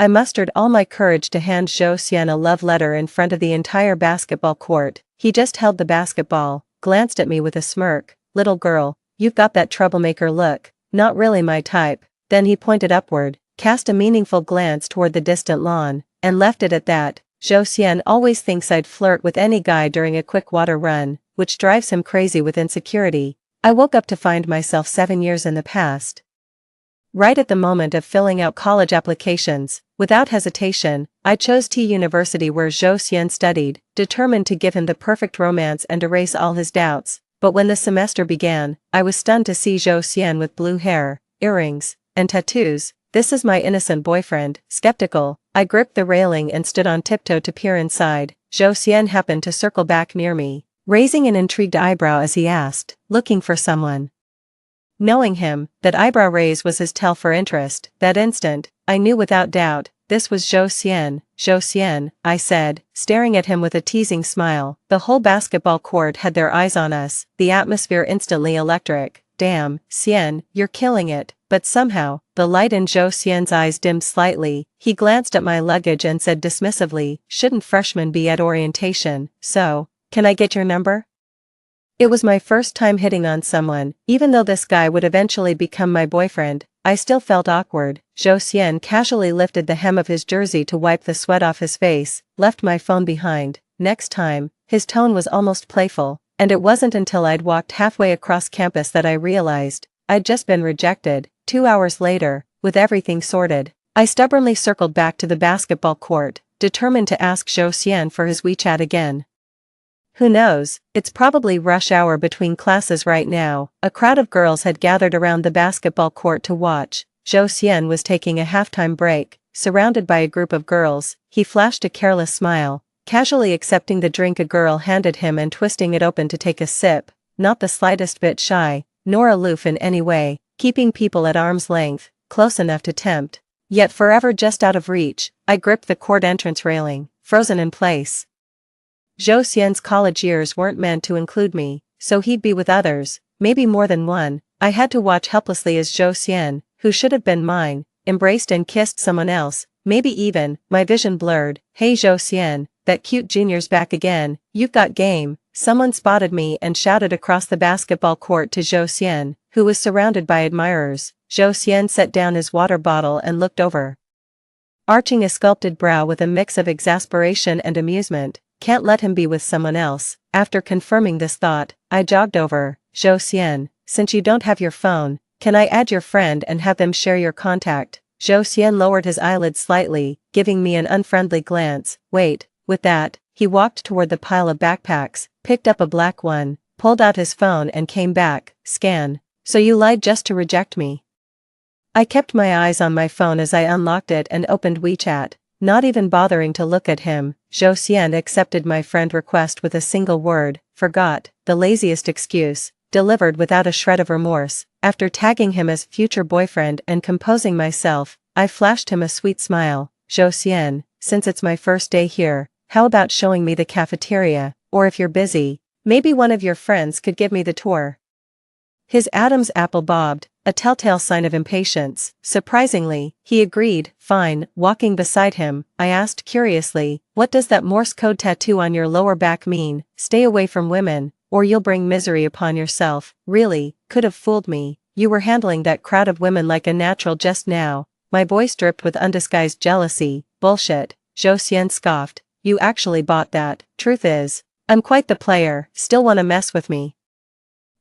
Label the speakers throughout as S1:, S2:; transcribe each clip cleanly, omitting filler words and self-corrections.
S1: I mustered all my courage to hand Zhou Xian a love letter in front of the entire basketball court. He just held the basketball, glanced at me with a smirk. Little girl, you've got that troublemaker look, not really my type. Then he pointed upward, cast a meaningful glance toward the distant lawn, and left it at that. Zhou Xian always thinks I'd flirt with any guy during a quick water run, which drives him crazy with insecurity. I woke up to find myself 7 years in the past. Right at the moment of filling out college applications, without hesitation, I chose T University where Zhou Xian studied, determined to give him the perfect romance and erase all his doubts. But when the semester began, I was stunned to see Zhou Xian with blue hair, earrings, and tattoos. This is my innocent boyfriend. Skeptical, I gripped the railing and stood on tiptoe to peer inside. Zhou Xian happened to circle back near me, raising an intrigued eyebrow as he asked, "Looking for someone?" Knowing him, that eyebrow raise was his tell for interest. That instant, I knew without doubt, this was Zhou Xian. "Zhou Xian," I said, staring at him with a teasing smile. The whole basketball court had their eyes on us, the atmosphere instantly electric. "Damn, Xian, you're killing it." But somehow, the light in Zhou Xian's eyes dimmed slightly. He glanced at my luggage and said dismissively, "Shouldn't freshmen be at orientation? So, can I get your number?" It was my first time hitting on someone. Even though this guy would eventually become my boyfriend, I still felt awkward. Zhou Xian casually lifted the hem of his jersey to wipe the sweat off his face, left my phone behind. "Next time," his tone was almost playful, and it wasn't until I'd walked halfway across campus that I realized I'd just been rejected. 2 hours later, with everything sorted, I stubbornly circled back to the basketball court, determined to ask Zhou Xian for his WeChat again. Who knows, it's probably rush hour between classes right now. A crowd of girls had gathered around the basketball court to watch. Zhou Xian was taking a halftime break, surrounded by a group of girls. He flashed a careless smile, casually accepting the drink a girl handed him and twisting it open to take a sip, not the slightest bit shy, nor aloof in any way, keeping people at arm's length, close enough to tempt, yet forever just out of reach. I gripped the court entrance railing, frozen in place. Zhou Xian's college years weren't meant to include me, so he'd be with others, maybe more than one. I had to watch helplessly as Zhou Xian, who should have been mine, embraced and kissed someone else, maybe even. My vision blurred. "Hey Zhou Xian, that cute junior's back again, you've got game." Someone spotted me and shouted across the basketball court to Zhou Xian, who was surrounded by admirers. Zhou Xian set down his water bottle and looked over, arching a sculpted brow with a mix of exasperation and amusement. Can't let him be with someone else. After confirming this thought, I jogged over. "Zhou Xian, since you don't have your phone, can I add your friend and have them share your contact?" Zhou Xian lowered his eyelids slightly, giving me an unfriendly glance. "Wait." With that, he walked toward the pile of backpacks, picked up a black one, pulled out his phone and came back. "Scan. So you lied just to reject me?" I kept my eyes on my phone as I unlocked it and opened WeChat, not even bothering to look at him. Zhou Xian accepted my friend request with a single word: "Forgot." The laziest excuse, delivered without a shred of remorse. After tagging him as future boyfriend and composing myself, I flashed him a sweet smile. "Zhou Xian, since it's my first day here, how about showing me the cafeteria? Or if you're busy, maybe one of your friends could give me the tour." His Adam's apple bobbed, a telltale sign of impatience. Surprisingly, he agreed. "Fine." Walking beside him, I asked curiously, "What does that Morse code tattoo on your lower back mean? Stay away from women, or you'll bring misery upon yourself." Really, could have fooled me. "You were handling that crowd of women like a natural just now." My voice dripped with undisguised jealousy. "Bullshit," Zhou Xian scoffed. "You actually bought that." "Truth is, I'm quite the player. Still wanna mess with me?"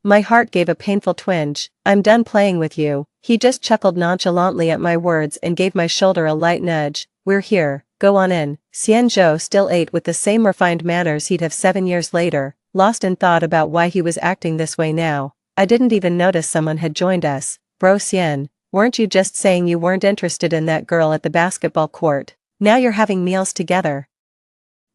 S1: My heart gave a painful twinge. "I'm done playing with you." He just chuckled nonchalantly at my words and gave my shoulder a light nudge. "We're here, go on in." Xian Zhou still ate with the same refined manners he'd have 7 years later, lost in thought about why he was acting this way now. I didn't even notice someone had joined us. "Bro Xian, weren't you just saying you weren't interested in that girl at the basketball court? Now you're having meals together."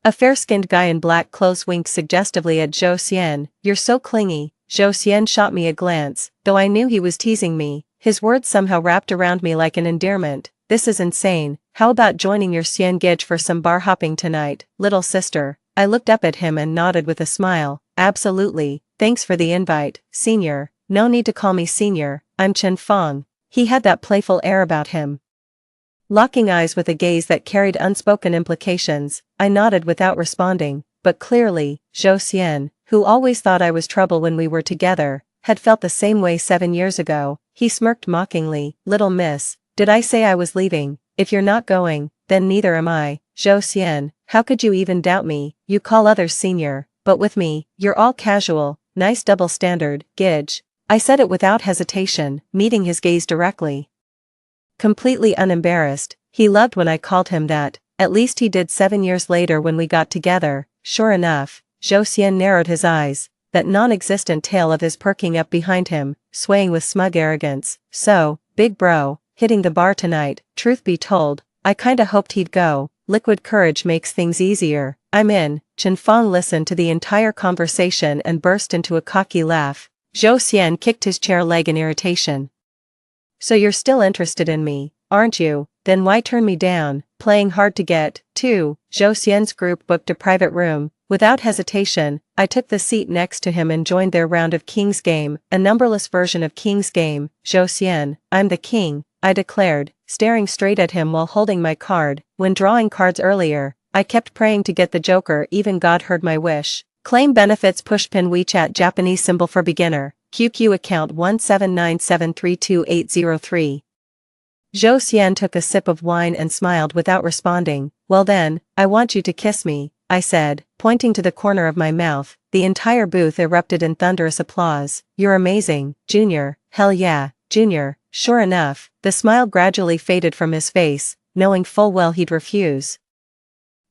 S1: A fair-skinned guy in black clothes winked suggestively at Zhou Xian. "You're so clingy." Zhou Xian shot me a glance, though I knew he was teasing me. His words somehow wrapped around me like an endearment. "This is insane. How about joining your Xian Gij for some bar hopping tonight, little sister?" I looked up at him and nodded with a smile. "Absolutely, thanks for the invite, senior." "No need to call me senior, I'm Chen Fong." He had that playful air about him. Locking eyes with a gaze that carried unspoken implications, I nodded without responding, but clearly, Zhou Xian, who always thought I was trouble when we were together, had felt the same way 7 years ago. He smirked mockingly. Little miss, did I say I was leaving? If you're not going, then neither am I. Zhou Xian, how could you even doubt me? You call others senior, but with me, you're all casual. Nice double standard, Gidge. I said it without hesitation, meeting his gaze directly. Completely unembarrassed, he loved when I called him that. At least he did 7 years later when we got together. Sure enough, Zhou Xian narrowed his eyes, that non-existent tail of his perking up behind him, swaying with smug arrogance. So, big bro, hitting the bar tonight. Truth be told, I kinda hoped he'd go. Liquid courage makes things easier. I'm in. Chen Fang listened to the entire conversation and burst into a cocky laugh. Zhou Xian kicked his chair leg in irritation. So you're still interested in me, aren't you? Then why turn me down? Playing hard to get, too. Zhou Xian's group booked a private room. Without hesitation, I took the seat next to him and joined their round of King's Game, a numberless version of King's Game. Zhou Xian, I'm the king, I declared, staring straight at him while holding my card. When drawing cards earlier, I kept praying to get the Joker. Even God heard my wish. Claim benefits. Pushpin WeChat Japanese symbol for beginner. QQ account 179732803. Zhou Xian took a sip of wine and smiled without responding. Well then, I want you to kiss me, I said, pointing to the corner of my mouth. The entire booth erupted in thunderous applause. You're amazing, Junior. Hell yeah, Junior. Sure enough, the smile gradually faded from his face, knowing full well he'd refuse.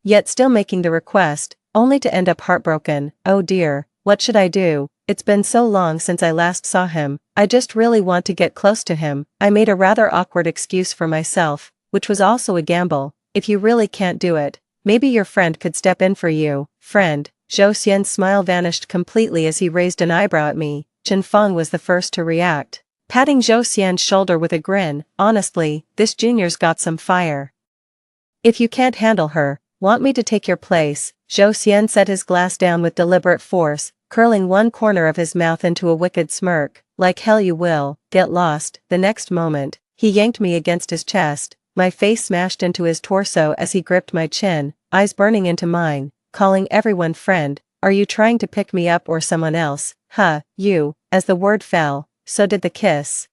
S1: Yet still making the request, only to end up heartbroken. Oh dear, what should I do? It's been so long since I last saw him. I just really want to get close to him. I made a rather awkward excuse for myself, which was also a gamble. If you really can't do it, maybe your friend could step in for you. Friend. Zhou Xian's smile vanished completely as he raised an eyebrow at me. Chen Fang was the first to react, patting Zhou Xian's shoulder with a grin. Honestly, this junior's got some fire. If you can't handle her, want me to take your place? Zhou Xian set his glass down with deliberate force, curling one corner of his mouth into a wicked smirk. Like hell you will, get lost. The next moment, he yanked me against his chest, my face smashed into his torso as he gripped my chin, eyes burning into mine, calling everyone friend. Are you trying to pick me up or someone else? Huh, you. As the word fell, so did the kiss.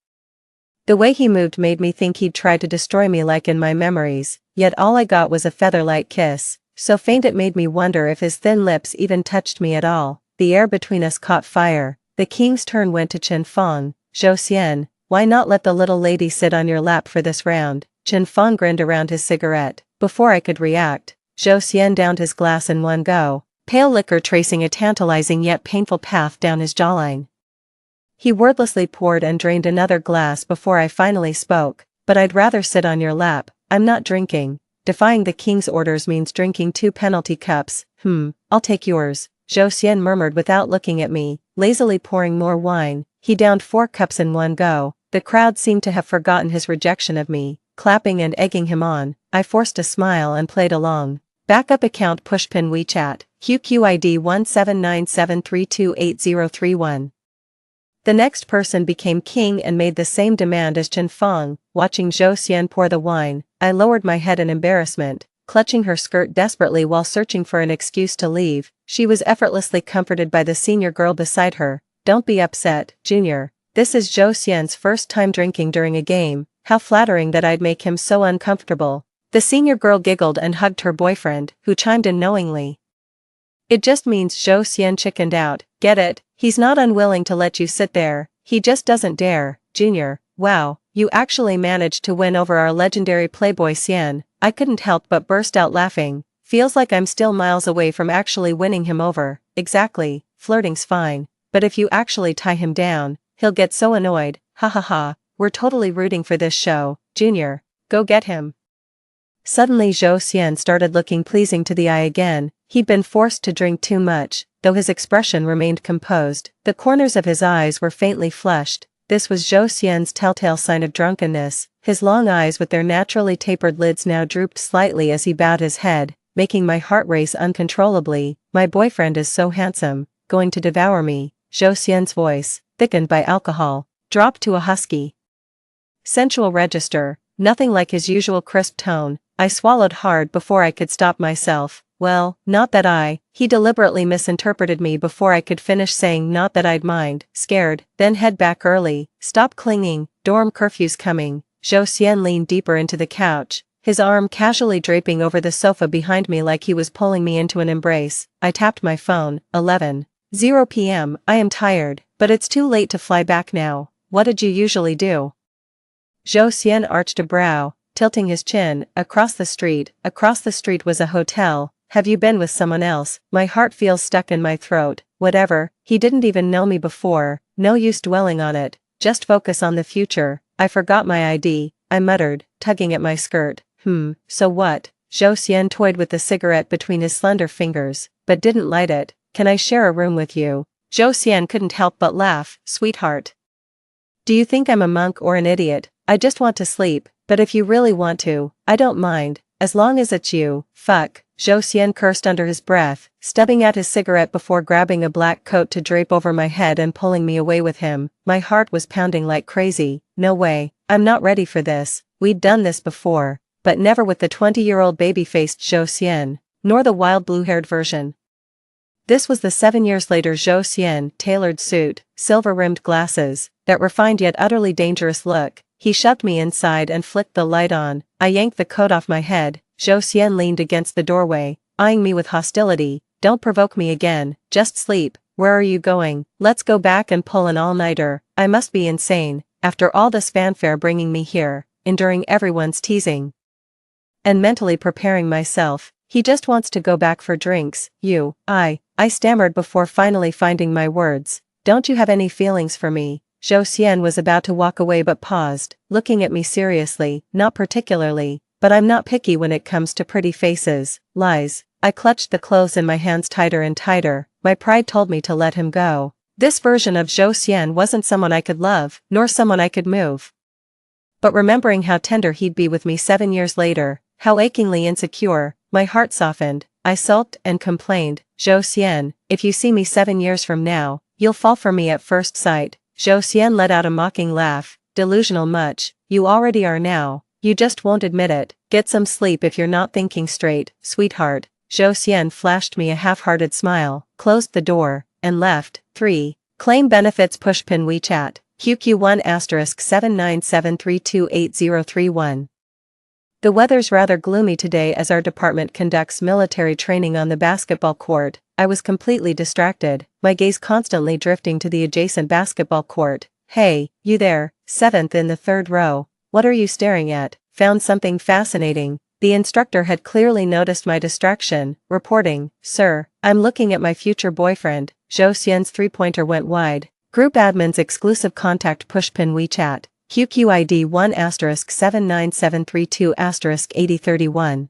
S1: The way he moved made me think he'd try to destroy me like in my memories, yet all I got was a feather-light kiss, so faint it made me wonder if his thin lips even touched me at all. The air between us caught fire. The king's turn went to Chen Fang. Zhou Xian, why not let the little lady sit on your lap for this round? Chen Fang grinned around his cigarette. Before I could react, Zhou Xian downed his glass in one go, pale liquor tracing a tantalizing yet painful path down his jawline. He wordlessly poured and drained another glass before I finally spoke. But I'd rather sit on your lap. I'm not drinking. Defying the king's orders means drinking 2 penalty cups. I'll take yours. Zhou Xian murmured without looking at me, lazily pouring more wine. He downed 4 cups in one go. The crowd seemed to have forgotten his rejection of me, clapping and egging him on. I forced a smile and played along. Backup account Pushpin WeChat, QQID 17973280331. The next person became king and made the same demand as Chen Fang. Watching Zhou Xian pour the wine, I lowered my head in embarrassment, clutching her skirt desperately while searching for an excuse to leave. She was effortlessly comforted by the senior girl beside her. Don't be upset, Junior. This is Zhou Xian's first time drinking during a game. How flattering that I'd make him so uncomfortable. The senior girl giggled and hugged her boyfriend, who chimed in knowingly. It just means Zhou Xian chickened out. Get it? He's not unwilling to let you sit there. He just doesn't dare. Junior, wow, you actually managed to win over our legendary playboy Xian. I couldn't help but burst out laughing. Feels like I'm still miles away from actually winning him over. Exactly, flirting's fine. But if you actually tie him down, he'll get so annoyed. Ha ha ha, we're totally rooting for this show. Junior, go get him. Suddenly Zhou Xian started looking pleasing to the eye again. He'd been forced to drink too much, though his expression remained composed. The corners of his eyes were faintly flushed. This was Zhou Xian's telltale sign of drunkenness. His long eyes with their naturally tapered lids now drooped slightly as he bowed his head, making my heart race uncontrollably. My boyfriend is so handsome, going to devour me. Zhou Xian's voice, thickened by alcohol, dropped to a husky, sensual register. nothing like his usual crisp tone. I swallowed hard before I could stop myself. Well, not that he deliberately misinterpreted me before I could finish saying not that I'd mind, scared, then head back early, stop clinging, dorm curfew's coming. Zhou Xian leaned deeper into the couch, his arm casually draping over the sofa behind me like he was pulling me into an embrace. I tapped my phone. 11:00 p.m. I am tired, but it's too late to fly back now. What did you usually do? Zhou Xian arched a brow, tilting his chin. Across the street was a hotel. Have you been with someone else? My heart feels stuck in my throat. Whatever, he didn't even know me before, no use dwelling on it, just focus on the future. I forgot my ID, I muttered, tugging at my skirt. So what? Zhou Xian toyed with the cigarette between his slender fingers, but didn't light it. Can I share a room with you? Zhou Xian couldn't help but laugh. Sweetheart. Do you think I'm a monk or an idiot? I just want to sleep, but if you really want to, I don't mind, as long as it's you. Fuck. Zhou Xian cursed under his breath, stubbing at his cigarette before grabbing a black coat to drape over my head and pulling me away with him. My heart was pounding like crazy. No way, I'm not ready for this. We'd done this before, but never with the 20-year-old baby-faced Zhou Xian, nor the wild blue-haired version. This was the 7 years later Zhou Xian, tailored suit, silver-rimmed glasses, that refined yet utterly dangerous look. He shoved me inside and flicked the light on. I yanked the coat off my head. Zhou Xian leaned against the doorway, eyeing me with hostility. Don't provoke me again, just sleep. Where are you going? Let's go back and pull an all-nighter. I must be insane, after all this fanfare bringing me here, enduring everyone's teasing, and mentally preparing myself. He just wants to go back for drinks. I stammered before finally finding my words. Don't you have any feelings for me? Zhou Xian was about to walk away but paused, looking at me seriously. Not particularly, but I'm not picky when it comes to pretty faces. Lies. I clutched the clothes in my hands tighter and tighter. My pride told me to let him go. This version of Zhou Xian wasn't someone I could love, nor someone I could move. But remembering how tender he'd be with me 7 years later, how achingly insecure, my heart softened. I sulked and complained. Zhou Xian, if you see me 7 years from now, you'll fall for me at first sight. Zhou Xian let out a mocking laugh. Delusional much, you already are now, you just won't admit it. Get some sleep if you're not thinking straight, sweetheart. Zhou Xian flashed me a half-hearted smile, closed the door, and left. 3. Claim benefits pushpin WeChat, QQ1 *7973288031. The weather's rather gloomy today as our department conducts military training on the basketball court. I was completely distracted, my gaze constantly drifting to the adjacent basketball court. Hey, you there, 7th in the 3rd row, what are you staring at? Found something fascinating. The instructor had clearly noticed my distraction, reporting, Sir, I'm looking at my future boyfriend. Zhou Xian's three-pointer went wide. Group admin's exclusive contact pushpin WeChat, QQID 1 *79732 *8031.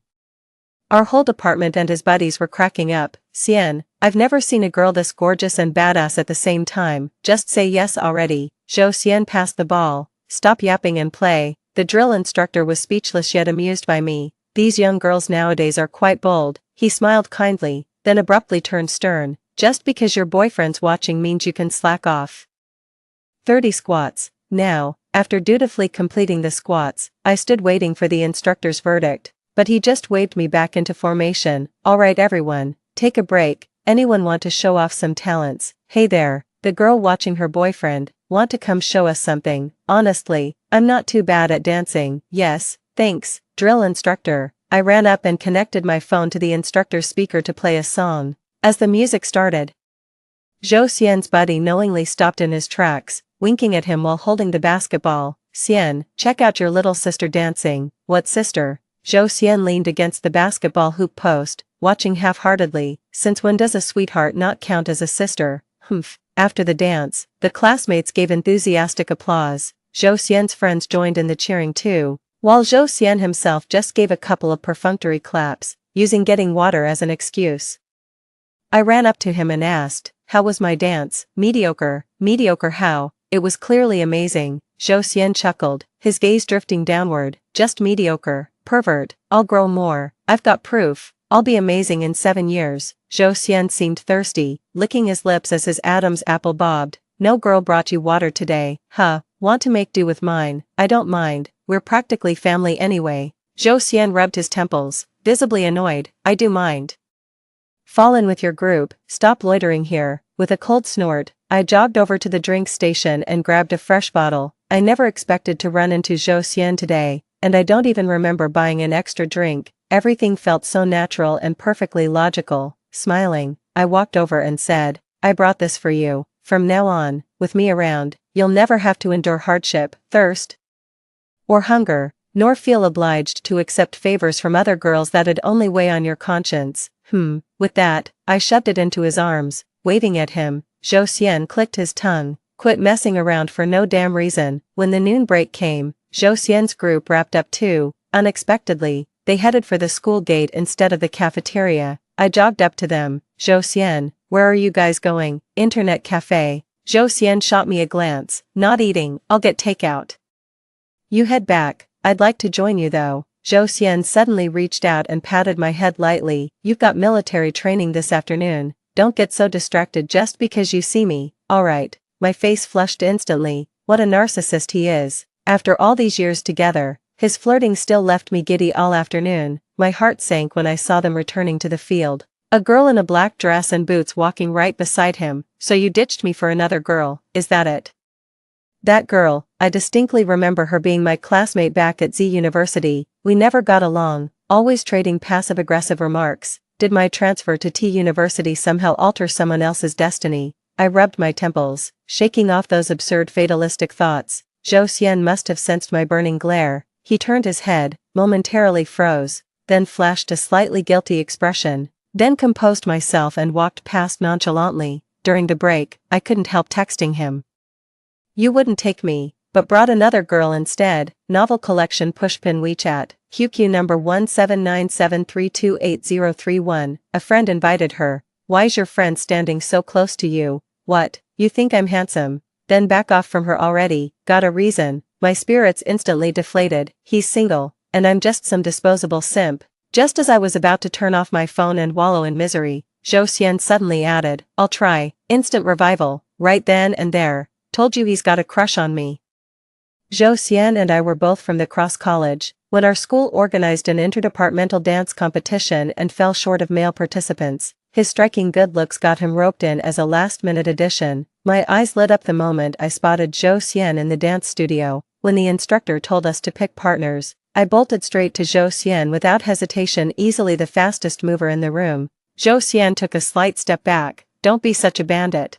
S1: Our whole department and his buddies were cracking up. Xian, I've never seen a girl this gorgeous and badass at the same time. Just say yes already. Zhou Xian passed the ball. Stop yapping and play. The drill instructor was speechless yet amused by me. These young girls nowadays are quite bold. He smiled kindly, then abruptly turned stern. Just because your boyfriend's watching means you can slack off. 30 squats. Now, after dutifully completing the squats, I stood waiting for the instructor's verdict, but he just waved me back into formation. Alright everyone, take a break. Anyone want to show off some talents? Hey there, the girl watching her boyfriend, want to come show us something? Honestly, I'm not too bad at dancing. Yes, thanks, drill instructor. I ran up and connected my phone to the instructor's speaker to play a song. As the music started, Zhou Xian's buddy knowingly stopped in his tracks, winking at him while holding the basketball. Xian, check out your little sister dancing. What sister? Zhou Xian leaned against the basketball hoop post, watching half-heartedly. Since when does a sweetheart not count as a sister? Humph. After the dance, the classmates gave enthusiastic applause. Zhou Xian's friends joined in the cheering too, while Zhou Xian himself just gave a couple of perfunctory claps, using getting water as an excuse. I ran up to him and asked, how was my dance? Mediocre. Mediocre how? It was clearly amazing. Zhou Xian chuckled, his gaze drifting downward. Just mediocre. Pervert. I'll grow more. I've got proof. I'll be amazing in 7 years. Zhou Xian seemed thirsty, licking his lips as his Adam's apple bobbed. no girl brought you water today, huh? Want to make do with mine? I don't mind, we're practically family anyway. Zhou Xian rubbed his temples, visibly annoyed. I do mind. Fall in with your group, stop loitering here. With a cold snort, I jogged over to the drink station and grabbed a fresh bottle. I never expected to run into Zhou Xian today, and I don't even remember buying an extra drink. Everything felt so natural and perfectly logical. Smiling, I walked over and said, I brought this for you. From now on, with me around, you'll never have to endure hardship, thirst, or hunger, nor feel obliged to accept favors from other girls that'd only weigh on your conscience. With that, I shoved it into his arms, waving at him. Zhou Xian clicked his tongue, quit messing around for no damn reason. When the noon break came, Zhou Xian's group wrapped up too. Unexpectedly, they headed for the school gate instead of the cafeteria. I jogged up to them. Zhou Xian, where are you guys going? Internet cafe. Zhou Xian shot me a glance. Not eating, I'll get takeout. You head back, I'd like to join you though. Zhou Xian suddenly reached out and patted my head lightly. You've got military training this afternoon. Don't get so distracted just because you see me. Alright. My face flushed instantly. What a narcissist he is. After all these years together, his flirting still left me giddy all afternoon. My heart sank when I saw them returning to the field. A girl in a black dress and boots walking right beside him. So you ditched me for another girl, is that it? That girl, I distinctly remember her being my classmate back at Z University. We never got along, always trading passive-aggressive remarks. Did my transfer to T University somehow alter someone else's destiny? I rubbed my temples, shaking off those absurd fatalistic thoughts. Zhou Xian must have sensed my burning glare. He turned his head, momentarily froze, then flashed a slightly guilty expression, then composed myself and walked past nonchalantly. During the break, I couldn't help texting him. You wouldn't take me, but brought another girl instead. Novel collection pushpin WeChat, QQ number 1797328031. A friend invited her. Why's your friend standing so close to you? What, you think I'm handsome? Then back off from her already. Got a reason? My spirits instantly deflated. He's single, and I'm just some disposable simp. Just as I was about to turn off my phone and wallow in misery, Zhou Xian suddenly added, I'll try. Instant revival, right then and there. Told you he's got a crush on me. Zhou Xian and I were both from the Cross College, when our school organized an interdepartmental dance competition and fell short of male participants. His striking good looks got him roped in as a last-minute addition. My eyes lit up the moment I spotted Zhou Xian in the dance studio. When the instructor told us to pick partners, I bolted straight to Zhou Xian without hesitation, easily the fastest mover in the room. Zhou Xian took a slight step back. Don't be such a bandit.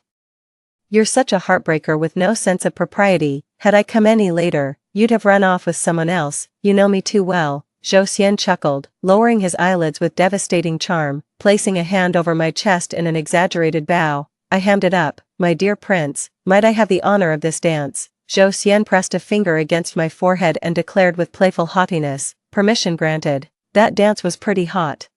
S1: You're such a heartbreaker with no sense of propriety. Had I come any later, you'd have run off with someone else. You know me too well. Zhou Xian chuckled, lowering his eyelids with devastating charm, placing a hand over my chest in an exaggerated bow. I hammed it up. My dear prince, might I have the honor of this dance? Zhou Xian pressed a finger against my forehead and declared with playful haughtiness, permission granted. That dance was pretty hot.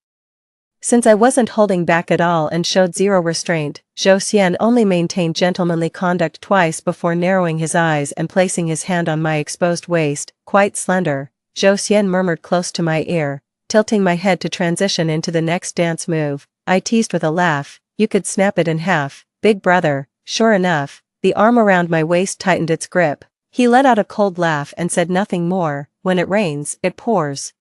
S1: Since I wasn't holding back at all and showed zero restraint, Zhou Xian only maintained gentlemanly conduct twice before narrowing his eyes and placing his hand on my exposed waist, quite slender. Zhou Xian murmured close to my ear, tilting my head to transition into the next dance move. I teased with a laugh, you could snap it in half, big brother. Sure enough, the arm around my waist tightened its grip. He let out a cold laugh and said nothing more. When it rains, it pours.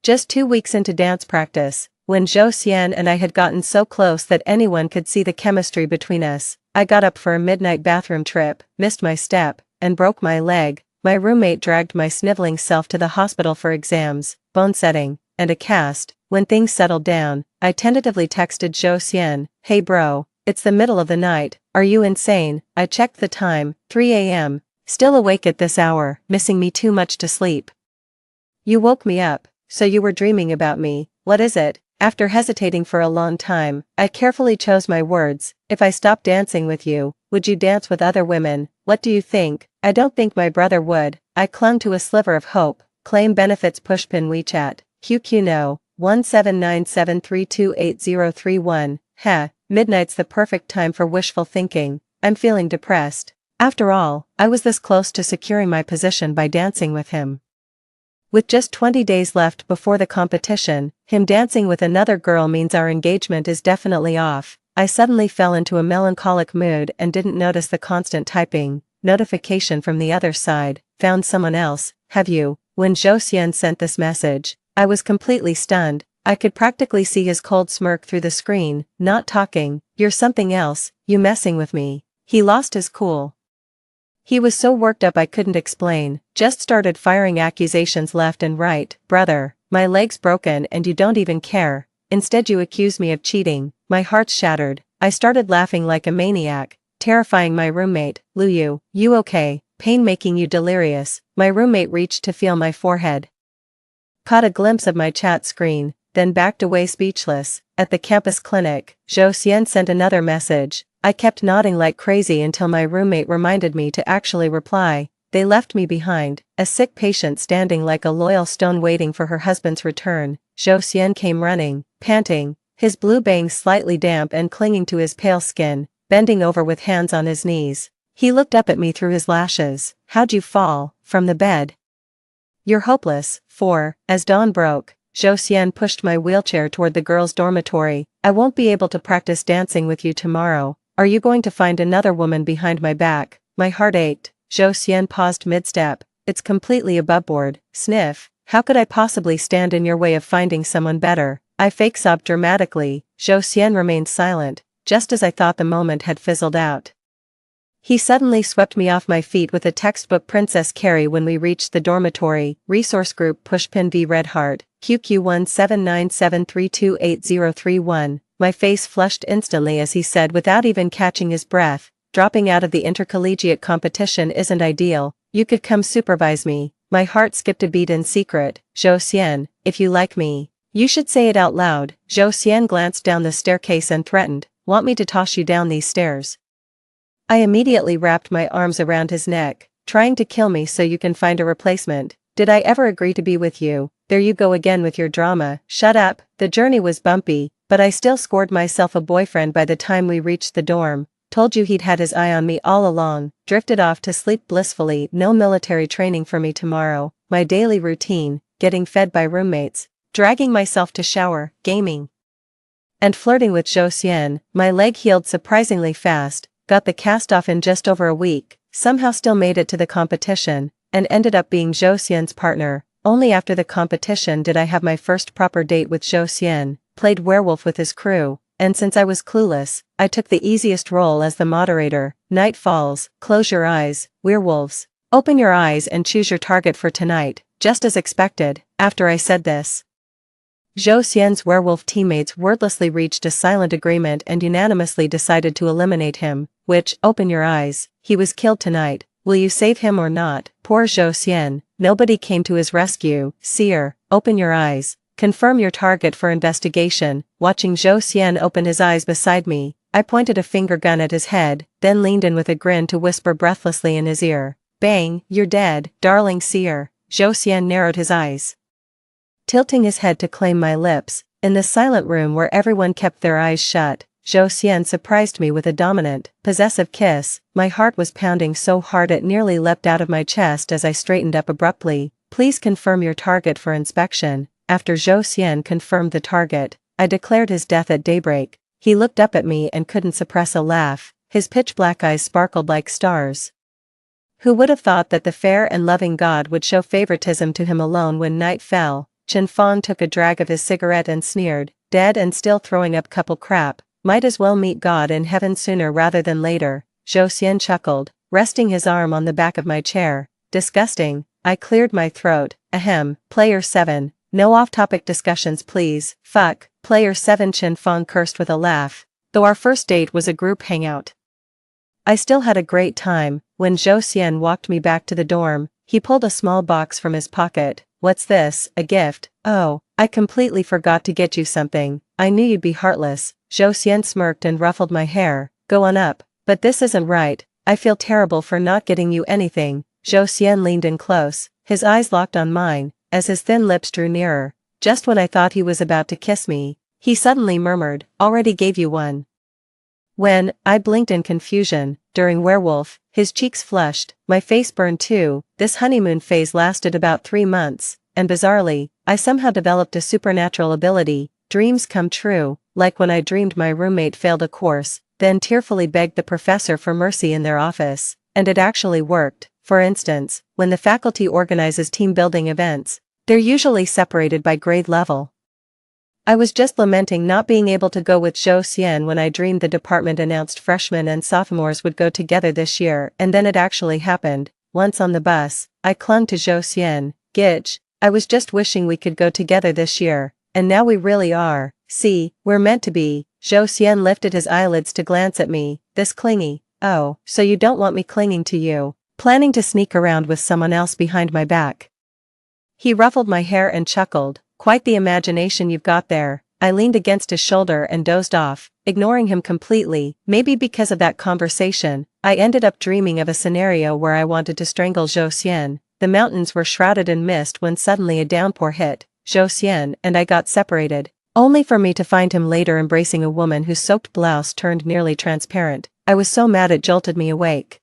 S1: Just 2 weeks into dance practice, when Zhou Xian and I had gotten so close that anyone could see the chemistry between us, I got up for a midnight bathroom trip, missed my step, and broke my leg. My roommate dragged my sniveling self to the hospital for exams, bone setting, and a cast. When things settled down, I tentatively texted Zhou Xian, hey bro, it's the middle of the night, are you insane? I checked the time, 3 a.m., still awake at this hour, missing me too much to sleep. You woke me up, so you were dreaming about me, what is it? After hesitating for a long time, I carefully chose my words. If I stopped dancing with you, would you dance with other women? What do you think? I don't think my brother would. I clung to a sliver of hope. Claim benefits pushpin WeChat, QQ no, 1797328031. Heh, midnight's the perfect time for wishful thinking. I'm feeling depressed. After all, I was this close to securing my position by dancing with him. With just 20 days left before the competition, him dancing with another girl means our engagement is definitely off. I suddenly fell into a melancholic mood and didn't notice the constant typing. Notification from the other side, found someone else, have you? When Zhou Xian sent this message, I was completely stunned. I could practically see his cold smirk through the screen. Not talking, you're something else, you messing with me. He lost his cool. He was so worked up I couldn't explain, just started firing accusations left and right. Brother, my leg's broken and you don't even care. Instead you accuse me of cheating. My heart's shattered. I started laughing like a maniac, terrifying my roommate. Liu, you okay? Pain making you delirious. My roommate reached to feel my forehead. Caught a glimpse of my chat screen, then backed away speechless. At the campus clinic, Zhou Xian sent another message. I kept nodding like crazy until my roommate reminded me to actually reply. They left me behind, a sick patient standing like a loyal stone waiting for her husband's return. Zhou Xian came running, panting, his blue bangs slightly damp and clinging to his pale skin, bending over with hands on his knees. He looked up at me through his lashes. How'd you fall? From the bed? You're hopeless. As dawn broke, Zhou Xian pushed my wheelchair toward the girls' dormitory. I won't be able to practice dancing with you tomorrow. Are you going to find another woman behind my back? My heart ached. Zhou Xian paused mid-step. It's completely aboveboard. Sniff. How could I possibly stand in your way of finding someone better? I fake sobbed dramatically. Zhou Xian remained silent, just as I thought the moment had fizzled out. He suddenly swept me off my feet with a textbook Princess Carrie when we reached the dormitory. Resource group Pushpin v Red Heart, QQ1797328031. My face flushed instantly as he said without even catching his breath, dropping out of the intercollegiate competition isn't ideal, you could come supervise me. My heart skipped a beat in secret. Zhou Xian, if you like me, you should say it out loud. Zhou Xian glanced down the staircase and threatened, want me to toss you down these stairs? I immediately wrapped my arms around his neck, trying to kill me so you can find a replacement. Did I ever agree to be with you? There you go again with your drama. Shut up. The journey was bumpy, but I still scored myself a boyfriend by the time we reached the dorm. Told you he'd had his eye on me all along. Drifted off to sleep blissfully. No military training for me tomorrow. My daily routine, getting fed by roommates, dragging myself to shower, gaming, and flirting with Zhou Xian. My leg healed surprisingly fast, got the cast off in just over a week, somehow still made it to the competition, and ended up being Zhou Xian's partner. Only after the competition did I have my first proper date with Zhou Xian, played werewolf with his crew, and since I was clueless, I took the easiest role as the moderator. Night falls, close your eyes, werewolves. Open your eyes and choose your target for tonight, just as expected. After I said this, Zhou Xian's werewolf teammates wordlessly reached a silent agreement and unanimously decided to eliminate him, which, open your eyes, he was killed tonight. Will you save him or not? Poor Zhou Xian, nobody came to his rescue. Seer, open your eyes, confirm your target for investigation. Watching Zhou Xian open his eyes beside me, I pointed a finger gun at his head, then leaned in with a grin to whisper breathlessly in his ear. Bang, you're dead, darling seer. Zhou Xian narrowed his eyes, tilting his head to claim my lips. In the silent room where everyone kept their eyes shut, Zhou Xian surprised me with a dominant, possessive kiss. My heart was pounding so hard it nearly leapt out of my chest as I straightened up abruptly. Please confirm your target for inspection. After Zhou Xian confirmed the target, I declared his death at daybreak. He looked up at me and couldn't suppress a laugh. His pitch-black eyes sparkled like stars. Who would have thought that the fair and loving God would show favoritism to him alone when night fell? Chen Fang took a drag of his cigarette and sneered, dead and still throwing up couple crap. Might as well meet God in heaven sooner rather than later. Zhou Xian chuckled, resting his arm on the back of my chair. Disgusting. I cleared my throat. Ahem. Player 7. No off-topic discussions please. Fuck. Player 7. Chen Fang cursed with a laugh. Though our first date was a group hangout, I still had a great time. When Zhou Xian walked me back to the dorm, he pulled a small box from his pocket. What's this? A gift? Oh, I completely forgot to get you something. I knew you'd be heartless. Zhou Xian smirked and ruffled my hair. Go on up. But this isn't right. I feel terrible for not getting you anything. Zhou Xian leaned in close, his eyes locked on mine, as his thin lips drew nearer. Just when I thought he was about to kiss me, he suddenly murmured, already gave you one. When I blinked in confusion, during werewolf, his cheeks flushed, my face burned too. This honeymoon phase lasted about 3 months, and bizarrely, I somehow developed a supernatural ability. dreams come true, like when I dreamed my roommate failed a course, then tearfully begged the professor for mercy in their office, and it actually worked. For instance, when the faculty organizes team-building events, they're usually separated by grade level. I was just lamenting not being able to go with Zhou Xian when I dreamed the department announced freshmen and sophomores would go together this year, and then it actually happened. Once on the bus, I clung to Zhou Xian. Gitch, I was just wishing we could go together this year, and now we really are. See, we're meant to be. Zhou Xian lifted his eyelids to glance at me, this clingy. Oh, so you don't want me clinging to you, planning to sneak around with someone else behind my back. He ruffled my hair and chuckled, quite the imagination you've got there. I leaned against his shoulder and dozed off, ignoring him completely. Maybe because of that conversation, I ended up dreaming of a scenario where I wanted to strangle Zhou Xian. The mountains were shrouded in mist when suddenly a downpour hit. Zhou Xian and I got separated, only for me to find him later embracing a woman whose soaked blouse turned nearly transparent. I was so mad it jolted me awake.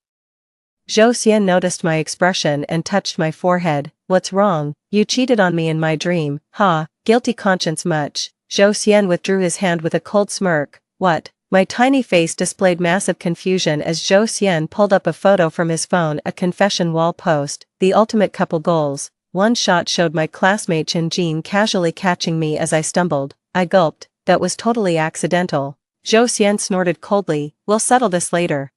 S1: Zhou Xian noticed my expression and touched my forehead. What's wrong? You cheated on me in my dream. Ha, guilty conscience much. Zhou Xian withdrew his hand with a cold smirk. What? My tiny face displayed massive confusion as Zhou Xian pulled up a photo from his phone, a confession wall post, the ultimate couple goals. One shot showed my classmate Chen Jin casually catching me as I stumbled. I gulped. That was totally accidental. Zhou Xian snorted coldly. We'll settle this later.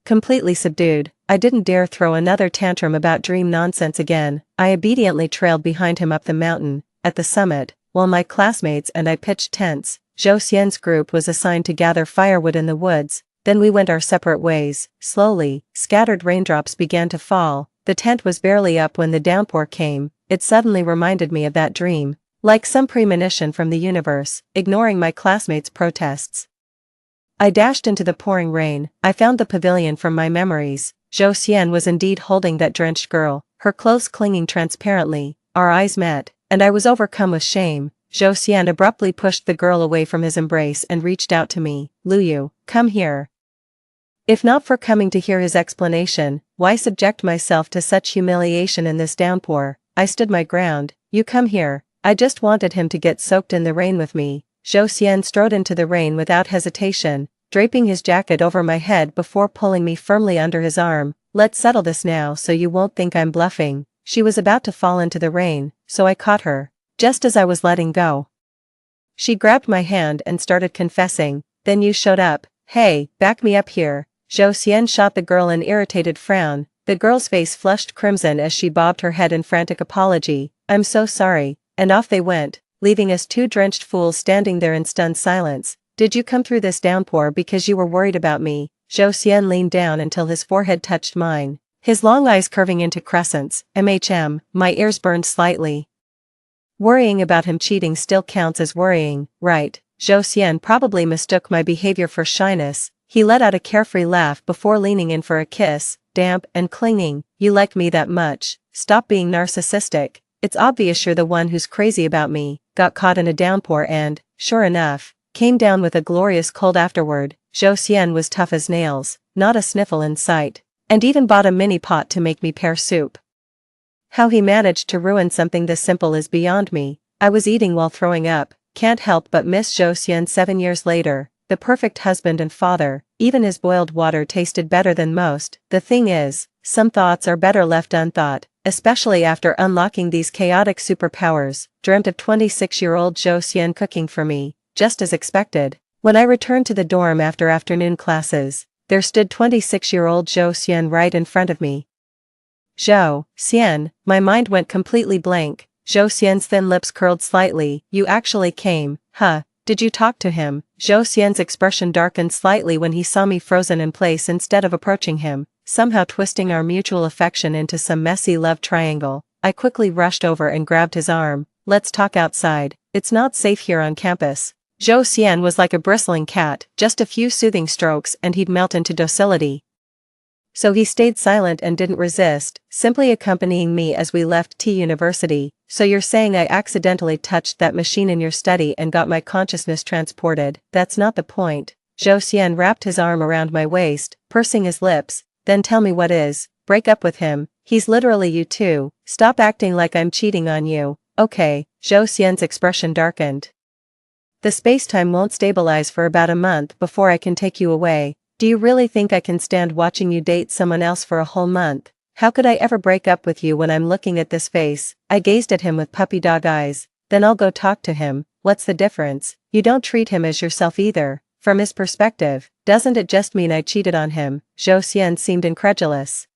S1: Completely subdued, I didn't dare throw another tantrum about dream nonsense again. I obediently trailed behind him up the mountain. At the summit, while my classmates and I pitched tents, Zhou Xian's group was assigned to gather firewood in the woods. Then we went our separate ways. Slowly, scattered raindrops began to fall. The tent was barely up when the downpour came. It suddenly reminded me of that dream, like some premonition from the universe. Ignoring my classmates' protests, I dashed into the pouring rain. I found the pavilion from my memories. Zhou Xian was indeed holding that drenched girl, her clothes clinging transparently. Our eyes met, and I was overcome with shame. Zhou Xian abruptly pushed the girl away from his embrace and reached out to me. Luyu, come here. If not for coming to hear his explanation, why subject myself to such humiliation in this downpour? I stood my ground. You come here. I just wanted him to get soaked in the rain with me. Zhou Xian strode into the rain without hesitation, draping his jacket over my head before pulling me firmly under his arm. Let's settle this now so you won't think I'm bluffing. She was about to fall into the rain, so I caught her, just as I was letting go. She grabbed my hand and started confessing. Then you showed up. Hey, back me up here. Zhou Xian shot the girl an irritated frown. The girl's face flushed crimson as she bobbed her head in frantic apology. I'm so sorry. And off they went, leaving us two drenched fools standing there in stunned silence. Did you come through this downpour because you were worried about me? Zhou Xian leaned down until his forehead touched mine, his long eyes curving into crescents. My ears burned slightly. Worrying about him cheating still counts as worrying, right? Zhou Xian probably mistook my behavior for shyness. He let out a carefree laugh before leaning in for a kiss, damp and clinging. You like me that much? Stop being narcissistic. It's obvious you're the one who's crazy about me. Got caught in a downpour and, sure enough, came down with a glorious cold afterward. Zhou Xian was tough as nails, not a sniffle in sight, and even bought a mini pot to make me pear soup. How he managed to ruin something this simple is beyond me. I was eating while throwing up, can't help but miss Zhou Xian 7 years later, the perfect husband and father. Even his boiled water tasted better than most. The thing is, some thoughts are better left unthought, especially after unlocking these chaotic superpowers. Dreamt of 26-year-old Zhou Xian cooking for me, just as expected. When I returned to the dorm after afternoon classes, there stood 26-year-old Zhou Xian right in front of me. Zhou Xian, my mind went completely blank. Zhou Xian's thin lips curled slightly. You actually came, huh? Did you talk to him? Zhou Xian's expression darkened slightly when he saw me frozen in place instead of approaching him, somehow twisting our mutual affection into some messy love triangle. I quickly rushed over and grabbed his arm. Let's talk outside. It's not safe here on campus. Zhou Xian was like a bristling cat, just a few soothing strokes and he'd melt into docility. So he stayed silent and didn't resist, simply accompanying me as we left T University. So you're saying I accidentally touched that machine in your study and got my consciousness transported? That's not the point. Zhou Xian wrapped his arm around my waist, pursing his lips. Then tell me what is. Break up with him. He's literally you too. Stop acting like I'm cheating on you. Okay. Zhou Xian's expression darkened. The space-time won't stabilize for about a month before I can take you away. Do you really think I can stand watching you date someone else for a whole month? How could I ever break up with you when I'm looking at this face? I gazed at him with puppy dog eyes. Then I'll go talk to him. What's the difference? You don't treat him as yourself either. From his perspective, doesn't it just mean I cheated on him? Zhou Xian seemed incredulous,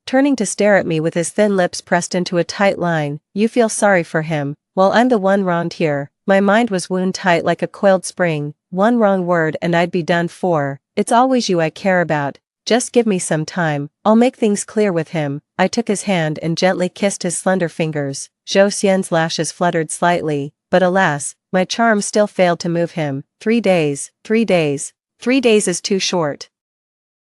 S1: turning to stare at me with his thin lips pressed into a tight line. You feel sorry for him, well I'm the one wronged here. My mind was wound tight like a coiled spring. One wrong word and I'd be done for. It's always you I care about. Just give me some time, I'll make things clear with him. I took his hand and gently kissed his slender fingers. Zhou Xian's lashes fluttered slightly, but alas, my charm still failed to move him. 3 days, 3 days. 3 days is too short.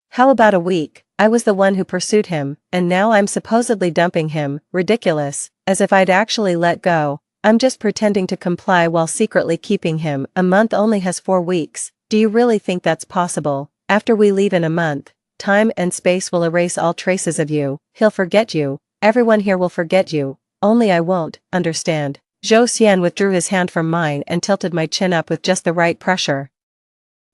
S1: How about a week? I was the one who pursued him, and now I'm supposedly dumping him. Ridiculous, as if I'd actually let go. I'm just pretending to comply while secretly keeping him. A month only has 4 weeks. Do you really think that's possible? After we leave in a month, time and space will erase all traces of you. He'll forget you. Everyone here will forget you. Only I won't, understand? Zhou Xian withdrew his hand from mine and tilted my chin up with just the right pressure.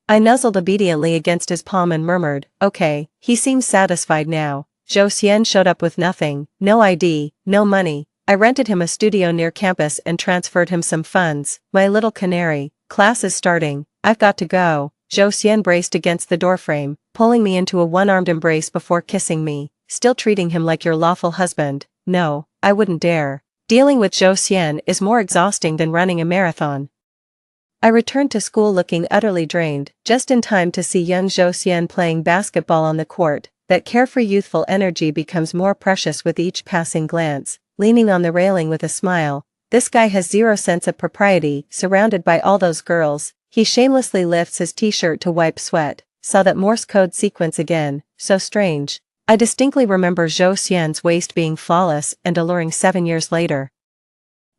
S1: I nuzzled obediently against his palm and murmured, okay. He seems satisfied now. Zhou Xian showed up with nothing, no ID, no money. I rented him a studio near campus and transferred him some funds. My little canary, class is starting, I've got to go. Zhou Xian braced against the doorframe, pulling me into a one-armed embrace before kissing me. Still treating him like your lawful husband? No, I wouldn't dare. Dealing with Zhou Xian is more exhausting than running a marathon. I returned to school looking utterly drained, just in time to see young Zhou Xian playing basketball on the court. That carefree youthful energy becomes more precious with each passing glance. Leaning on the railing with a smile, this guy has zero sense of propriety. Surrounded by all those girls, he shamelessly lifts his t-shirt to wipe sweat. Saw that Morse code sequence again, so strange. I distinctly remember Zhou Xian's waist being flawless and alluring 7 years later.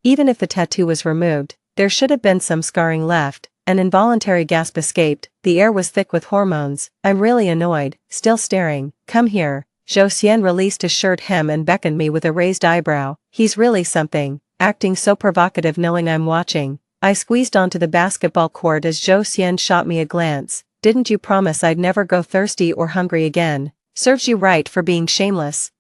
S1: Even if the tattoo was removed, there should have been some scarring left. An involuntary gasp escaped. The air was thick with hormones. I'm really annoyed. Still staring. Come here. Zhou Xian released his shirt hem and beckoned me with a raised eyebrow. He's really something, acting so provocative knowing I'm watching. I squeezed onto the basketball court as Zhou Xian shot me a glance. Didn't you promise I'd never go thirsty or hungry again? Serves you right for being shameless.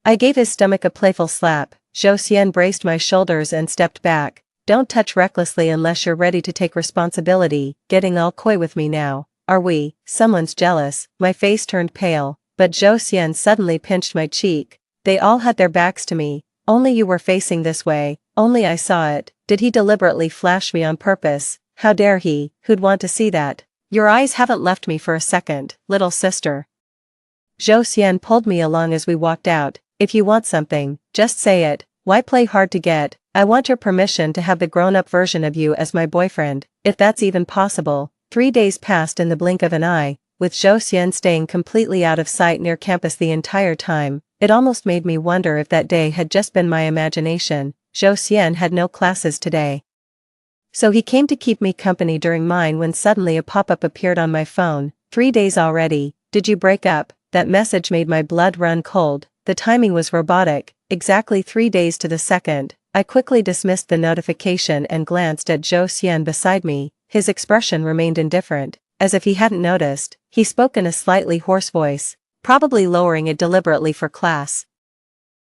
S1: I gave his stomach a playful slap. Zhou Xian braced my shoulders and stepped back. Don't touch recklessly unless you're ready to take responsibility. Getting all coy with me now, are we? Someone's jealous. My face turned pale, but Zhou Xian suddenly pinched my cheek. They all had their backs to me. Only you were facing this way. Only I saw it. Did he deliberately flash me on purpose? How dare he? Who'd want to see that? Your eyes haven't left me for a second, little sister. Zhou Xian pulled me along as we walked out. If you want something, just say it. Why play hard to get? I want your permission to have the grown-up version of you as my boyfriend, if that's even possible. 3 days passed in the blink of an eye, with Zhou Xian staying completely out of sight near campus the entire time. It almost made me wonder if that day had just been my imagination. Zhou Xian had no classes today, so he came to keep me company during mine when suddenly a pop-up appeared on my phone. 3 days already? Did you break up? That message made my blood run cold. The timing was robotic, exactly 3 days to the second. I quickly dismissed the notification and glanced at Zhou Xian beside me. His expression remained indifferent, as if he hadn't noticed. He spoke in a slightly hoarse voice, probably lowering it deliberately for class.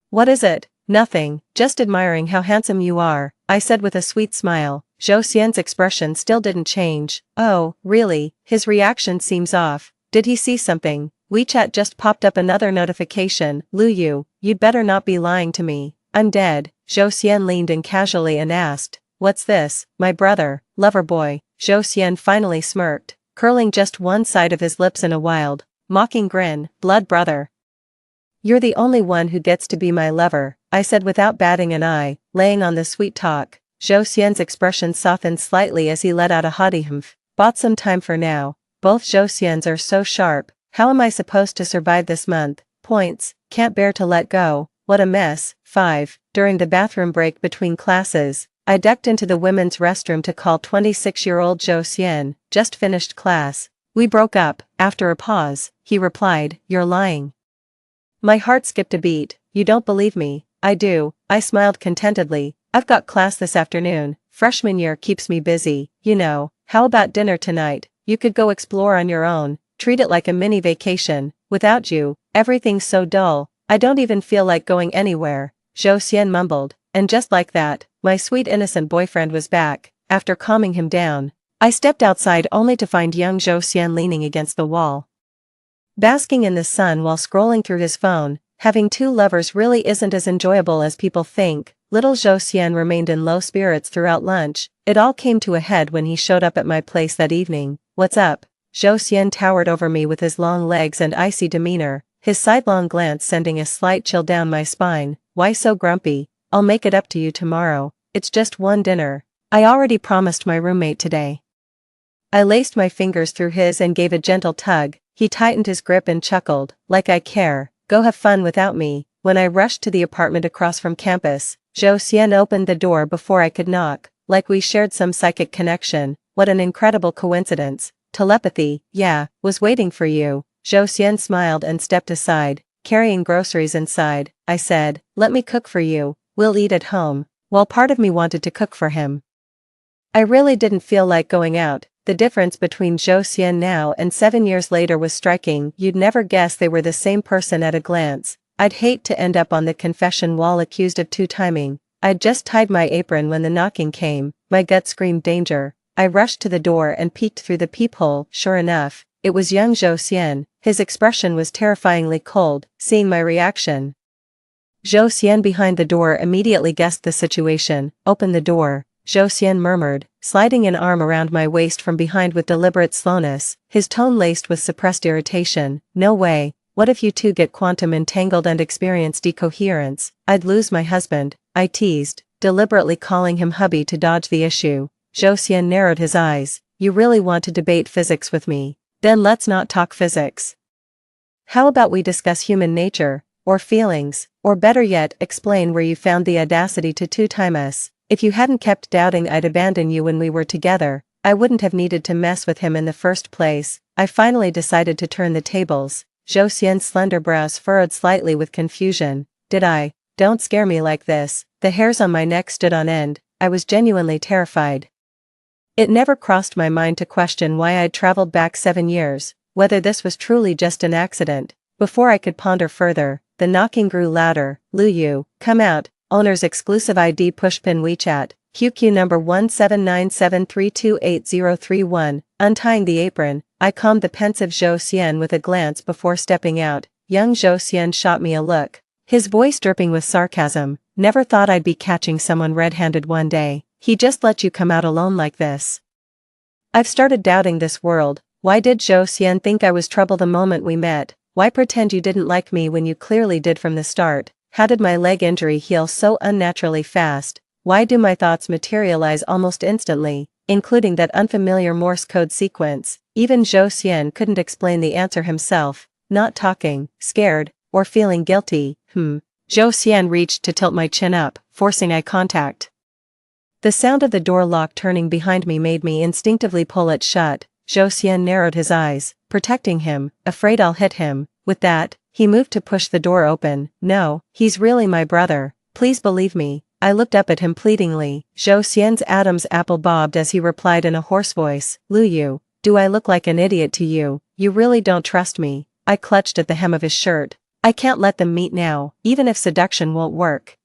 S1: What is it? Nothing, just admiring how handsome you are, I said with a sweet smile. Zhou Xian's expression still didn't change. Oh, really? His reaction seems off. Did he see something? WeChat just popped up another notification. Lu Yu, you'd better not be lying to me. I'm dead. Zhou Xian leaned in casually and asked, what's this? My brother, lover boy. Zhou Xian finally smirked, curling just one side of his lips in a wild, mocking grin. Blood brother. You're the only one who gets to be my lover, I said without batting an eye, laying on the sweet talk. Zhou Xian's expression softened slightly as he let out a haughty humph. Bought some time for now. Both Zhou Xians are so sharp. How am I supposed to survive this month? Points, can't bear to let go. What a mess. 5. During the bathroom break between classes, I ducked into the women's restroom to call 26-year-old Zhou Xian. Just finished class. We broke up. After a pause, he replied, you're lying. My heart skipped a beat. You don't believe me? I do. I smiled contentedly. I've got class this afternoon. freshman year keeps me busy, you know. How about dinner tonight? You could go explore on your own, treat it like a mini vacation. Without you, everything's so dull, I don't even feel like going anywhere, Zhou Xian mumbled, and just like that, my sweet innocent boyfriend was back. After calming him down, I stepped outside only to find young Zhou Xian leaning against the wall, basking in the sun while scrolling through his phone. Having two lovers really isn't as enjoyable as people think. Little Zhou Xian remained in low spirits throughout lunch. It all came to a head when he showed up at my place that evening. What's up? Zhou Xian towered over me with his long legs and icy demeanor, his sidelong glance sending a slight chill down my spine. Why so grumpy? I'll make it up to you tomorrow. It's just one dinner. I already promised my roommate today. I laced my fingers through his and gave a gentle tug. He tightened his grip and chuckled, like I care. Go have fun without me. When I rushed to the apartment across from campus, Zhou Xian opened the door before I could knock, like we shared some psychic connection. What an incredible coincidence. Telepathy, yeah, was waiting for you. Zhou Xian smiled and stepped aside, carrying groceries inside. I said, let me cook for you, we'll eat at home. While part of me wanted to cook for him, I really didn't feel like going out. The difference between Zhou Xian now and 7 years later was striking. You'd never guess they were the same person at a glance. I'd hate to end up on the confession wall accused of two-timing. I'd just tied my apron when the knocking came. My gut screamed danger. I rushed to the door and peeked through the peephole. Sure enough, it was young Zhou Xian. His expression was terrifyingly cold. Seeing my reaction, Zhou Xian behind the door immediately guessed the situation. Open the door, Zhou Xian murmured, sliding an arm around my waist from behind with deliberate slowness, his tone laced with suppressed irritation. No way. What if you two get quantum entangled and experience decoherence? I'd lose my husband, I teased, deliberately calling him hubby to dodge the issue. Zhou Xian narrowed his eyes. You really want to debate physics with me? Then let's not talk physics. How about we discuss human nature, or feelings, or better yet, explain where you found the audacity to two-time us. If you hadn't kept doubting I'd abandon you when we were together, I wouldn't have needed to mess with him in the first place. I finally decided to turn the tables. Zhou Xian's slender brows furrowed slightly with confusion. Did I? Don't scare me like this. The hairs on my neck stood on end. I was genuinely terrified. It never crossed my mind to question why I'd traveled back 7 years, whether this was truly just an accident. Before I could ponder further, the knocking grew louder. Lu Yu, come out. Owner's exclusive ID pushpin WeChat, QQ number 1797328031. Untying the apron, I calmed the pensive Zhou Xian with a glance before stepping out. Young Zhou Xian shot me a look, his voice dripping with sarcasm. Never thought I'd be catching someone red-handed one day. He just let you come out alone like this? I've started doubting this world. Why did Zhou Xian think I was trouble the moment we met? Why pretend you didn't like me when you clearly did from the start? How did my leg injury heal so unnaturally fast? Why do my thoughts materialize almost instantly, including that unfamiliar Morse code sequence? Even Zhou Xian couldn't explain the answer himself. Not talking, scared, or feeling guilty. Zhou Xian reached to tilt my chin up, forcing eye contact. The sound of the door lock turning behind me made me instinctively pull it shut. Zhou Xian narrowed his eyes, protecting him, afraid I'll hit him. With that, he moved to push the door open. No, he's really my brother. Please believe me. I looked up at him pleadingly. Zhou Xian's Adam's apple bobbed as he replied in a hoarse voice. Lu Yu, do I look like an idiot to you? You really don't trust me. I clutched at the hem of his shirt. I can't let them meet now, even if seduction won't work.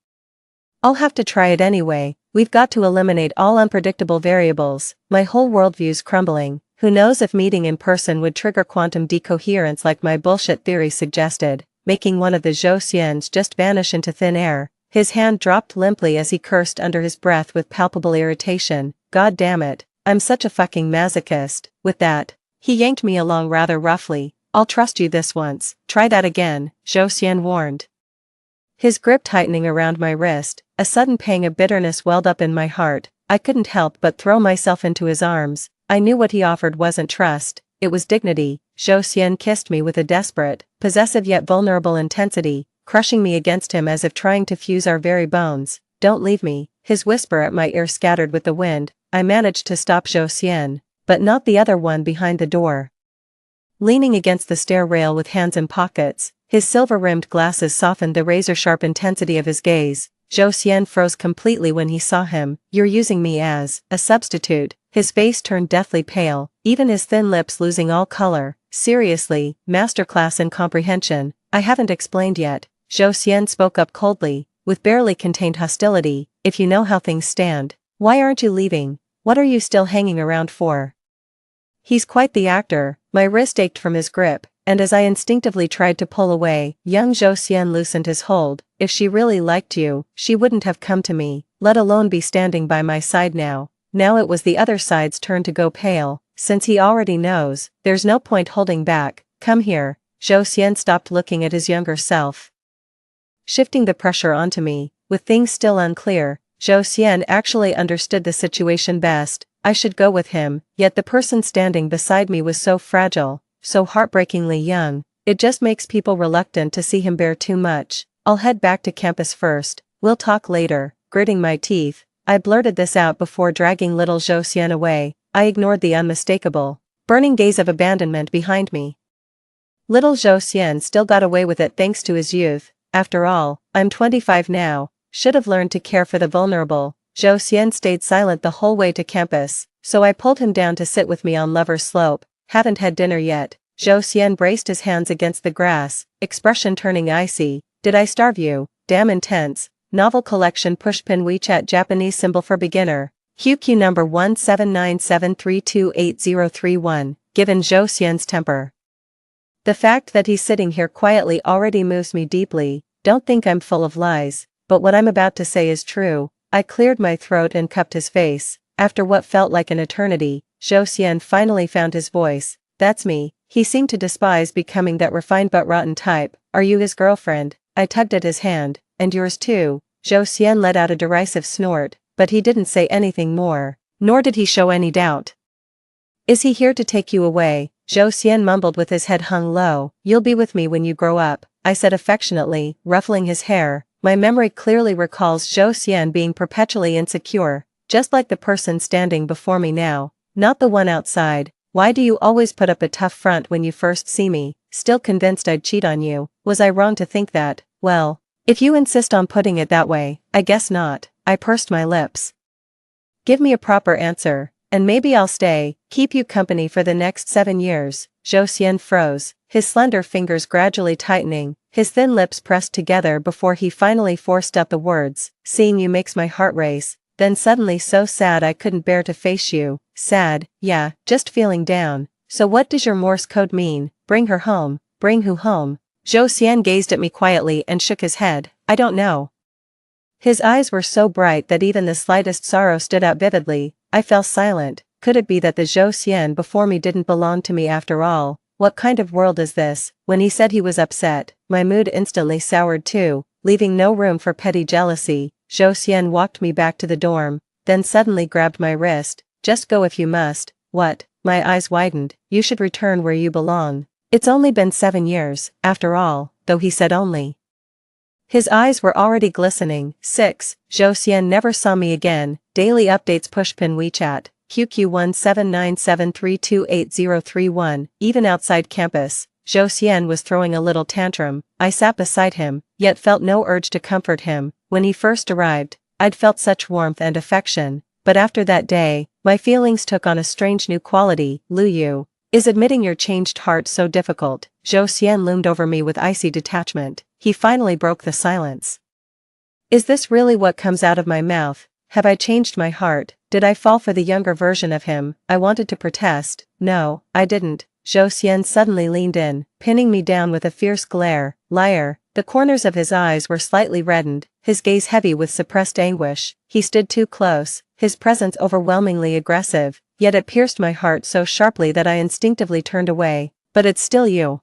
S1: I'll have to try it anyway. We've got to eliminate all unpredictable variables. My whole worldview's crumbling. Who knows if meeting in person would trigger quantum decoherence like my bullshit theory suggested, making one of the Zhou Xians just vanish into thin air. His hand dropped limply as he cursed under his breath with palpable irritation. God damn it, I'm such a fucking masochist. With that, he yanked me along rather roughly. I'll trust you this once. Try that again, Zhou Xian warned, his grip tightening around my wrist. A sudden pang of bitterness welled up in my heart. I couldn't help but throw myself into his arms. I knew what he offered wasn't trust, it was dignity. Zhou Xian kissed me with a desperate, possessive yet vulnerable intensity, crushing me against him as if trying to fuse our very bones. Don't leave me, his whisper at my ear scattered with the wind. I managed to stop Zhou Xian, but not the other one behind the door. Leaning against the stair rail with hands in pockets, his silver-rimmed glasses softened the razor-sharp intensity of his gaze. Zhou Xian froze completely when he saw him. You're using me as a substitute. His face turned deathly pale, even his thin lips losing all color. Seriously, masterclass in comprehension. I haven't explained yet. Zhou Xian spoke up coldly, with barely contained hostility. If you know how things stand, why aren't you leaving? What are you still hanging around for? He's quite the actor. My wrist ached from his grip, and as I instinctively tried to pull away, young Zhou Xian loosened his hold. If she really liked you, she wouldn't have come to me, let alone be standing by my side now. Now it was the other side's turn to go pale. Since he already knows, there's no point holding back. Come here. Zhou Xian stopped looking at his younger self, shifting the pressure onto me. With things still unclear, Zhou Xian actually understood the situation best. I should go with him, yet the person standing beside me was so fragile, so heartbreakingly young. It just makes people reluctant to see him bear too much. I'll head back to campus first. We'll talk later. Gritting my teeth, I blurted this out before dragging little Zhou Xian away. I ignored the unmistakable, burning gaze of abandonment behind me. Little Zhou Xian still got away with it thanks to his youth. After all, I'm 25 now. Should have learned to care for the vulnerable. Zhou Xian stayed silent the whole way to campus, so I pulled him down to sit with me on Lover's Slope. Haven't had dinner yet. Zhou Xian braced his hands against the grass, expression turning icy. Did I starve you? Damn intense. Novel collection pushpin WeChat Japanese symbol for beginner. QQ number 1797328031, given Zhou Xian's temper. The fact that he's sitting here quietly already moves me deeply. Don't think I'm full of lies, but what I'm about to say is true. I cleared my throat and cupped his face. After what felt like an eternity, Zhou Xian finally found his voice. That's me. He seemed to despise becoming that refined but rotten type. Are you his girlfriend? I tugged at his hand. And yours too. Zhou Xian let out a derisive snort, but he didn't say anything more, nor did he show any doubt. Is he here to take you away? Zhou Xian mumbled with his head hung low. You'll be with me when you grow up, I said affectionately, ruffling his hair. My memory clearly recalls Zhou Xian being perpetually insecure, just like the person standing before me now, not the one outside. Why do you always put up a tough front when you first see me? Still convinced I'd cheat on you? Was I wrong to think that? Well, if you insist on putting it that way, I guess not. I pursed my lips. Give me a proper answer, and maybe I'll stay, keep you company for the next 7 years. Zhou Xian froze, his slender fingers gradually tightening, his thin lips pressed together before he finally forced out the words. Seeing you makes my heart race. Then suddenly so sad I couldn't bear to face you. Sad? Yeah, just feeling down. So what does your Morse code mean? Bring her home. Bring who home? Zhou Xian gazed at me quietly and shook his head. I don't know. His eyes were so bright that even the slightest sorrow stood out vividly. I fell silent. Could it be that the Zhou Xian before me didn't belong to me after all? What kind of world is this? When he said he was upset, my mood instantly soured too, leaving no room for petty jealousy. Zhou Xian walked me back to the dorm, then suddenly grabbed my wrist. Just go if you must. What? My eyes widened. You should return where you belong. It's only been 7 years, after all, though he said only. His eyes were already glistening. 6. Zhou Xian never saw me again. Daily updates pushpin WeChat. QQ 1797328031. Even outside campus, Zhou Xian was throwing a little tantrum. I sat beside him, yet felt no urge to comfort him. When he first arrived, I'd felt such warmth and affection, but after that day, my feelings took on a strange new quality. Lu Yu. Is admitting your changed heart so difficult? Zhou Xian loomed over me with icy detachment. He finally broke the silence. Is this really what comes out of my mouth? Have I changed my heart? Did I fall for the younger version of him? I wanted to protest. No, I didn't. Zhou Xian suddenly leaned in, pinning me down with a fierce glare. Liar. The corners of his eyes were slightly reddened, his gaze heavy with suppressed anguish. He stood too close, his presence overwhelmingly aggressive, yet it pierced my heart so sharply that I instinctively turned away. But it's still you.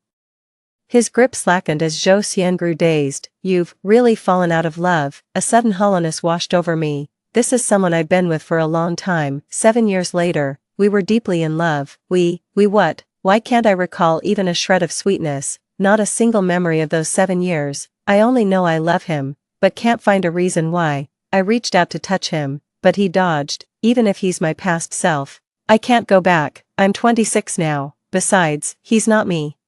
S1: His grip slackened as Zhou Xian grew dazed. You've really fallen out of love. A sudden hollowness washed over me. This is someone I'd been with for a long time. 7 years later, we were deeply in love. We what? Why can't I recall even a shred of sweetness? Not a single memory of those 7 years. I only know I love him, but can't find a reason why. I reached out to touch him, but he dodged. Even if he's my past self, I can't go back. I'm 26 now. Besides, he's not me.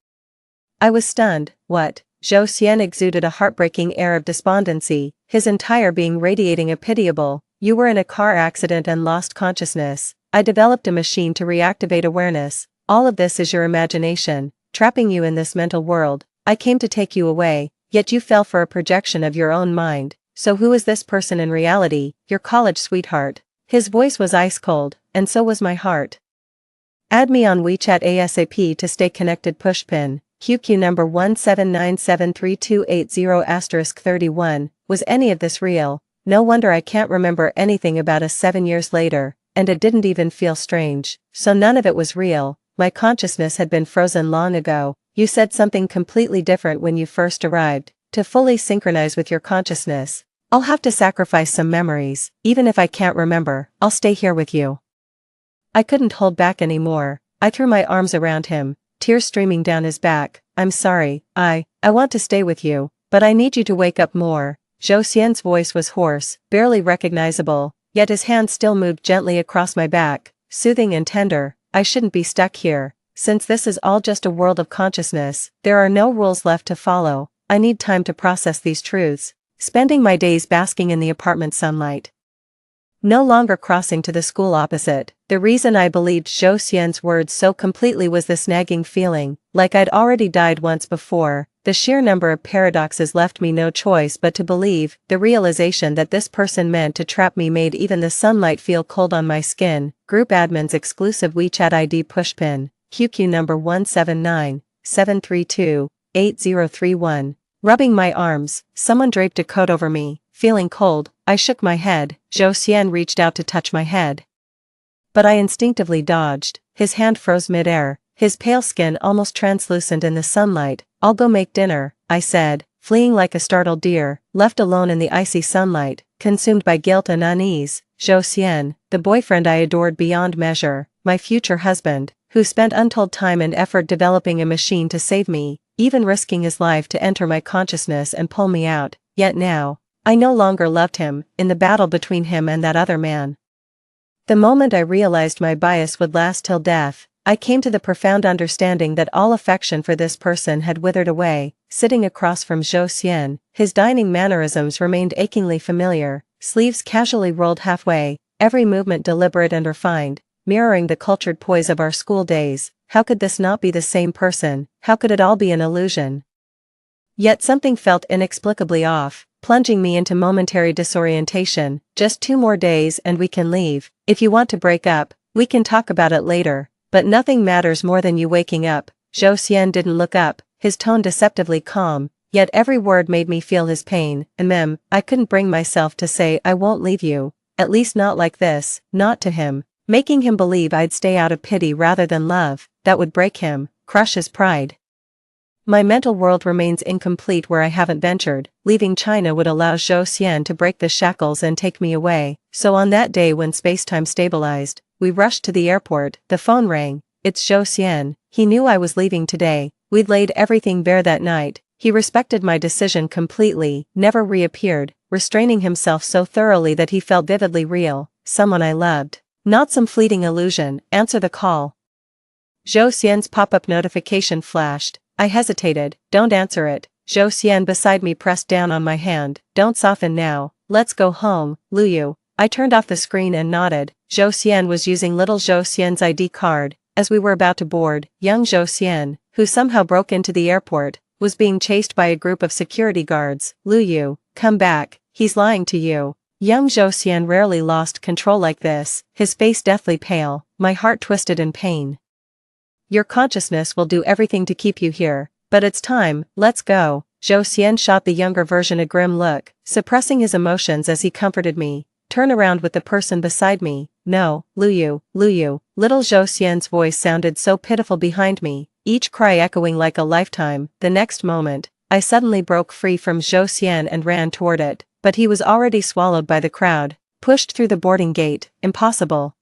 S1: I was stunned. What? Zhou Xian exuded a heartbreaking air of despondency, his entire being radiating a pitiable, "You were in a car accident and lost consciousness. I developed a machine to reactivate awareness. All of this is your imagination, trapping you in this mental world. I came to take you away, yet you fell for a projection of your own mind. So who is this person in reality? Your college sweetheart." His voice was ice cold, and so was my heart. Add me on WeChat ASAP to stay connected. Pushpin, QQ number 17973280*31, was any of this real? No wonder I can't remember anything about us 7 years later, and it didn't even feel strange. So none of it was real, my consciousness had been frozen long ago. You said something completely different when you first arrived. To fully synchronize with your consciousness, I'll have to sacrifice some memories. Even if I can't remember, I'll stay here with you. I couldn't hold back anymore. I threw my arms around him, tears streaming down his back. I'm sorry, I want to stay with you, but I need you to wake up more. Zhou Xian's voice was hoarse, barely recognizable, yet his hand still moved gently across my back, soothing and tender. I shouldn't be stuck here. Since this is all just a world of consciousness, there are no rules left to follow. I need time to process these truths. Spending my days basking in the apartment sunlight. No longer crossing to the school opposite. The reason I believed Zhou Xian's words so completely was this nagging feeling, like I'd already died once before. The sheer number of paradoxes left me no choice but to believe. The realization that this person meant to trap me made even the sunlight feel cold on my skin. Group admin's exclusive WeChat ID pushpin, QQ number 1797328031. Rubbing my arms, someone draped a coat over me. Feeling cold, I shook my head. Zhou Xian reached out to touch my head, but I instinctively dodged. His hand froze midair, his pale skin almost translucent in the sunlight. I'll go make dinner, I said, fleeing like a startled deer, left alone in the icy sunlight, consumed by guilt and unease. Zhou Xian, the boyfriend I adored beyond measure, my future husband, who spent untold time and effort developing a machine to save me, even risking his life to enter my consciousness and pull me out. Yet now, I no longer loved him. In the battle between him and that other man, the moment I realized my bias would last till death, I came to the profound understanding that all affection for this person had withered away. Sitting across from Zhou Xian, his dining mannerisms remained achingly familiar, sleeves casually rolled halfway, every movement deliberate and refined, mirroring the cultured poise of our school days. How could this not be the same person? How could it all be an illusion? Yet something felt inexplicably off, plunging me into momentary disorientation. Just 2 more days and we can leave. If you want to break up, we can talk about it later, but nothing matters more than you waking up. Zhou Xian didn't look up, his tone deceptively calm, yet every word made me feel his pain. I couldn't bring myself to say I won't leave you, at least not like this, not to him, making him believe I'd stay out of pity rather than love. That would break him, crush his pride. My mental world remains incomplete where I haven't ventured. Leaving China would allow Zhou Xian to break the shackles and take me away. So on that day when space-time stabilized, we rushed to the airport. The phone rang. It's Zhou Xian. He knew I was leaving today. We'd laid everything bare that night. He respected my decision completely, never reappeared, restraining himself so thoroughly that he felt vividly real. Someone I loved. Not some fleeting illusion. Answer the call. Zhou Xian's pop-up notification flashed. I hesitated. Don't answer it. Zhou Xian beside me pressed down on my hand. Don't soften now. Let's go home, Luyu. I turned off the screen and nodded. Zhou Xian was using little Zhou Xian's ID card. As we were about to board, young Zhou Xian, who somehow broke into the airport, was being chased by a group of security guards. Luyu, come back. He's lying to you. Young Zhou Xian rarely lost control like this, his face deathly pale, my heart twisted in pain. Your consciousness will do everything to keep you here, but it's time, let's go. Zhou Xian shot the younger version a grim look, suppressing his emotions as he comforted me. Turn around with the person beside me. No, Luyu, Luyu. Little Zhou Xian's voice sounded so pitiful behind me, each cry echoing like a lifetime. The next moment, I suddenly broke free from Zhou Xian and ran toward it, but he was already swallowed by the crowd, pushed through the boarding gate. Impossible.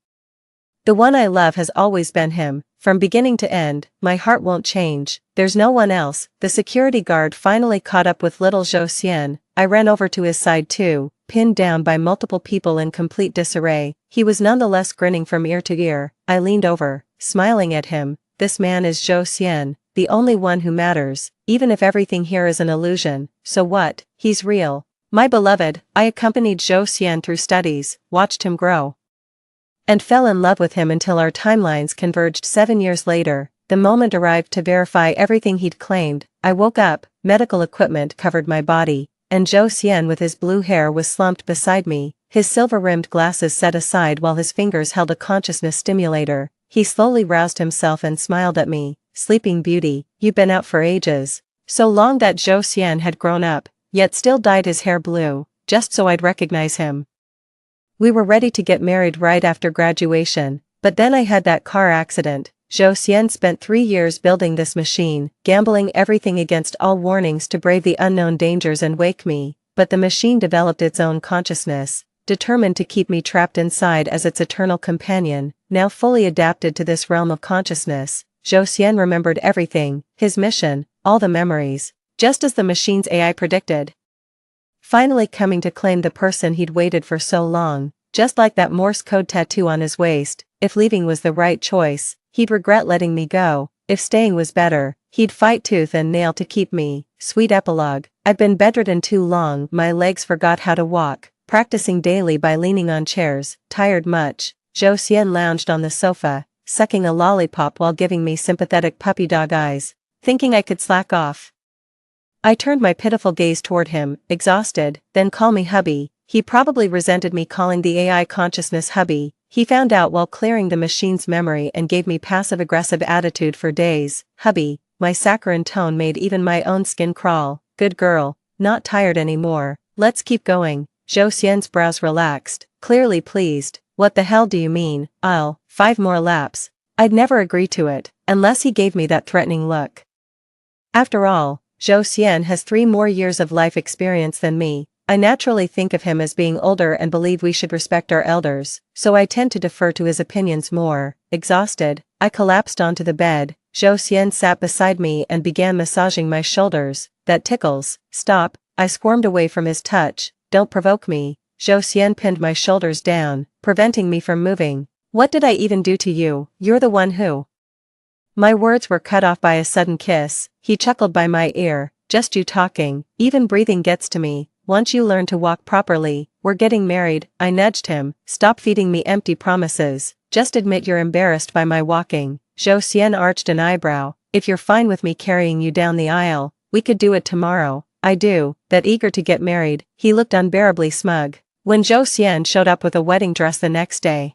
S1: The one I love has always been him. From beginning to end, my heart won't change. There's no one else. The security guard finally caught up with little Zhou Xian. I ran over to his side too, pinned down by multiple people in complete disarray. He was nonetheless grinning from ear to ear. I leaned over, smiling at him. This man is Zhou Xian. the only one who matters, even if everything here is an illusion, so what, he's real. My beloved, I accompanied Zhou Xian through studies, watched him grow, and fell in love with him until our timelines converged 7 years later. The moment arrived to verify everything he'd claimed. I woke up, medical equipment covered my body, and Zhou Xian with his blue hair was slumped beside me, his silver-rimmed glasses set aside while his fingers held a consciousness stimulator. He slowly roused himself and smiled at me. Sleeping Beauty, you've been out for ages. So long that Zhou Xian had grown up, yet still dyed his hair blue, just so I'd recognize him. We were ready to get married right after graduation, but then I had that car accident. Zhou Xian spent 3 years building this machine, gambling everything against all warnings to brave the unknown dangers and wake me, but the machine developed its own consciousness, determined to keep me trapped inside as its eternal companion. Now fully adapted to this realm of consciousness, Zhou Xian remembered everything, his mission, all the memories, just as the machine's AI predicted. Finally coming to claim the person he'd waited for so long, just like that Morse code tattoo on his waist. If leaving was the right choice, he'd regret letting me go. If staying was better, he'd fight tooth and nail to keep me. Sweet epilogue. I've been bedridden too long, my legs forgot how to walk, practicing daily by leaning on chairs, tired much. Zhou Xian lounged on the sofa, sucking a lollipop while giving me sympathetic puppy dog eyes, thinking I could slack off. I turned my pitiful gaze toward him, exhausted. Then call me hubby. He probably resented me calling the AI consciousness hubby. He found out while clearing the machine's memory and gave me passive-aggressive attitude for days. Hubby, my saccharine tone made even my own skin crawl. Good girl, not tired anymore, let's keep going. Zhou Xian's brows relaxed, clearly pleased. What the hell do you mean? 5 more laps. I'd never agree to it, unless he gave me that threatening look. After all, Zhou Xian has 3 more years of life experience than me. I naturally think of him as being older and believe we should respect our elders, so I tend to defer to his opinions more. Exhausted, I collapsed onto the bed. Zhou Xian sat beside me and began massaging my shoulders. That tickles. Stop. I squirmed away from his touch. Don't provoke me. Zhou Xian pinned my shoulders down, preventing me from moving. What did I even do to you? You're the one who. My words were cut off by a sudden kiss. He chuckled by my ear. Just you talking, even breathing gets to me. Once you learn to walk properly, we're getting married. I nudged him. Stop feeding me empty promises. Just admit you're embarrassed by my walking. Zhou Xian arched an eyebrow. If you're fine with me carrying you down the aisle, we could do it tomorrow. I do. That eager to get married, he looked unbearably smug. When Zhou Xian showed up with a wedding dress the next day,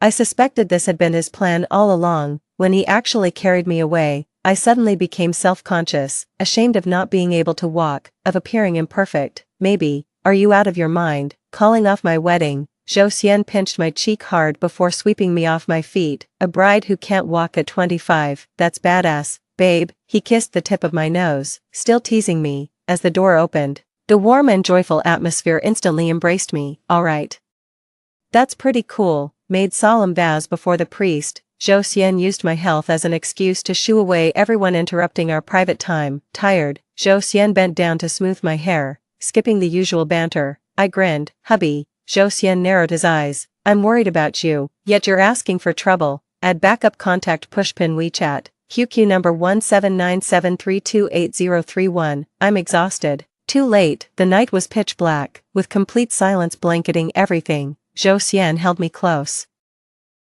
S1: I suspected this had been his plan all along. When he actually carried me away, I suddenly became self-conscious, ashamed of not being able to walk, of appearing imperfect. Maybe, are you out of your mind, calling off my wedding? Zhou Xian pinched my cheek hard before sweeping me off my feet. A bride who can't walk at 25, that's badass, babe. He kissed the tip of my nose, still teasing me, as the door opened. The warm and joyful atmosphere instantly embraced me. All right. That's pretty cool. Made solemn vows before the priest, Zhou Xian used my health as an excuse to shoo away everyone interrupting our private time. Tired, Zhou Xian bent down to smooth my hair, skipping the usual banter. I grinned. Hubby. Zhou Xian narrowed his eyes. I'm worried about you, yet you're asking for trouble. Add backup contact pushpin WeChat. QQ number 1797328031. I'm exhausted. Too late. The night was pitch black, with complete silence blanketing everything. Zhou Xian held me close,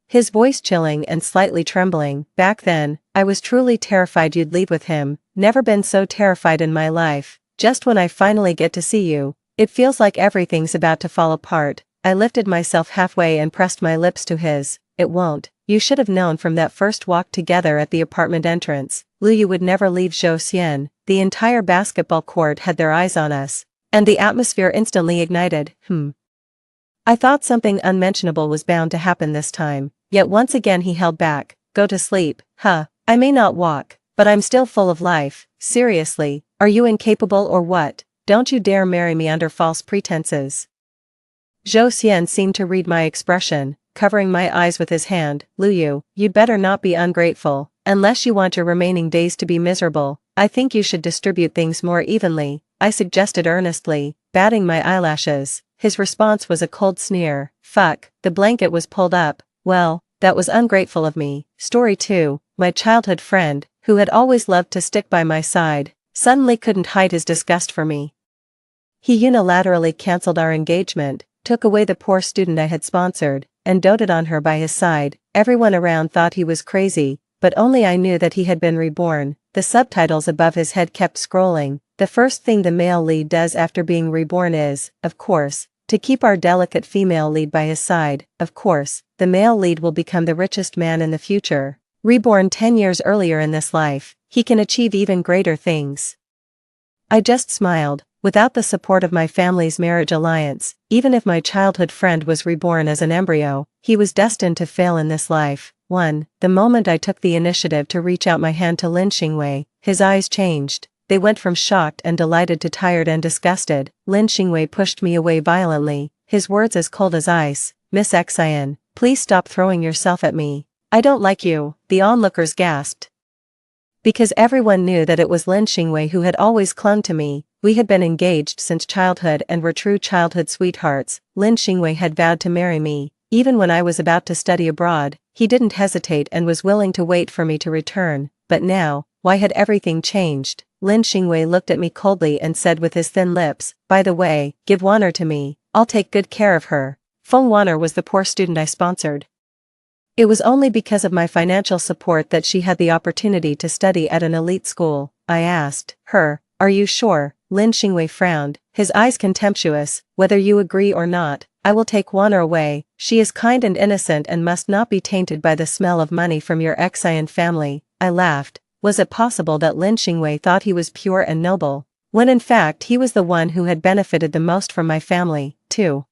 S1: his voice chilling and slightly trembling. Back then, I was truly terrified you'd leave with him. Never been so terrified in my life. Just when I finally get to see you, it feels like everything's about to fall apart. I lifted myself halfway and pressed my lips to his. It won't. You should have known from that first walk together at the apartment entrance. Liu would never leave Zhou Xian. The entire basketball court had their eyes on us, and the atmosphere instantly ignited. I thought something unmentionable was bound to happen this time, yet once again he held back. Go to sleep. I may not walk, but I'm still full of life. Seriously, are you incapable or what? Don't you dare marry me under false pretenses. Zhou Xian seemed to read my expression, covering my eyes with his hand. Liu, you'd better not be ungrateful, unless you want your remaining days to be miserable. I think you should distribute things more evenly, I suggested earnestly, batting my eyelashes. His response was a cold sneer. Fuck, the blanket was pulled up. Well, that was ungrateful of me. Story 2, my childhood friend, who had always loved to stick by my side, suddenly couldn't hide his disgust for me. He unilaterally cancelled our engagement, took away the poor student I had sponsored, and doted on her by his side. Everyone around thought he was crazy, but only I knew that he had been reborn. The subtitles above his head kept scrolling. The first thing the male lead does after being reborn is, of course, to keep our delicate female lead by his side. Of course, the male lead will become the richest man in the future. Reborn 10 years earlier in this life, he can achieve even greater things. I just smiled. Without the support of my family's marriage alliance, even if my childhood friend was reborn as an embryo, he was destined to fail in this life. 1. The moment I took the initiative to reach out my hand to Lin Xingwei, his eyes changed. They went from shocked and delighted to tired and disgusted. Lin Xingwei pushed me away violently, his words as cold as ice. Miss Xian, please stop throwing yourself at me. I don't like you, the onlookers gasped. Because everyone knew that it was Lin Xingwei who had always clung to me. We had been engaged since childhood and were true childhood sweethearts. Lin Xingwei had vowed to marry me. Even when I was about to study abroad, he didn't hesitate and was willing to wait for me to return. But now, why had everything changed? Lin Xingwei looked at me coldly and said with his thin lips, by the way, give Wan'er to me. I'll take good care of her. Feng Wan'er was the poor student I sponsored. It was only because of my financial support that she had the opportunity to study at an elite school. I asked her, are you sure? Lin Xingwei frowned, his eyes contemptuous. Whether you agree or not, I will take Wan'er away. She is kind and innocent and must not be tainted by the smell of money from your Xian family. I laughed. Was it possible that Lin Xingwei thought he was pure and noble, when in fact he was the one who had benefited the most from my family, too?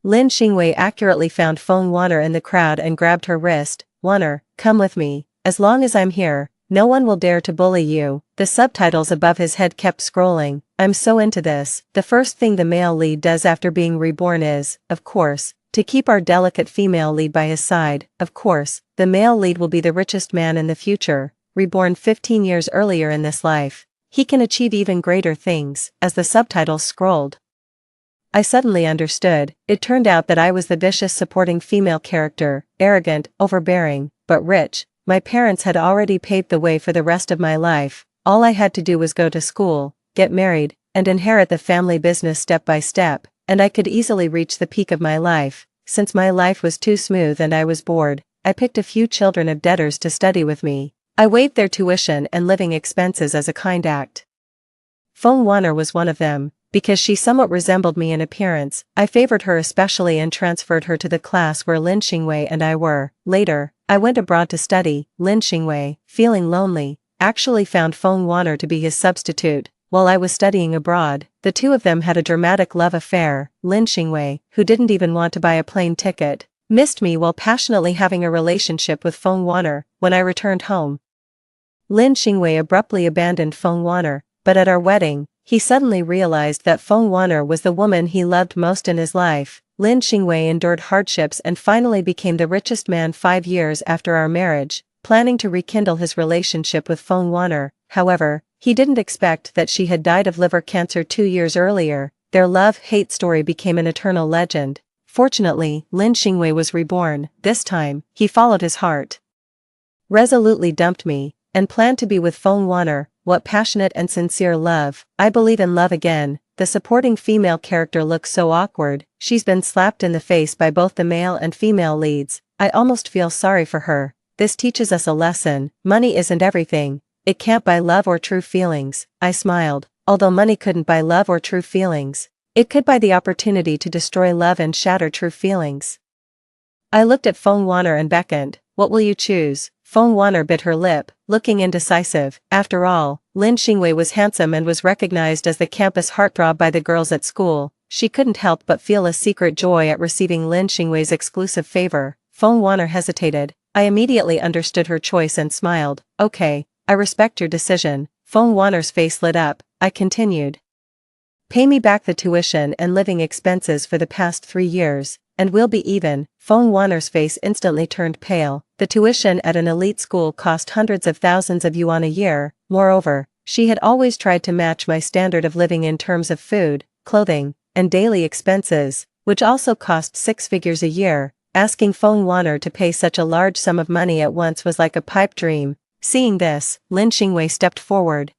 S1: Lin Xingwei accurately found Feng Wan'er in the crowd and grabbed her wrist. Wan'er, come with me. As long as I'm here, no one will dare to bully you. The subtitles above his head kept scrolling. I'm so into this. The first thing the male lead does after being reborn is, of course, to keep our delicate female lead by his side. Of course, the male lead will be the richest man in the future. Reborn 15 years earlier in this life, he can achieve even greater things. As the subtitles scrolled, I suddenly understood. It turned out that I was the vicious supporting female character, arrogant, overbearing, but rich. My parents had already paved the way for the rest of my life. All I had to do was go to school, get married, and inherit the family business step by step, and I could easily reach the peak of my life. Since my life was too smooth and I was bored, I picked a few children of debtors to study with me. I waived their tuition and living expenses as a kind act. Feng Wan'er was one of them. Because she somewhat resembled me in appearance, I favored her especially and transferred her to the class where Lin Xingwei and I were. Later, I went abroad to study. Lin Xingwei, feeling lonely, actually found Feng Wan'er to be his substitute. While I was studying abroad, the two of them had a dramatic love affair. Lin Xingwei, who didn't even want to buy a plane ticket, missed me while passionately having a relationship with Feng Wan'er. When I returned home, Lin Xingwei abruptly abandoned Feng Wan'er, but at our wedding, he suddenly realized that Feng Wan'er was the woman he loved most in his life. Lin Xingwei endured hardships and finally became the richest man 5 years after our marriage, planning to rekindle his relationship with Feng Wan'er. However, he didn't expect that she had died of liver cancer 2 years earlier. Their love-hate story became an eternal legend. Fortunately, Lin Xingwei was reborn. This time, he followed his heart, resolutely dumped me, and planned to be with Feng Wan'er. What passionate and sincere love. I believe in love again. The supporting female character looks so awkward. She's been slapped in the face by both the male and female leads. I almost feel sorry for her. This teaches us a lesson. Money isn't everything. It can't buy love or true feelings. I smiled. Although money couldn't buy love or true feelings, it could buy the opportunity to destroy love and shatter true feelings. I looked at Feng Wan'er and beckoned. What will you choose? Feng Wan'er bit her lip, looking indecisive. After all, Lin Xingwei was handsome and was recognized as the campus heartthrob by the girls at school. She couldn't help but feel a secret joy at receiving Lin Xingwei's exclusive favor. Feng Wan'er hesitated. I immediately understood her choice and smiled. Okay, I respect your decision. Feng Wan'er's face lit up. I continued. Pay me back the tuition and living expenses for the past 3 years, and we'll be even. Feng Wan'er's face instantly turned pale. The tuition at an elite school cost hundreds of thousands of yuan a year. Moreover, she had always tried to match my standard of living in terms of food, clothing, and daily expenses, which also cost 6 figures a year. Asking Feng Wan'er to pay such a large sum of money at once was like a pipe dream. Seeing this, Lin Xingwei stepped forward.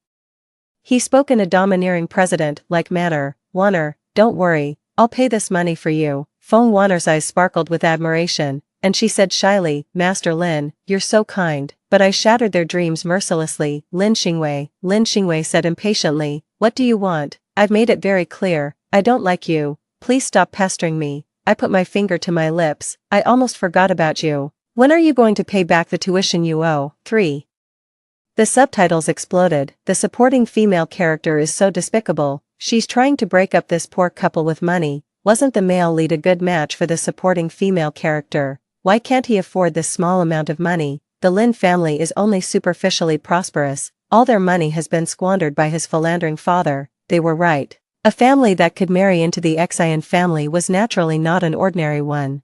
S1: He spoke in a domineering president-like manner. "Wanner, don't worry, I'll pay this money for you." Feng Wanner's eyes sparkled with admiration, and she said shyly, "Master Lin, you're so kind, but I shattered their dreams mercilessly." Lin Xingwei said impatiently, "What do you want? I've made it very clear, I don't like you, please stop pestering me." I put my finger to my lips, "I almost forgot about you. When are you going to pay back the tuition you owe?" 3. The subtitles exploded. The supporting female character is so despicable, she's trying to break up this poor couple with money. Wasn't the male lead a good match for the supporting female character? Why can't he afford this small amount of money? The Lin family is only superficially prosperous, all their money has been squandered by his philandering father. They were right. A family that could marry into the Xian family was naturally not an ordinary one.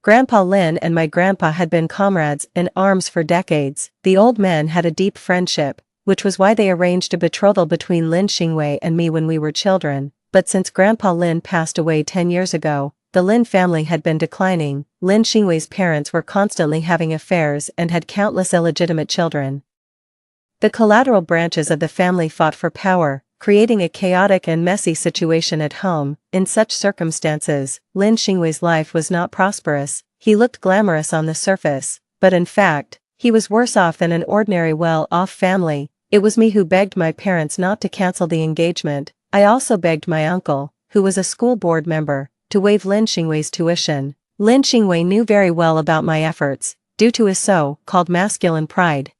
S1: Grandpa Lin and my grandpa had been comrades in arms for decades. The old men had a deep friendship, which was why they arranged a betrothal between Lin Xingwei and me when we were children. But since Grandpa Lin passed away 10 years ago, the Lin family had been declining. Lin Xingwei's parents were constantly having affairs and had countless illegitimate children. The collateral branches of the family fought for power, creating a chaotic and messy situation at home. In such circumstances, Lin Xingwei's life was not prosperous. He looked glamorous on the surface, but in fact, he was worse off than an ordinary well-off family. It was me who begged my parents not to cancel the engagement. I also begged my uncle, who was a school board member, to waive Lin Xingwei's tuition. Lin Xingwei knew very well about my efforts, due to his so-called masculine pride.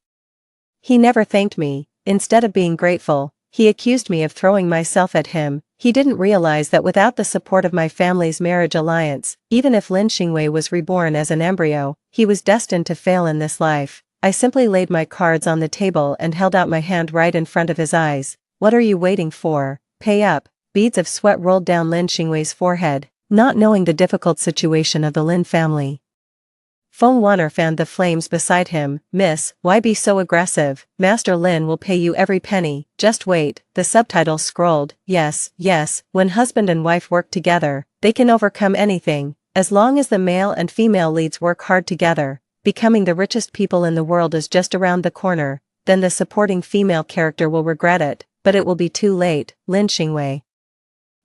S1: He never thanked me. Instead of being grateful, he accused me of throwing myself at him. He didn't realize that without the support of my family's marriage alliance, even if Lin Xingwei was reborn as an embryo, he was destined to fail in this life. I simply laid my cards on the table and held out my hand right in front of his eyes. "What are you waiting for? Pay up." Beads of sweat rolled down Lin Xingwei's forehead, not knowing the difficult situation of the Lin family. Feng Wanner fanned the flames beside him. "Miss, why be so aggressive? Master Lin will pay you every penny, just wait." The subtitles scrolled. Yes, when husband and wife work together, they can overcome anything, as long as the male and female leads work hard together. Becoming the richest people in the world is just around the corner, then the supporting female character will regret it, but it will be too late. Lin Xingwei.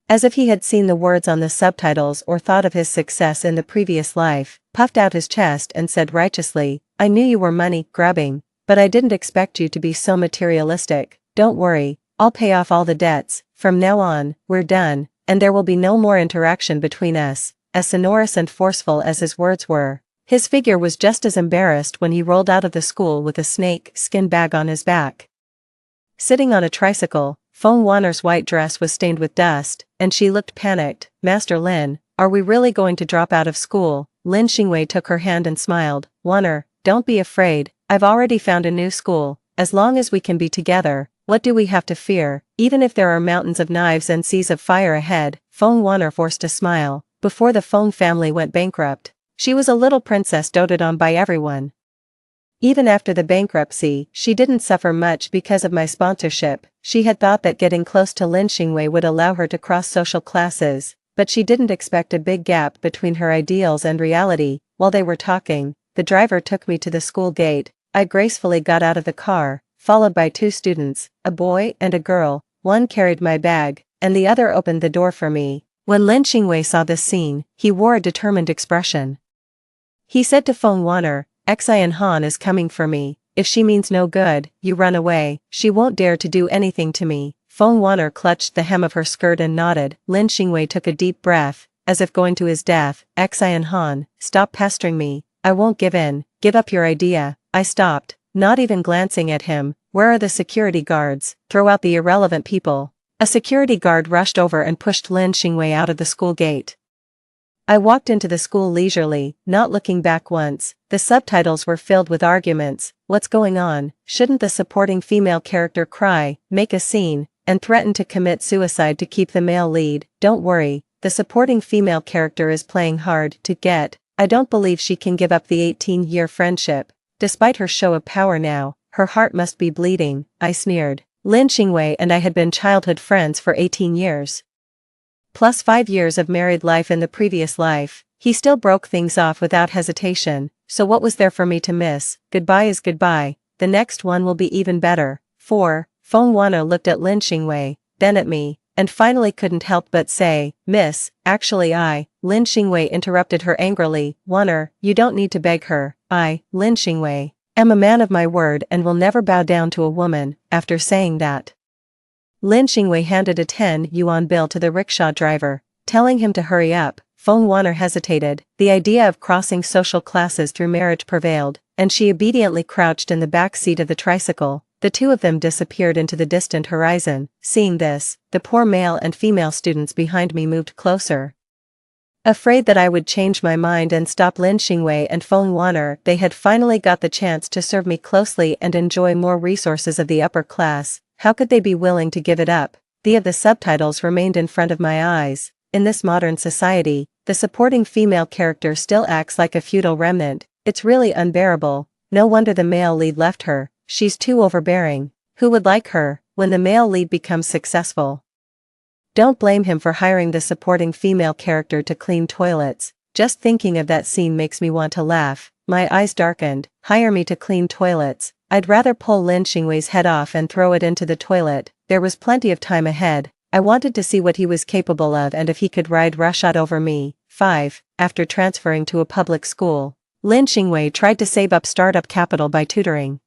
S1: As if he had seen the words on the subtitles or thought of his success in the previous life, puffed out his chest and said righteously, "I knew you were money-grubbing, but I didn't expect you to be so materialistic. Don't worry, I'll pay off all the debts. From now on, we're done, and there will be no more interaction between us." As sonorous and forceful as his words were, his figure was just as embarrassed when he rolled out of the school with a snake skin bag on his back. Sitting on a tricycle, Feng Wanner's white dress was stained with dust, and she looked panicked. "Master Lin, are we really going to drop out of school?" Lin Xingwei took her hand and smiled. "Wanner, don't be afraid, I've already found a new school. As long as we can be together, what do we have to fear? Even if there are mountains of knives and seas of fire ahead." Feng Wanner forced a smile. Before the Feng family went bankrupt, she was a little princess doted on by everyone. Even after the bankruptcy, she didn't suffer much because of my sponsorship. She had thought that getting close to Lin Xingwei would allow her to cross social classes, but she didn't expect a big gap between her ideals and reality. While they were talking, the driver took me to the school gate. I gracefully got out of the car, followed by 2 students, a boy and a girl. One carried my bag, and the other opened the door for me. When Lin Xingwei saw this scene, he wore a determined expression. He said to Feng Wanner, "Xian Han is coming for me. If she means no good, you run away. She won't dare to do anything to me." Feng Wanner clutched the hem of her skirt and nodded. Lin Xingwei took a deep breath, as if going to his death. "Xian Han, stop pestering me. I won't give in. Give up your idea." I stopped, not even glancing at him. "Where are the security guards? Throw out the irrelevant people." A security guard rushed over and pushed Lin Xingwei out of the school gate. I walked into the school leisurely, not looking back once. The subtitles were filled with arguments. What's going on? Shouldn't the supporting female character cry, make a scene, and threaten to commit suicide to keep the male lead? Don't worry, the supporting female character is playing hard to get. I don't believe she can give up the 18-year friendship. Despite her show of power now, her heart must be bleeding. I sneered. Lin Xingwei and I had been childhood friends for 18 years. Plus 5 years of married life in the previous life. He still broke things off without hesitation, so what was there for me to miss? Goodbye is goodbye. the next one will be even better. 4. Feng Wanna looked at Lin Xingwei, then at me, and finally couldn't help but say, "Miss, actually Lin Xingwei interrupted her angrily. "Wanner, you don't need to beg her. Lin Xingwei, am a man of my word and will never bow down to a woman." After saying that, Lin Xingwei handed a 10 yuan bill to the rickshaw driver, telling him to hurry up. Feng Wanner hesitated. The idea of crossing social classes through marriage prevailed, and she obediently crouched in the back seat of the tricycle. The two of them disappeared into the distant horizon. Seeing this, the poor male and female students behind me moved closer. Afraid that I would change my mind and stop Lin Xingwei and Feng Wanner, they had finally got the chance to serve me closely and enjoy more resources of the upper class. How could they be willing to give it up? The subtitles remained in front of my eyes. In this modern society, the supporting female character still acts like a feudal remnant. It's really unbearable. No wonder the male lead left her. She's too overbearing. Who would like her when the male lead becomes successful? Don't blame him for hiring the supporting female character to clean toilets. Just thinking of that scene makes me want to laugh. My eyes darkened. Hire me to clean toilets. I'd rather pull Lin Xingwei's head off and throw it into the toilet. There was plenty of time ahead. I wanted to see what he was capable of and if he could ride roughshod over me. 5. After transferring to a public school, Lin Xingwei tried to save up startup capital by tutoring.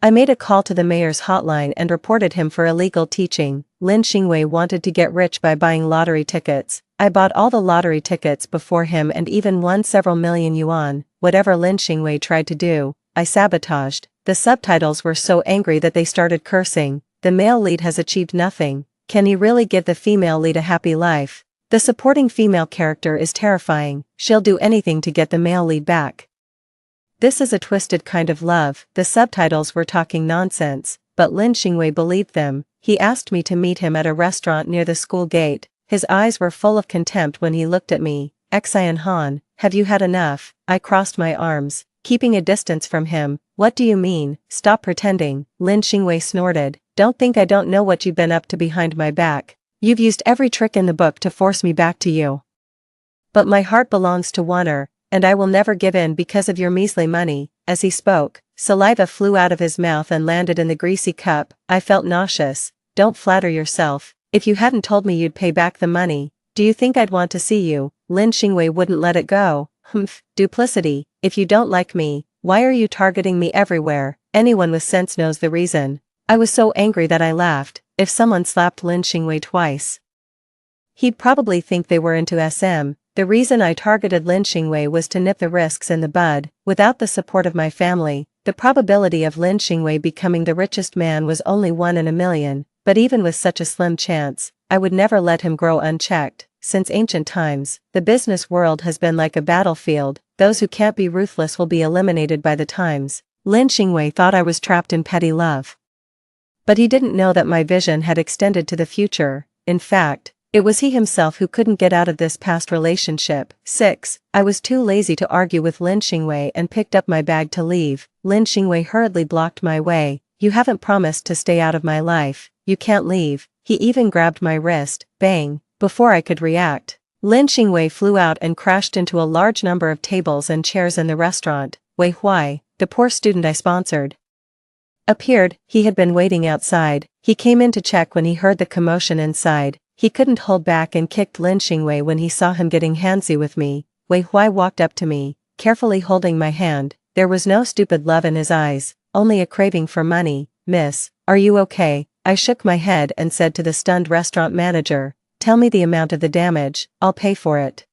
S1: I made a call to the mayor's hotline and reported him for illegal teaching. Lin Xingwei wanted to get rich by buying lottery tickets. I bought all the lottery tickets before him and even won several million yuan. Whatever Lin Xingwei tried to do, I sabotaged. The subtitles were so angry that they started cursing. The male lead has achieved nothing. Can he really give the female lead a happy life? The supporting female character is terrifying. She'll do anything to get the male lead back. This is a twisted kind of love. The subtitles were talking nonsense, but Lin Xingwei believed them. He asked me to meet him at a restaurant near the school gate. His eyes were full of contempt when he looked at me. "Xian Han, have you had enough?" I crossed my arms, keeping a distance from him. "What do you mean? Stop pretending." Lin Xingwei snorted. "Don't think I don't know what you've been up to behind my back. You've used every trick in the book to force me back to you. But my heart belongs to Wanner, and I will never give in because of your measly money." As he spoke, saliva flew out of his mouth and landed in the greasy cup. I felt nauseous. "Don't flatter yourself. If you hadn't told me you'd pay back the money, do you think I'd want to see you?" Lin Xingwei wouldn't let it go. "Humph, duplicity. If you don't like me, why are you targeting me everywhere?" Anyone with sense knows the reason. I was so angry that I laughed. If someone slapped Lin Xingwei twice, he'd probably think they were into SM. The reason I targeted Lin Xingwei was to nip the risks in the bud. Without the support of my family, the probability of Lin Xingwei becoming the richest man was only 1 in a million, but even with such a slim chance, I would never let him grow unchecked. Since ancient times, the business world has been like a battlefield. Those who can't be ruthless will be eliminated by the times. Lin Xingwei thought I was trapped in petty love. But he didn't know that my vision had extended to the future. In fact, it was he himself who couldn't get out of this past relationship. 6. I was too lazy to argue with Lin Xingwei and picked up my bag to leave. Lin Xingwei hurriedly blocked my way. "You haven't promised to stay out of my life. You can't leave." He even grabbed my wrist. Bang! Before I could react, Lin Xingwei flew out and crashed into a large number of tables and chairs in the restaurant. Wei Huai, the poor student I sponsored, appeared. He had been waiting outside. He came in to check when he heard the commotion inside. He couldn't hold back and kicked Lin Xingwei when he saw him getting handsy with me. Wei Huai walked up to me, carefully holding my hand. There was no stupid love in his eyes, only a craving for money. "Miss, are you okay?" I shook my head and said to the stunned restaurant manager, "Tell me the amount of the damage, I'll pay for it."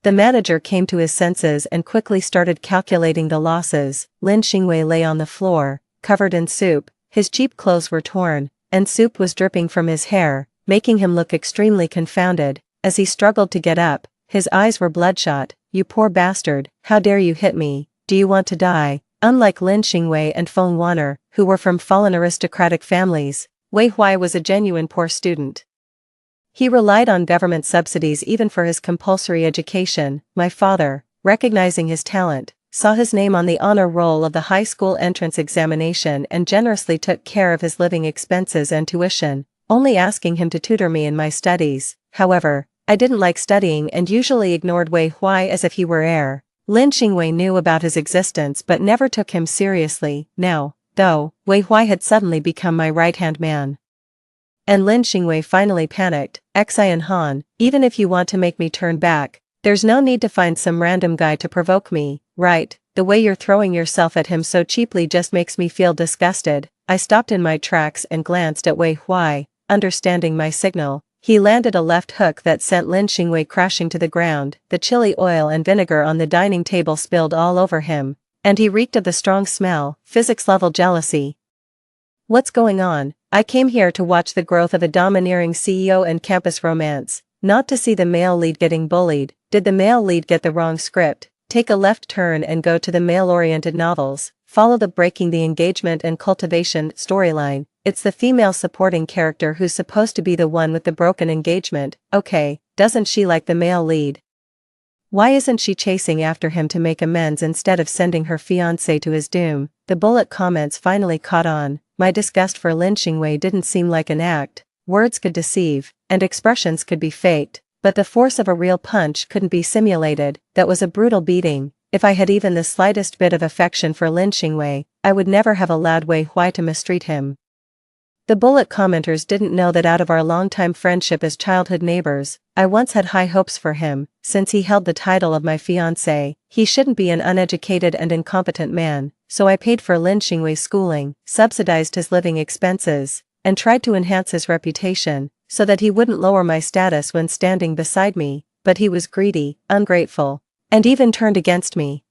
S1: The manager came to his senses and quickly started calculating the losses. Lin Xingwei lay on the floor, covered in soup. His cheap clothes were torn, and soup was dripping from his hair, making him look extremely confounded. As he struggled to get up, his eyes were bloodshot. "You poor bastard, how dare you hit me? Do you want to die?" Unlike Lin Xingwei and Feng Wanner, who were from fallen aristocratic families, Wei Huai was a genuine poor student. He relied on government subsidies even for his compulsory education. My father, recognizing his talent, saw his name on the honor roll of the high school entrance examination and generously took care of his living expenses and tuition, only asking him to tutor me in my studies. However, I didn't like studying and usually ignored Wei Huai as if he were air. Lin Xingwei knew about his existence but never took him seriously. Now, though, Wei Huai had suddenly become my right-hand man. And Lin Xingwei finally panicked. Xian Han, even if you want to make me turn back, there's no need to find some random guy to provoke me, right? The way you're throwing yourself at him so cheaply just makes me feel disgusted. I stopped in my tracks and glanced at Wei Huai, understanding my signal. He landed a left hook that sent Lin Xingwei crashing to the ground. The chili oil and vinegar on the dining table spilled all over him, and he reeked of the strong smell, physics-level jealousy. What's going on? I came here to watch the growth of a domineering CEO and campus romance, not to see the male lead getting bullied. Did the male lead get the wrong script? Take a left turn and go to the male-oriented novels. Follow the breaking the engagement and cultivation storyline. It's the female supporting character who's supposed to be the one with the broken engagement. Okay, doesn't she like the male lead? Why isn't she chasing after him to make amends instead of sending her fiancé to his doom? The bullet comments finally caught on. My disgust for Lin Xingwei didn't seem like an act. Words could deceive, and expressions could be faked, but the force of a real punch couldn't be simulated. That was a brutal beating. If I had even the slightest bit of affection for Lin Xingwei, I would never have allowed Wei Huai to mistreat him. The bullet commenters didn't know that out of our longtime friendship as childhood neighbors, I once had high hopes for him. Since he held the title of my fiancé, he shouldn't be an uneducated and incompetent man, so I paid for Lin Xingwei's schooling, subsidized his living expenses, and tried to enhance his reputation, so that he wouldn't lower my status when standing beside me, but he was greedy, ungrateful, and even turned against me.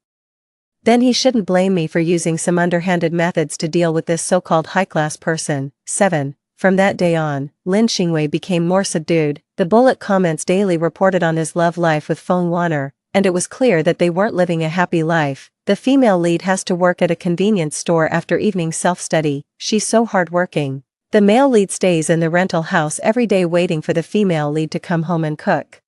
S1: Then he shouldn't blame me for using some underhanded methods to deal with this so-called high-class person. 7. From that day on, Lin Xingwei became more subdued. The bullet comments daily reported on his love life with Feng Wanner, and it was clear that they weren't living a happy life. The female lead has to work at a convenience store after evening self-study. She's so hard-working. The male lead stays in the rental house every day waiting for the female lead to come home and cook.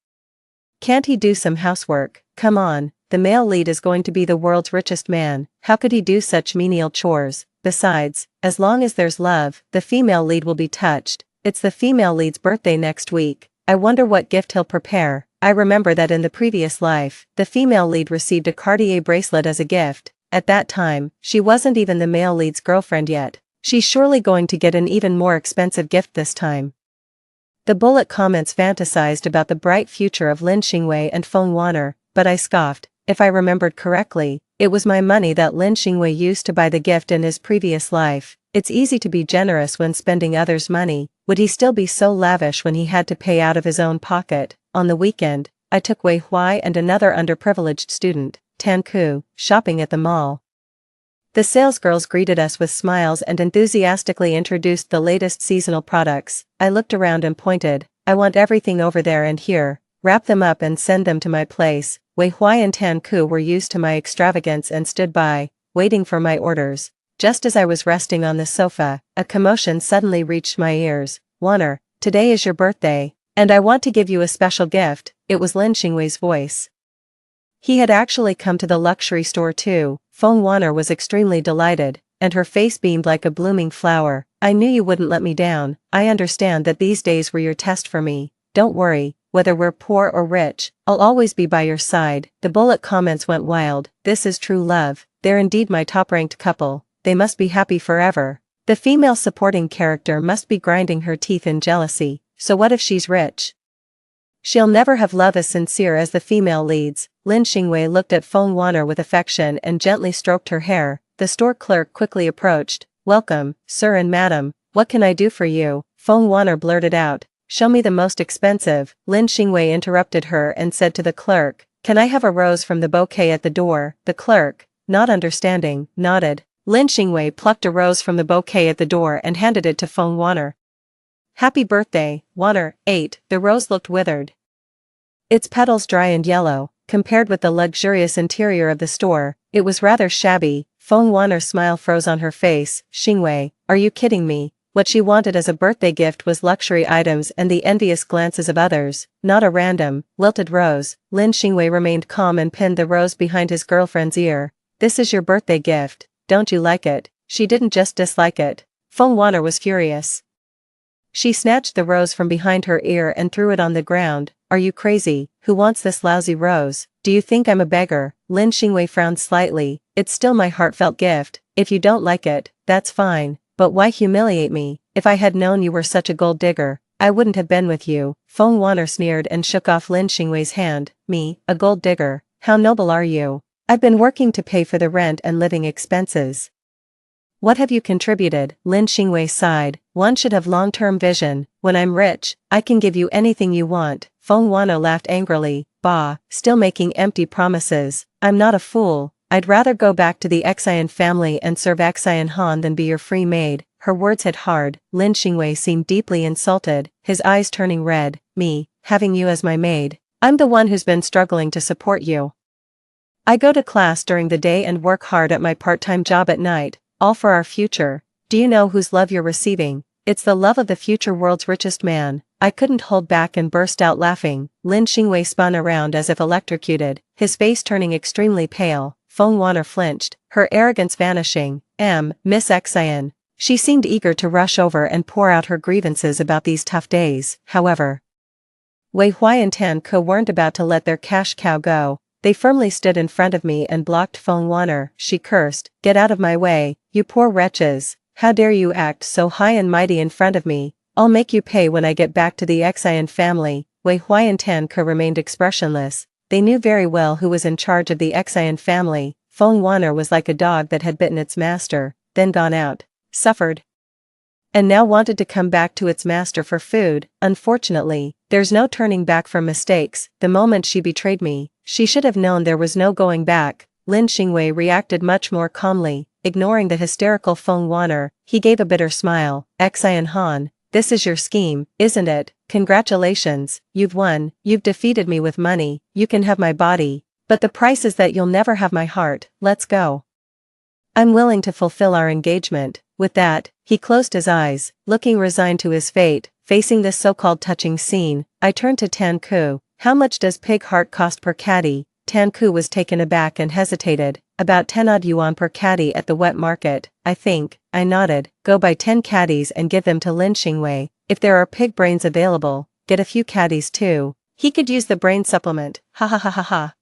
S1: Can't he do some housework? Come on, the male lead is going to be the world's richest man. How could he do such menial chores? Besides, as long as there's love, the female lead will be touched. It's the female lead's birthday next week. I wonder what gift he'll prepare. I remember that in the previous life, the female lead received a Cartier bracelet as a gift. At that time, she wasn't even the male lead's girlfriend yet. She's surely going to get an even more expensive gift this time. The bullet comments fantasized about the bright future of Lin Xingwei and Feng Wanner, but I scoffed. If I remembered correctly, it was my money that Lin Xingwei used to buy the gift in his previous life. It's easy to be generous when spending others' money. Would he still be so lavish when he had to pay out of his own pocket? On the weekend, I took Wei Huai and another underprivileged student, Tan Ku, shopping at the mall. The salesgirls greeted us with smiles and enthusiastically introduced the latest seasonal products. I looked around and pointed. I want everything over there and here. Wrap them up and send them to my place. Wei Huai and Tan Ku were used to my extravagance and stood by, waiting for my orders. Just as I was resting on the sofa, a commotion suddenly reached my ears. Wanner, today is your birthday, and I want to give you a special gift. It was Lin Xingwei's voice. He had actually come to the luxury store too. Feng Wanner was extremely delighted, and her face beamed like a blooming flower. I knew you wouldn't let me down. I understand that these days were your test for me. Don't worry, whether we're poor or rich, I'll always be by your side. The bullet comments went wild. This is true love. They're indeed my top-ranked couple. They must be happy forever. The female supporting character must be grinding her teeth in jealousy. So what if she's rich? She'll never have love as sincere as the female leads. Lin Xingwei looked at Feng Wanner with affection and gently stroked her hair. The store clerk quickly approached. Welcome, sir and madam. What can I do for you? Feng Wanner blurted out. Show me the most expensive. Lin Xingwei interrupted her and said to the clerk, can I have a rose from the bouquet at the door? The clerk, not understanding, nodded. Lin Xingwei plucked a rose from the bouquet at the door and handed it to Feng Wanner. Happy birthday, Wanner. 8. The rose looked withered. Its petals dry and yellow. Compared with the luxurious interior of the store, it was rather shabby. Feng Wanner's smile froze on her face. Xingwei, are you kidding me? What she wanted as a birthday gift was luxury items and the envious glances of others, not a random, wilted rose. Lin Xingwei remained calm and pinned the rose behind his girlfriend's ear. This is your birthday gift. Don't you like it? She didn't just dislike it. Feng Wanner was furious. She snatched the rose from behind her ear and threw it on the ground. are you crazy? Who wants this lousy rose? Do you think I'm a beggar? Lin Xingwei frowned slightly. It's still my heartfelt gift. If you don't like it, that's fine. But why humiliate me? If I had known you were such a gold digger, I wouldn't have been with you. Feng Wanner sneered and shook off Lin Xingwei's hand. Me, a gold digger? How noble are you? I've been working to pay for the rent and living expenses. What have you contributed? Lin Xingwei sighed. One should have long-term vision. When I'm rich, I can give you anything you want. Feng Wanner laughed angrily. Bah, still making empty promises. I'm not a fool. I'd rather go back to the Xian family and serve Xian Han than be your free maid. Her words hit hard. Lin Xingwei seemed deeply insulted, his eyes turning red. Me, having you as my maid. I'm the one who's been struggling to support you. I go to class during the day and work hard at my part-time job at night, all for our future. Do you know whose love you're receiving? It's the love of the future world's richest man. I couldn't hold back and burst out laughing. Lin Xingwei spun around as if electrocuted, his face turning extremely pale. Feng Wanner flinched, her arrogance vanishing. Miss Xian. She seemed eager to rush over and pour out her grievances about these tough days. However, Wei Huai and Tan Ke weren't about to let their cash cow go. They firmly stood in front of me and blocked Feng Wanner. She cursed. Get out of my way, you poor wretches. How dare you act so high and mighty in front of me? I'll make you pay when I get back to the Xian family. Wei Huai and Tan Ke remained expressionless. They knew very well who was in charge of the Xian family. Feng Wanner was like a dog that had bitten its master, then gone out, suffered, and now wanted to come back to its master for food. Unfortunately, there's no turning back from mistakes. The moment she betrayed me, she should have known there was no going back. Lin Xingwei reacted much more calmly, ignoring the hysterical Feng Wanner. He gave a bitter smile. Xian Han, this is your scheme, isn't it? Congratulations, you've won. You've defeated me with money. You can have my body, but the price is that you'll never have my heart. Let's go. I'm willing to fulfill our engagement. With that, he closed his eyes, looking resigned to his fate. Facing this so-called touching scene, I turned to Tan Ke. How much does pig heart cost per caddy? Tan Ke was taken aback and hesitated. About 10 odd yuan per caddy at the wet market, I think. I nodded. Go buy 10 caddies and give them to Lin Xingwei. If there are pig brains available, get a few caddies too. He could use the brain supplement. Ha ha ha ha ha.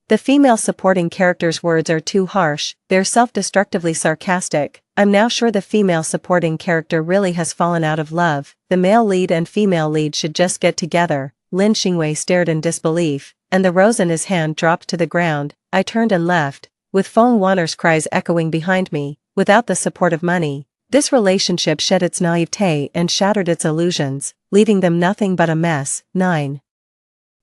S1: The female supporting character's words are too harsh, they're self-destructively sarcastic. I'm now sure the female supporting character really has fallen out of love. The male lead and female lead should just get together. Lin Xingwei stared in disbelief, and the rose in his hand dropped to the ground. I turned and left, with Feng Wanner's cries echoing behind me. Without the support of money, this relationship shed its naivete and shattered its illusions, leaving them nothing but a mess. 9.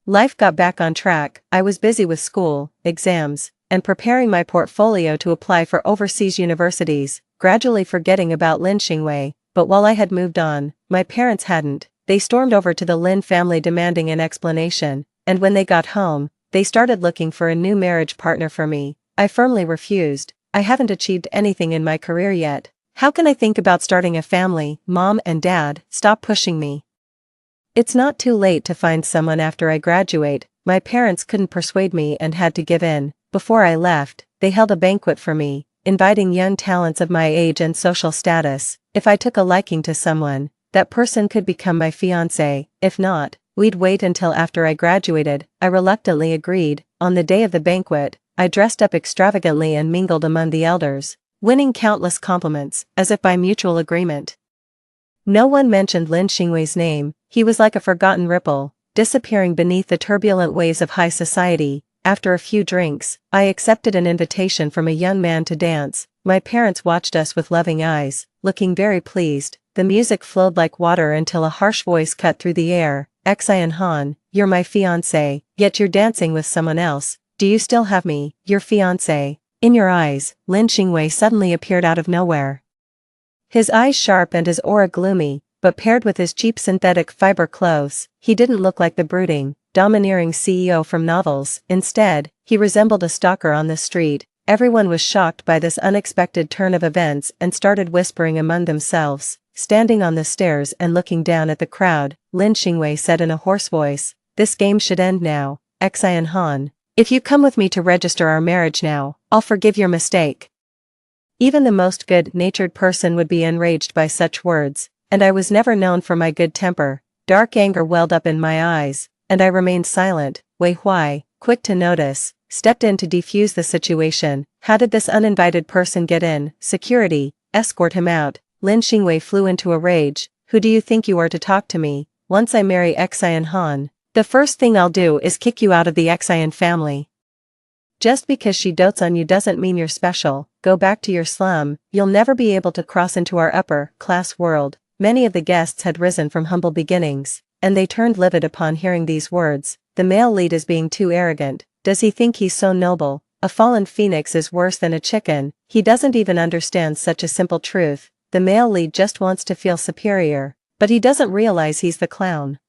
S1: Life got back on track. I was busy with school, exams, and preparing my portfolio to apply for overseas universities, gradually forgetting about Lin Xingwei. But while I had moved on, my parents hadn't. They stormed over to the Lin family demanding an explanation, and when they got home, they started looking for a new marriage partner for me. I firmly refused. I haven't achieved anything in my career yet. How can I think about starting a family? Mom and Dad, stop pushing me. It's not too late to find someone after I graduate. My parents couldn't persuade me and had to give in. Before I left, they held a banquet for me, inviting young talents of my age and social status. If I took a liking to someone, that person could become my fiancé. If not, we'd wait until after I graduated. I reluctantly agreed. On the day of the banquet, I dressed up extravagantly and mingled among the elders, winning countless compliments, as if by mutual agreement. No one mentioned Lin Xingwei's name. He was like a forgotten ripple, disappearing beneath the turbulent waves of high society. After a few drinks, I accepted an invitation from a young man to dance. My parents watched us with loving eyes, looking very pleased. The music flowed like water until a harsh voice cut through the air. Xian Han, you're my fiancé, yet you're dancing with someone else. Do you still have me, your fiancé, in your eyes? Lin Xingwei suddenly appeared out of nowhere. His eyes sharp and his aura gloomy, but paired with his cheap synthetic fiber clothes, he didn't look like the brooding, domineering CEO from novels. Instead, he resembled a stalker on the street. Everyone was shocked by this unexpected turn of events and started whispering among themselves. Standing on the stairs and looking down at the crowd, Lin Xingwei said in a hoarse voice, "This game should end now. Xian Han, if you come with me to register our marriage now, I'll forgive your mistake." Even the most good-natured person would be enraged by such words, and I was never known for my good temper. Dark anger welled up in my eyes, and I remained silent. Wei Huai, quick to notice, stepped in to defuse the situation. How did this uninvited person get in? Security, escort him out. Lin Xingwei flew into a rage. Who do you think you are to talk to me? Once I marry Xian Han, the first thing I'll do is kick you out of the Xian family. Just because she dotes on you doesn't mean you're special. Go back to your slum. You'll never be able to cross into our upper-class world. Many of the guests had risen from humble beginnings, and they turned livid upon hearing these words. The male lead is being too arrogant. Does he think he's so noble? A fallen phoenix is worse than a chicken. He doesn't even understand such a simple truth. The male lead just wants to feel superior, but he doesn't realize he's the clown.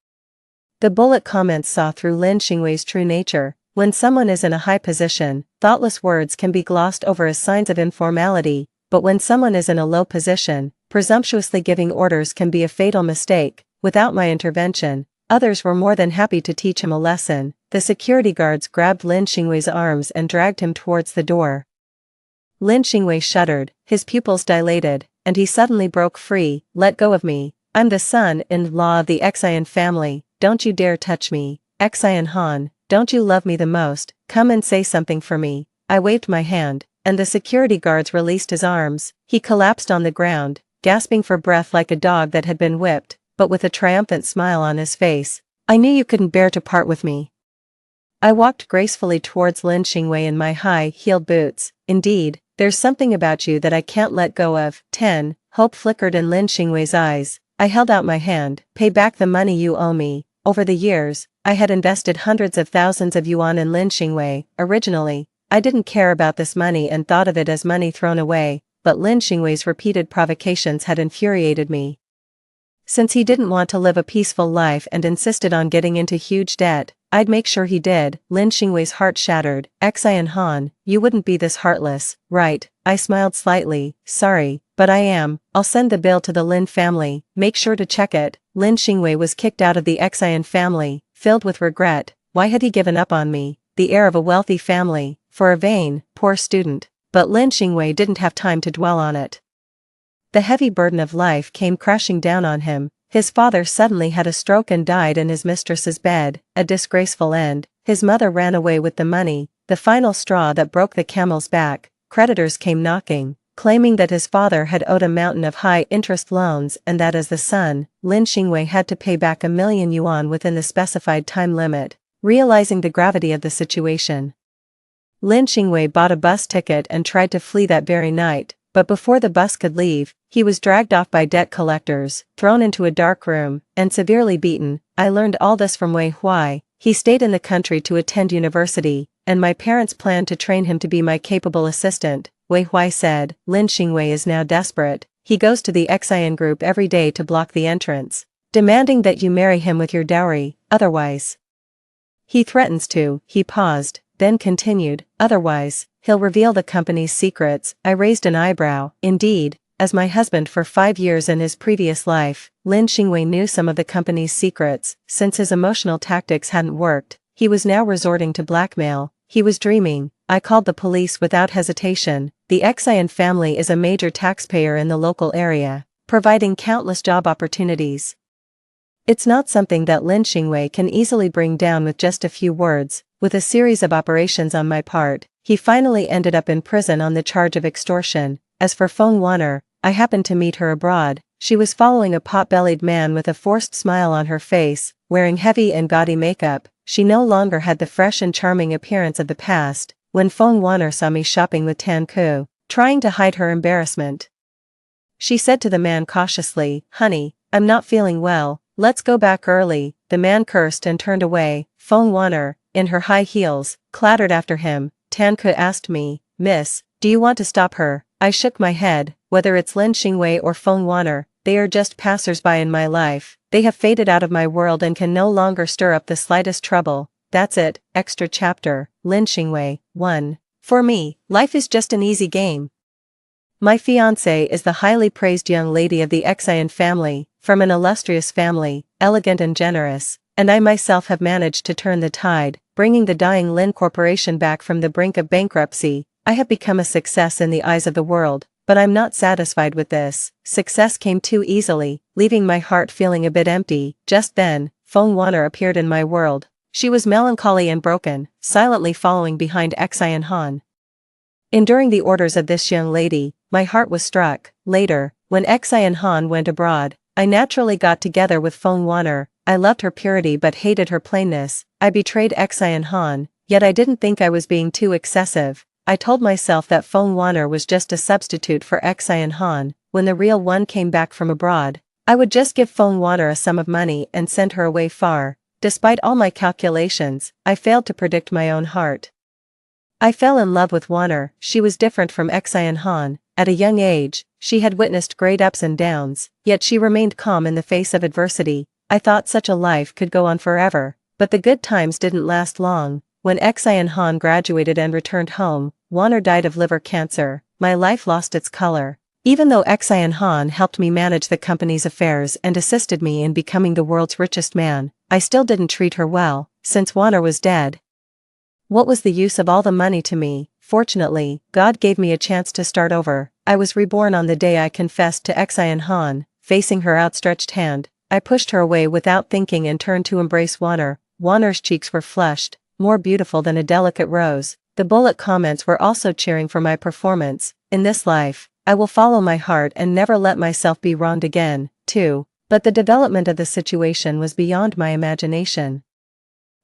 S1: The bullet comments saw through Lin Xingwei's true nature. When someone is in a high position, thoughtless words can be glossed over as signs of informality, but when someone is in a low position, presumptuously giving orders can be a fatal mistake. Without my intervention, others were more than happy to teach him a lesson. The security guards grabbed Lin Xingwei's arms and dragged him towards the door. Lin Xingwei shuddered, his pupils dilated, and he suddenly broke free. Let go of me. I'm the son-in-law of the Xian family. Don't you dare touch me. Xian Han, don't you love me the most? Come and say something for me. I waved my hand, and the security guards released his arms. He collapsed on the ground, gasping for breath like a dog that had been whipped, but with a triumphant smile on his face. I knew you couldn't bear to part with me. I walked gracefully towards Lin Xingwei in my high-heeled boots. Indeed, there's something about you that I can't let go of. 10. Hope flickered in Lin Xingwei's eyes. I held out my hand. Pay back the money you owe me. Over the years, I had invested hundreds of thousands of yuan in Lin Xingwei. Originally, I didn't care about this money and thought of it as money thrown away, but Lin Xingwei's repeated provocations had infuriated me. Since he didn't want to live a peaceful life and insisted on getting into huge debt, I'd make sure he did. Lin Xingwei's heart shattered. Xian Han, you wouldn't be this heartless, right? I smiled slightly. Sorry, but I am. I'll send the bill to the Lin family. Make sure to check it. Lin Xingwei was kicked out of the Xian family, filled with regret. Why had he given up on me, the heir of a wealthy family, for a vain, poor student? But Lin Xingwei didn't have time to dwell on it. The heavy burden of life came crashing down on him. His father suddenly had a stroke and died in his mistress's bed, a disgraceful end. His mother ran away with the money, the final straw that broke the camel's back. Creditors came knocking, claiming that his father had owed a mountain of high-interest loans and that as the son, Lin Xingwei had to pay back 1,000,000 yuan within the specified time limit. Realizing the gravity of the situation, Lin Xingwei bought a bus ticket and tried to flee that very night, but before the bus could leave, he was dragged off by debt collectors, thrown into a dark room, and severely beaten. I learned all this from Wei Huai. He stayed in the country to attend university, and my parents planned to train him to be my capable assistant. Wei Huai said. Lin Xingwei is now desperate. He goes to the Xian group every day to block the entrance, demanding that you marry him with your dowry, otherwise. He threatens to. He paused, then continued, otherwise, he'll reveal the company's secrets. I raised an eyebrow. Indeed, as my husband for 5 years in his previous life, Lin Xingwei knew some of the company's secrets. Since his emotional tactics hadn't worked, he was now resorting to blackmail. He was dreaming. I called the police without hesitation. The Xian family is a major taxpayer in the local area, providing countless job opportunities. It's not something that Lin Xingwei can easily bring down with just a few words. With a series of operations on my part, he finally ended up in prison on the charge of extortion. As for Feng Wanner, I happened to meet her abroad. She was following a pot-bellied man with a forced smile on her face, wearing heavy and gaudy makeup. She no longer had the fresh and charming appearance of the past. When Feng Wanner saw me shopping with Tan Ku, trying to hide her embarrassment, she said to the man cautiously, "Honey, I'm not feeling well. Let's go back early." The man cursed and turned away. Feng Wanner, in her high heels, clattered after him. Tan Ku asked me, "Miss, do you want to stop her?" I shook my head. Whether it's Lin Xingwei or Feng Wanner, they are just passers-by in my life. They have faded out of my world and can no longer stir up the slightest trouble. That's it. Extra chapter. Lin Xingwei. 1. For me, life is just an easy game. My fiancée is the highly praised young lady of the Xian family, from an illustrious family, elegant and generous, and I myself have managed to turn the tide, bringing the dying Lin Corporation back from the brink of bankruptcy. I have become a success in the eyes of the world, but I'm not satisfied with this. Success came too easily, leaving my heart feeling a bit empty. Just then, Feng Wanner appeared in my world. She was melancholy and broken, silently following behind Xian Han. Enduring the orders of this young lady, my heart was struck. Later, when Xian Han went abroad, I naturally got together with Feng Wanner. I loved her purity but hated her plainness. I betrayed Xian Han, yet I didn't think I was being too excessive. I told myself that Feng Wanner was just a substitute for Xian Han. When the real one came back from abroad, I would just give Feng Wanner a sum of money and send her away far. Despite all my calculations, I failed to predict my own heart. I fell in love with Wanner. She was different from Xian Han. At a young age, she had witnessed great ups and downs, yet she remained calm in the face of adversity. I thought such a life could go on forever, but the good times didn't last long. When Xian Han graduated and returned home, Wanner died of liver cancer. My life lost its color. Even though Xian Han helped me manage the company's affairs and assisted me in becoming the world's richest man, I still didn't treat her well, since Wanner was dead. What was the use of all the money to me? Fortunately, God gave me a chance to start over. I was reborn on the day I confessed to Xian Han. Facing her outstretched hand, I pushed her away without thinking and turned to embrace Wanner. Wanner's cheeks were flushed, more beautiful than a delicate rose. The bullet comments were also cheering for my performance. In this life, I will follow my heart and never let myself be wronged again, too. But the development of the situation was beyond my imagination.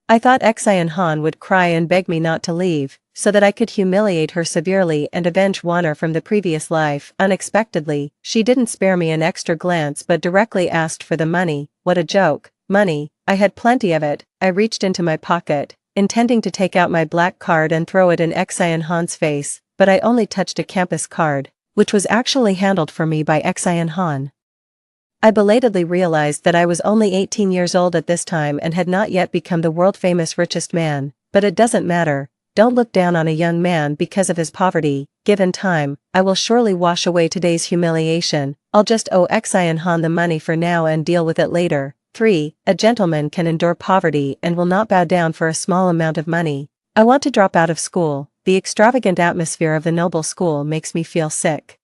S1: I thought Xian Han would cry and beg me not to leave, so that I could humiliate her severely and avenge Wanner from the previous life. Unexpectedly, she didn't spare me an extra glance but directly asked for the money. What a joke. Money. I had plenty of it. I reached into my pocket, intending to take out my black card and throw it in Xian Han's face, but I only touched a campus card, which was actually handled for me by Xian Han. I belatedly realized that I was only 18 years old at this time and had not yet become the world-famous richest man, but it doesn't matter. Don't look down on a young man because of his poverty. Given time, I will surely wash away today's humiliation. I'll just owe Xian Han the money for now and deal with it later. 3. A gentleman can endure poverty and will not bow down for a small amount of money. I want to drop out of school. The extravagant atmosphere of the noble school makes me feel sick.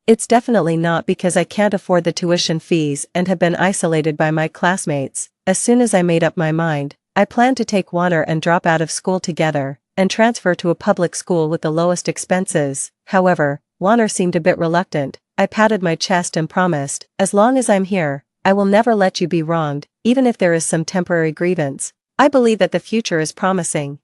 S1: It's definitely not because I can't afford the tuition fees and have been isolated by my classmates. As soon as I made up my mind, I planned to take Wanner and drop out of school together, and transfer to a public school with the lowest expenses. However, Wanner seemed a bit reluctant. I patted my chest and promised, as long as I'm here, I will never let you be wronged, even if there is some temporary grievance. I believe that the future is promising.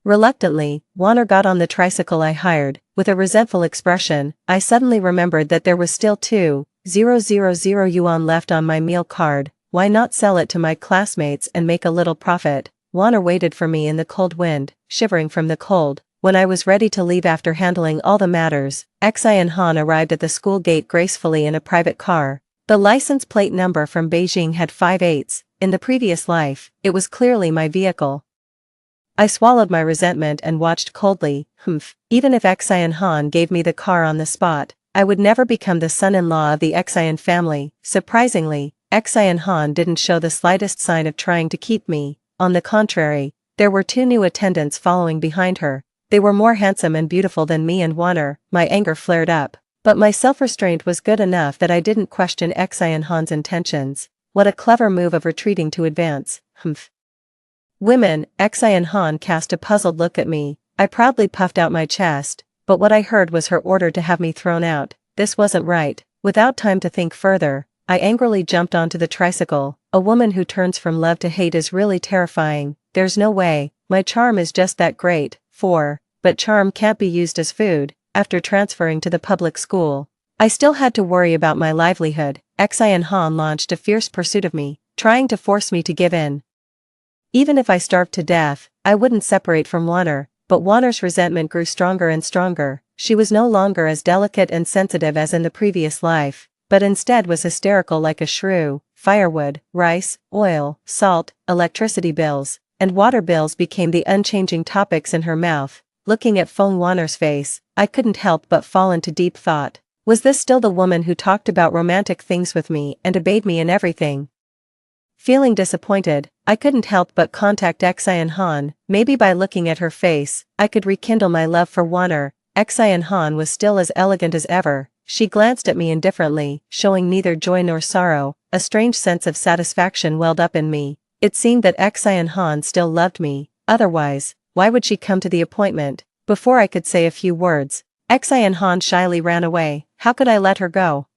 S1: Reluctantly, Wanner got on the tricycle I hired. With a resentful expression, I suddenly remembered that there was still 2,000 yuan left on my meal card. Why not sell it to my classmates and make a little profit? Wanner waited for me in the cold wind, shivering from the cold. When I was ready to leave after handling all the matters, Xian Han arrived at the school gate gracefully in a private car. The license plate number from Beijing had 5/8. In the previous life, it was clearly my vehicle. I swallowed my resentment and watched coldly. Even if Xian Han gave me the car on the spot, I would never become the son-in-law of the Xian family. Surprisingly, Xian Han didn't show the slightest sign of trying to keep me. On the contrary, there were 2 new attendants following behind her. They were more handsome and beautiful than me and Wanner. My anger flared up, but my self-restraint was good enough that I didn't question Xian Han's intentions. What a clever move of retreating to advance. Women. Xian Han cast a puzzled look at me. I proudly puffed out my chest, but what I heard was her order to have me thrown out. This wasn't right. Without time to think further, I angrily jumped onto the tricycle. A woman who turns from love to hate is really terrifying. There's no way. My charm is just that great. 4. But charm can't be used as food. After transferring to the public school, I still had to worry about my livelihood. Xian Han launched a fierce pursuit of me, trying to force me to give in. Even if I starved to death, I wouldn't separate from Wanner. But Wanner's resentment grew stronger and stronger. She was no longer as delicate and sensitive as in the previous life, but instead was hysterical like a shrew. Firewood, rice, oil, salt, electricity bills, and water bills became the unchanging topics in her mouth. Looking at Feng Wanner's face, I couldn't help but fall into deep thought. Was this still the woman who talked about romantic things with me and obeyed me in everything? Feeling disappointed, I couldn't help but contact Xian Han. Maybe by looking at her face, I could rekindle my love for Wanner. Xian Han was still as elegant as ever. She glanced at me indifferently, showing neither joy nor sorrow. A strange sense of satisfaction welled up in me. It seemed that Xian Han still loved me, otherwise, why would she come to the appointment? Before I could say a few words, Xian Han shyly ran away. How could I let her go?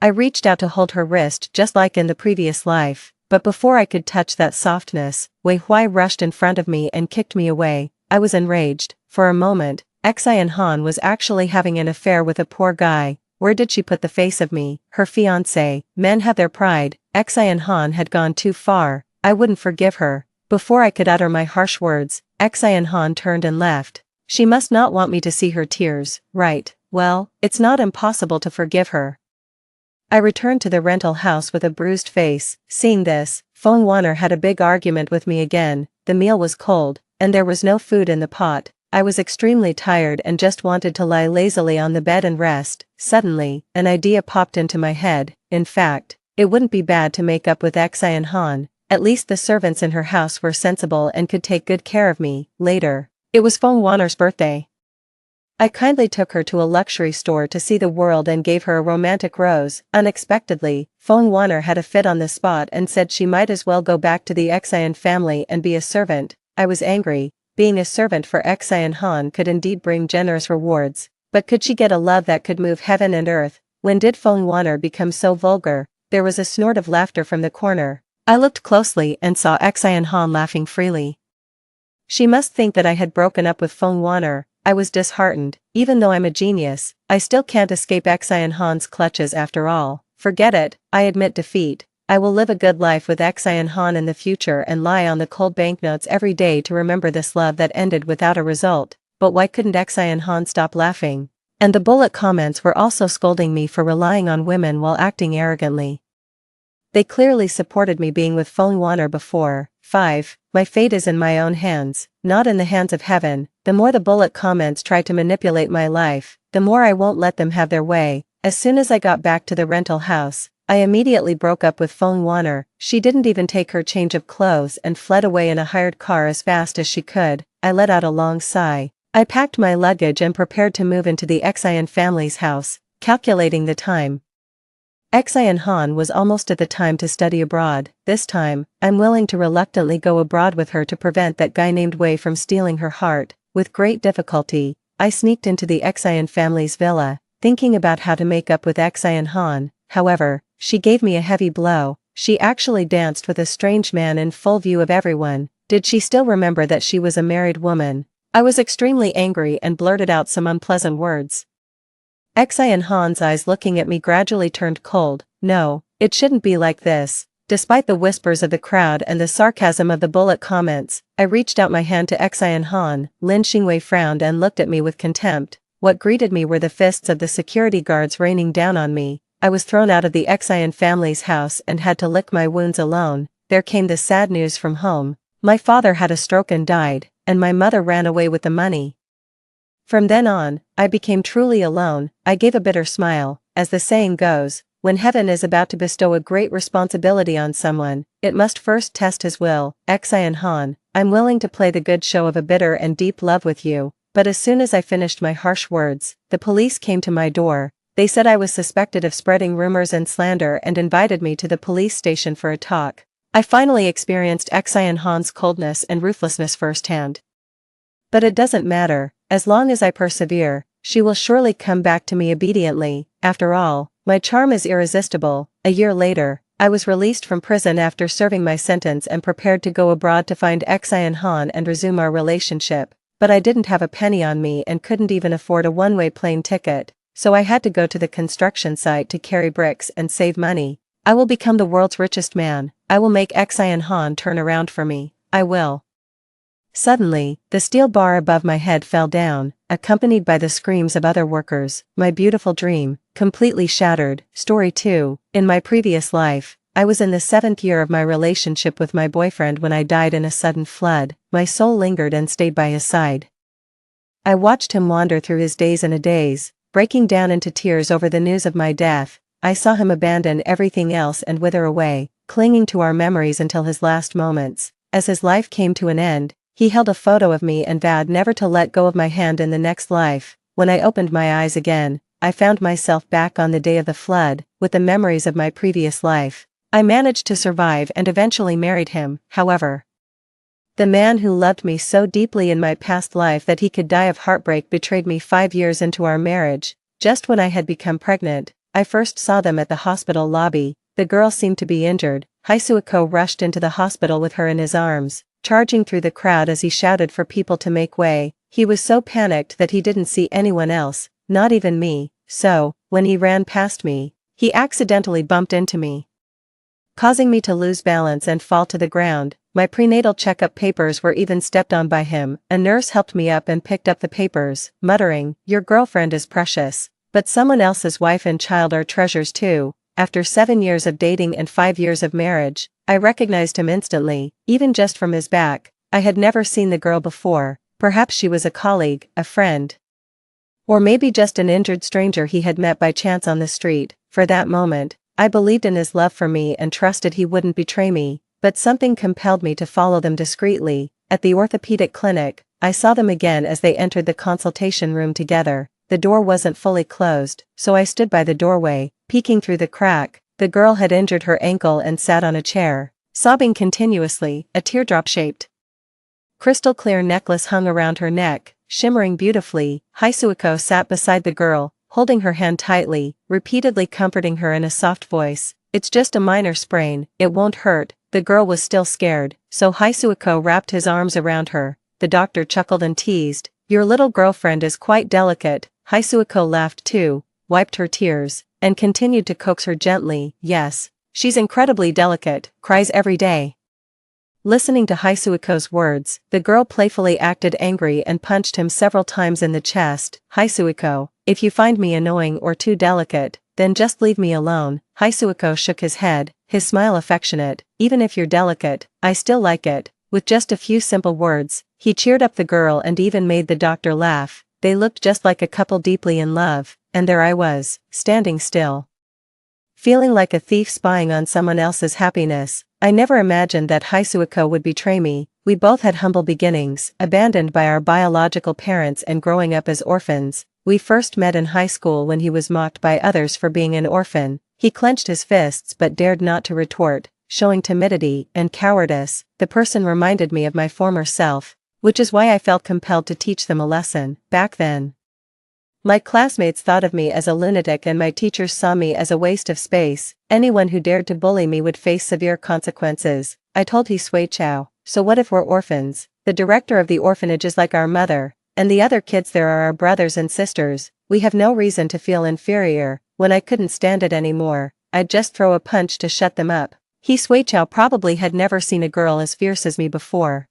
S1: I reached out to hold her wrist just like in the previous life, but before I could touch that softness, Wei Huai rushed in front of me and kicked me away. I was enraged. For a moment, Xian Han was actually having an affair with a poor guy. Where did she put the face of me, her fiancé? Men have their pride. Xian Han had gone too far. I wouldn't forgive her. Before I could utter my harsh words, Xian Han turned and left. She must not want me to see her tears, right? Well, it's not impossible to forgive her. I returned to the rental house with a bruised face. Seeing this, Feng Wanner had a big argument with me again. The meal was cold, and there was no food in the pot. I was extremely tired and just wanted to lie lazily on the bed and rest. Suddenly, an idea popped into my head. In fact, it wouldn't be bad to make up with Xian Han. At least the servants in her house were sensible and could take good care of me. Later, it was Feng Wanner's birthday. I kindly took her to a luxury store to see the world and gave her a romantic rose. Unexpectedly, Feng Wanner had a fit on the spot and said she might as well go back to the Xian family and be a servant. I was angry. Being a servant for Xian Han could indeed bring generous rewards, but could she get a love that could move heaven and earth? When did Feng Wanner become so vulgar? There was a snort of laughter from the corner. I looked closely and saw Xian Han laughing freely. She must think that I had broken up with Feng Wanner. I was disheartened. Even though I'm a genius, I still can't escape Xian Han's clutches after all. Forget it, I admit defeat. I will live a good life with Xian Han in the future and lie on the cold banknotes every day to remember this love that ended without a result. But why couldn't Xian Han stop laughing? And the bullet comments were also scolding me for relying on women while acting arrogantly. They clearly supported me being with Feng Wanner before. 5. My fate is in my own hands, not in the hands of heaven. The more the bullet comments try to manipulate my life, the more I won't let them have their way. As soon as I got back to the rental house, I immediately broke up with Feng Wanner. She didn't even take her change of clothes and fled away in a hired car as fast as she could. I let out a long sigh. I packed my luggage and prepared to move into the Xian family's house, calculating the time. Xian Han was almost at the time to study abroad. This time, I'm willing to reluctantly go abroad with her to prevent that guy named Wei from stealing her heart. With great difficulty, I sneaked into the Xian family's villa, thinking about how to make up with Xian Han. However, she gave me a heavy blow. She actually danced with a strange man in full view of everyone. Did she still remember that she was a married woman? I was extremely angry and blurted out some unpleasant words. Xian Han's eyes looking at me gradually turned cold. No, it shouldn't be like this. Despite the whispers of the crowd and the sarcasm of the bullet comments, I reached out my hand to Xian Han. Lin Xingwei frowned and looked at me with contempt. What greeted me were the fists of the security guards raining down on me. I was thrown out of the Xian family's house and had to lick my wounds alone. There came the sad news from home. My father had a stroke and died, and my mother ran away with the money. From then on, I became truly alone. I gave a bitter smile. As the saying goes, when heaven is about to bestow a great responsibility on someone, it must first test his will. Xian Han, I'm willing to play the good show of a bitter and deep love with you. But as soon as I finished my harsh words, the police came to my door. They said I was suspected of spreading rumors and slander and invited me to the police station for a talk. I finally experienced Xian Han's coldness and ruthlessness firsthand. But it doesn't matter. As long as I persevere, she will surely come back to me obediently. After all, my charm is irresistible. A year later, I was released from prison after serving my sentence and prepared to go abroad to find Xian Han and resume our relationship. But I didn't have a penny on me and couldn't even afford a one-way plane ticket, so I had to go to the construction site to carry bricks and save money. I will become the world's richest man. I will make Xian Han turn around for me. I will. Suddenly, the steel bar above my head fell down, accompanied by the screams of other workers. My beautiful dream, completely shattered. Story 2. In my previous life, I was in the 7th year of my relationship with my boyfriend when I died in a sudden flood. My soul lingered and stayed by his side. I watched him wander through his days and a days, breaking down into tears over the news of my death. I saw him abandon everything else and wither away, clinging to our memories until his last moments. As his life came to an end, he held a photo of me and vowed never to let go of my hand in the next life. When I opened my eyes again, I found myself back on the day of the flood, with the memories of my previous life. I managed to survive and eventually married him, however. The man who loved me so deeply in my past life that he could die of heartbreak betrayed me 5 years into our marriage. Just when I had become pregnant, I first saw them at the hospital lobby. The girl seemed to be injured. Haisuko rushed into the hospital with her in his arms, charging through the crowd as he shouted for people to make way. He was so panicked that he didn't see anyone else, not even me, so, when he ran past me, he accidentally bumped into me, causing me to lose balance and fall to the ground. My prenatal checkup papers were even stepped on by him. A nurse helped me up and picked up the papers, muttering, "Your girlfriend is precious, but someone else's wife and child are treasures too." After 7 years of dating and 5 years of marriage, I recognized him instantly, even just from his back. I had never seen the girl before. Perhaps she was a colleague, a friend, or maybe just an injured stranger he had met by chance on the street. For that moment, I believed in his love for me and trusted he wouldn't betray me. But something compelled me to follow them discreetly. At the orthopedic clinic, I saw them again as they entered the consultation room together. The door wasn't fully closed, so I stood by the doorway, peeking through the crack. The girl had injured her ankle and sat on a chair, sobbing continuously. A teardrop-shaped, crystal-clear necklace hung around her neck, shimmering beautifully. Haisuko sat beside the girl, holding her hand tightly, repeatedly comforting her in a soft voice. "It's just a minor sprain, it won't hurt." The girl was still scared, so Haisuko wrapped his arms around her. The doctor chuckled and teased, "Your little girlfriend is quite delicate." Haisuko laughed too, wiped her tears, and continued to coax her gently. "Yes, she's incredibly delicate, cries every day." Listening to Haisuko's words, the girl playfully acted angry and punched him several times in the chest. "Haisuko, if you find me annoying or too delicate, then just leave me alone." Haisuko shook his head, his smile affectionate. "Even if you're delicate, I still like it." With just a few simple words, he cheered up the girl and even made the doctor laugh. They looked just like a couple deeply in love, and there I was, standing still, feeling like a thief spying on someone else's happiness. I never imagined that Haisuko would betray me. We both had humble beginnings, abandoned by our biological parents and growing up as orphans. We first met in high school when he was mocked by others for being an orphan. He clenched his fists but dared not to retort, showing timidity and cowardice. The person reminded me of my former self, which is why I felt compelled to teach them a lesson. Back then, my classmates thought of me as a lunatic and my teachers saw me as a waste of space. Anyone who dared to bully me would face severe consequences. I told Haisuko, "So what if we're orphans? The director of the orphanage is like our mother, and the other kids there are our brothers and sisters. We have no reason to feel inferior." When I couldn't stand it anymore, I'd just throw a punch to shut them up. Haisuko probably had never seen a girl as fierce as me before.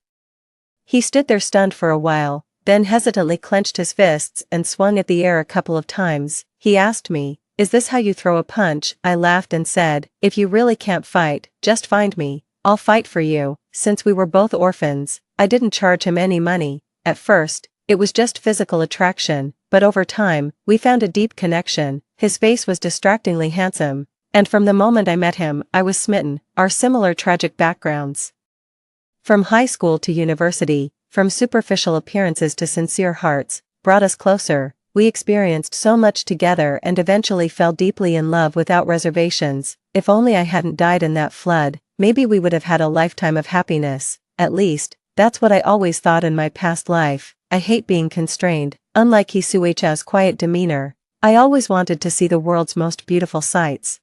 S1: He stood there stunned for a while, then hesitantly clenched his fists and swung at the air a couple of times. He asked me, "Is this how you throw a punch?" I laughed and said, "If you really can't fight, just find me. I'll fight for you." Since we were both orphans, I didn't charge him any money. At first, it was just physical attraction, but over time, we found a deep connection. His face was distractingly handsome, and from the moment I met him, I was smitten. Our similar tragic backgrounds, from high school to university, from superficial appearances to sincere hearts, brought us closer. We experienced so much together and eventually fell deeply in love without reservations. If only I hadn't died in that flood, maybe we would have had a lifetime of happiness. At least, that's what I always thought in my past life. I hate being constrained. Unlike Haisuko's quiet demeanor, I always wanted to see the world's most beautiful sights.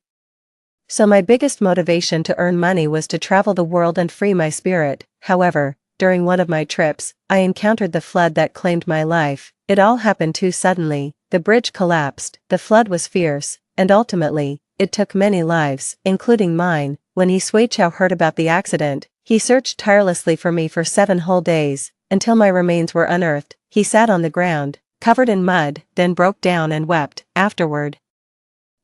S1: So my biggest motivation to earn money was to travel the world and free my spirit. However, during one of my trips, I encountered the flood that claimed my life. It all happened too suddenly. The bridge collapsed, the flood was fierce, and ultimately, it took many lives, including mine. When Haisuko heard about the accident, he searched tirelessly for me for 7 whole days, until my remains were unearthed. He sat on the ground, covered in mud, then broke down and wept. Afterward,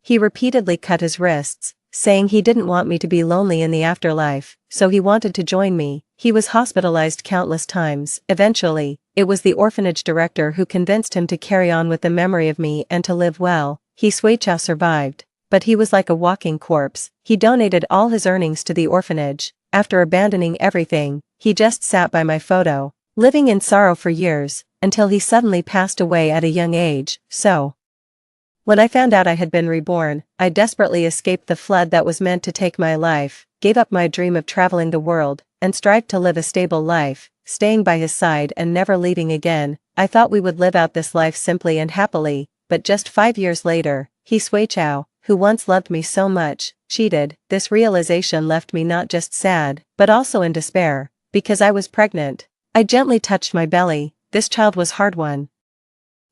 S1: he repeatedly cut his wrists, saying he didn't want me to be lonely in the afterlife, so he wanted to join me. He was hospitalized countless times. Eventually, it was the orphanage director who convinced him to carry on with the memory of me and to live well. Haisuko survived, but he was like a walking corpse. He donated all his earnings to the orphanage. After abandoning everything, he just sat by my photo, living in sorrow for years, until he suddenly passed away at a young age. So, When I found out I had been reborn, I desperately escaped the flood that was meant to take my life, gave up my dream of traveling the world, and strived to live a stable life, staying by his side and never leaving again. I thought we would live out this life simply and happily, but just 5 years later, he Sui Chao, who once loved me so much, cheated. This realization left me not just sad, but also in despair, because I was pregnant. I gently touched my belly. This child was hard won.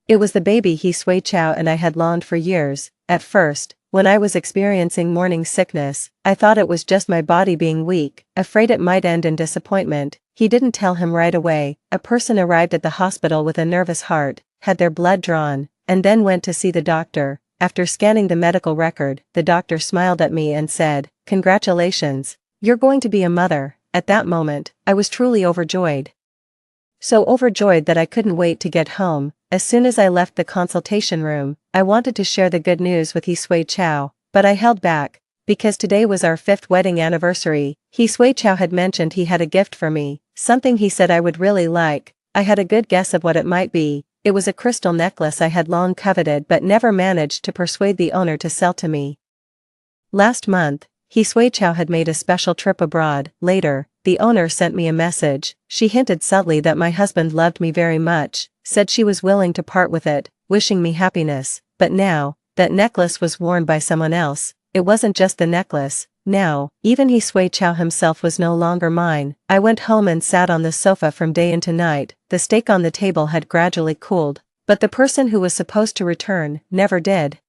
S1: It was the baby he Sui Chao and I had longed for years. At first, when I was experiencing morning sickness, I thought it was just my body being weak, afraid it might end in disappointment. He didn't tell him right away. A person arrived at the hospital with a nervous heart, had their blood drawn, and then went to see the doctor. After scanning the medical record, the doctor smiled at me and said, "Congratulations, you're going to be a mother." At that moment, I was truly overjoyed. So overjoyed that I couldn't wait to get home. As soon as I left the consultation room, I wanted to share the good news with He Sui Chao, but I held back, because today was our 5th wedding anniversary. He Sui Chao had mentioned he had a gift for me, something he said I would really like. I had a good guess of what it might be. It was a crystal necklace I had long coveted but never managed to persuade the owner to sell to me. Last month, He Sui Chao had made a special trip abroad. Later, the owner sent me a message. She hinted subtly that my husband loved me very much, said she was willing to part with it, wishing me happiness. But now, that necklace was worn by someone else. It wasn't just the necklace. Now, even He Sui Chao himself was no longer mine. I went home and sat on the sofa from day into night. The steak on the table had gradually cooled, but the person who was supposed to return never did.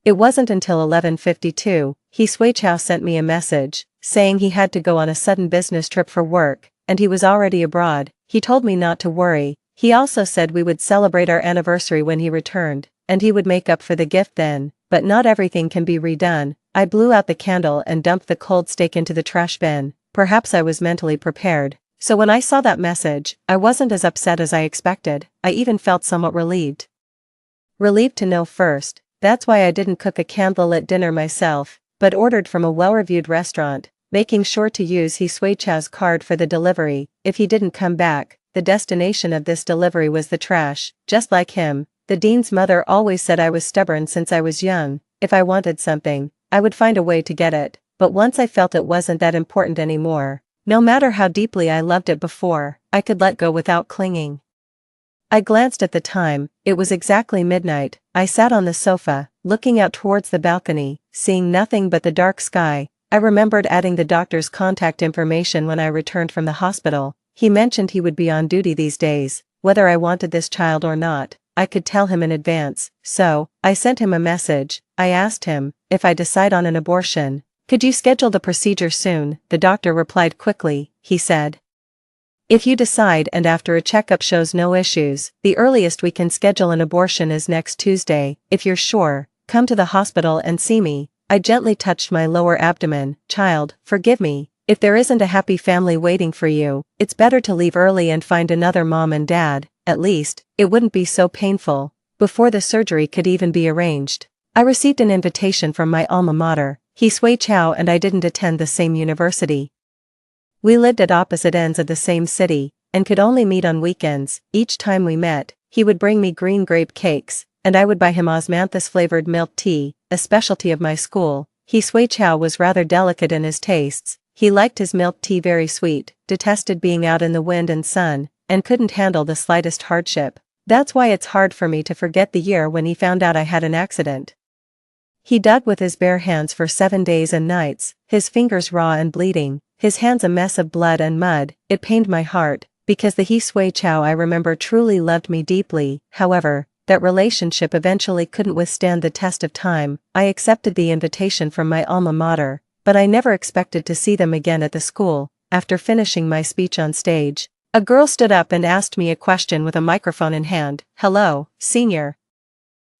S1: It wasn't until 11:52, He Sui Chao sent me a message, saying he had to go on a sudden business trip for work, and he was already abroad. He told me not to worry. He also said we would celebrate our anniversary when he returned, and he would make up for the gift then. But not everything can be redone. I blew out the candle and dumped the cold steak into the trash bin. Perhaps I was mentally prepared. So when I saw that message, I wasn't as upset as I expected. I even felt somewhat relieved. Relieved to know first. That's why I didn't cook a candlelit dinner myself, but ordered from a well-reviewed restaurant, making sure to use He Sui Chao's card for the delivery. If he didn't come back, the destination of this delivery was the trash. Just like him, the dean's mother always said I was stubborn since I was young. If I wanted something, I would find a way to get it. But once I felt it wasn't that important anymore, no matter how deeply I loved it before, I could let go without clinging. I glanced at the time. It was exactly midnight. I sat on the sofa, looking out towards the balcony, seeing nothing but the dark sky. I remembered adding the doctor's contact information when I returned from the hospital. He mentioned he would be on duty these days. Whether I wanted this child or not, I could tell him in advance. So, I sent him a message. I asked him, if I decide on an abortion, could you schedule the procedure soon? The doctor replied quickly. He said, if you decide and after a checkup shows no issues, the earliest we can schedule an abortion is next Tuesday. If you're sure, come to the hospital and see me. I gently touched my lower abdomen. Child, forgive me. If there isn't a happy family waiting for you, it's better to leave early and find another mom and dad. At least, it wouldn't be so painful. Before the surgery could even be arranged, I received an invitation from my alma mater. He Sui Chao and I didn't attend the same university. We lived at opposite ends of the same city, and could only meet on weekends. Each time we met, he would bring me green grape cakes, and I would buy him osmanthus-flavored milk tea, a specialty of my school. He Sui Chao was rather delicate in his tastes. He liked his milk tea very sweet, detested being out in the wind and sun, and couldn't handle the slightest hardship. That's why it's hard for me to forget the year when he found out I had an accident. He dug with his bare hands for 7 days and nights, his fingers raw and bleeding, his hands a mess of blood and mud. It pained my heart, because the He Sui Chao I remember truly loved me deeply. However, that relationship eventually couldn't withstand the test of time. I accepted the invitation from my alma mater, but I never expected to see them again at the school. After finishing my speech on stage, a girl stood up and asked me a question with a microphone in hand. Hello, senior.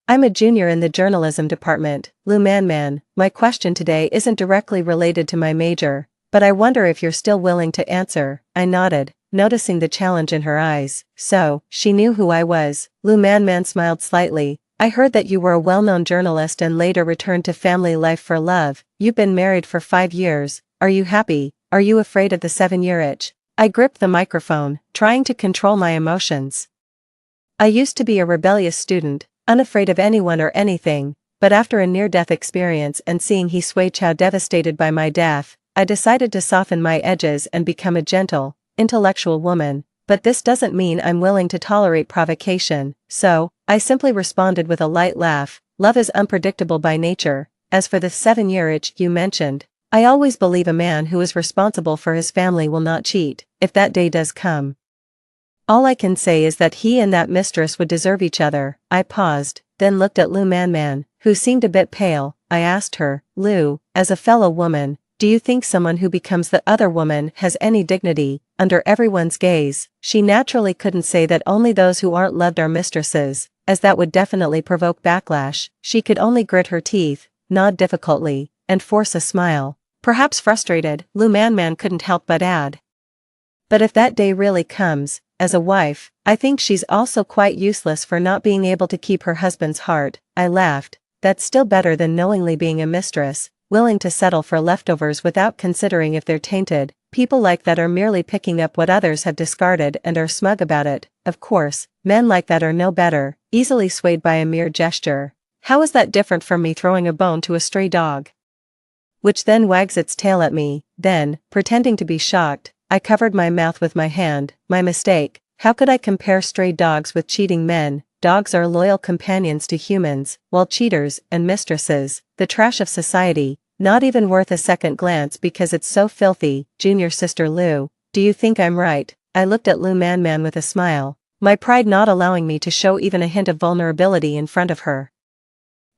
S1: I'm a junior in the journalism department. Lu Man. My question today isn't directly related to my major, but I wonder if you're still willing to answer. I nodded, noticing the challenge in her eyes. So, she knew who I was. Lu Man smiled slightly. I heard that you were a well-known journalist and later returned to family life for love. You've been married for 5 years. Are you happy? Are you afraid of the 7-year itch? I gripped the microphone, trying to control my emotions. I used to be a rebellious student, unafraid of anyone or anything, but after a near-death experience and seeing He Sui Chow devastated by my death, I decided to soften my edges and become a gentle, intellectual woman. But this doesn't mean I'm willing to tolerate provocation, so, I simply responded with a light laugh. Love is unpredictable by nature. As for the 7-year itch you mentioned, I always believe a man who is responsible for his family will not cheat, if that day does come. All I can say is that he and that mistress would deserve each other. I paused, then looked at Lu Man, who seemed a bit pale. I asked her, Lu, as a fellow woman, do you think someone who becomes the other woman has any dignity, under everyone's gaze? She naturally couldn't say that only those who aren't loved are mistresses, as that would definitely provoke backlash. She could only grit her teeth, nod difficultly, and force a smile. Perhaps frustrated, Lu Man couldn't help but add. But if that day really comes, as a wife, I think she's also quite useless for not being able to keep her husband's heart. I laughed. That's still better than knowingly being a mistress, willing to settle for leftovers without considering if they're tainted. People like that are merely picking up what others have discarded and are smug about it. Of course, men like that are no better, easily swayed by a mere gesture. How is that different from me throwing a bone to a stray dog, which then wags its tail at me? Then, pretending to be shocked, I covered my mouth with my hand. My mistake. How could I compare stray dogs with cheating men? Dogs are loyal companions to humans, while cheaters and mistresses, the trash of society, not even worth a second glance because it's so filthy. Junior sister Lu, do you think I'm right? I looked at Lu Man with a smile, my pride not allowing me to show even a hint of vulnerability in front of her.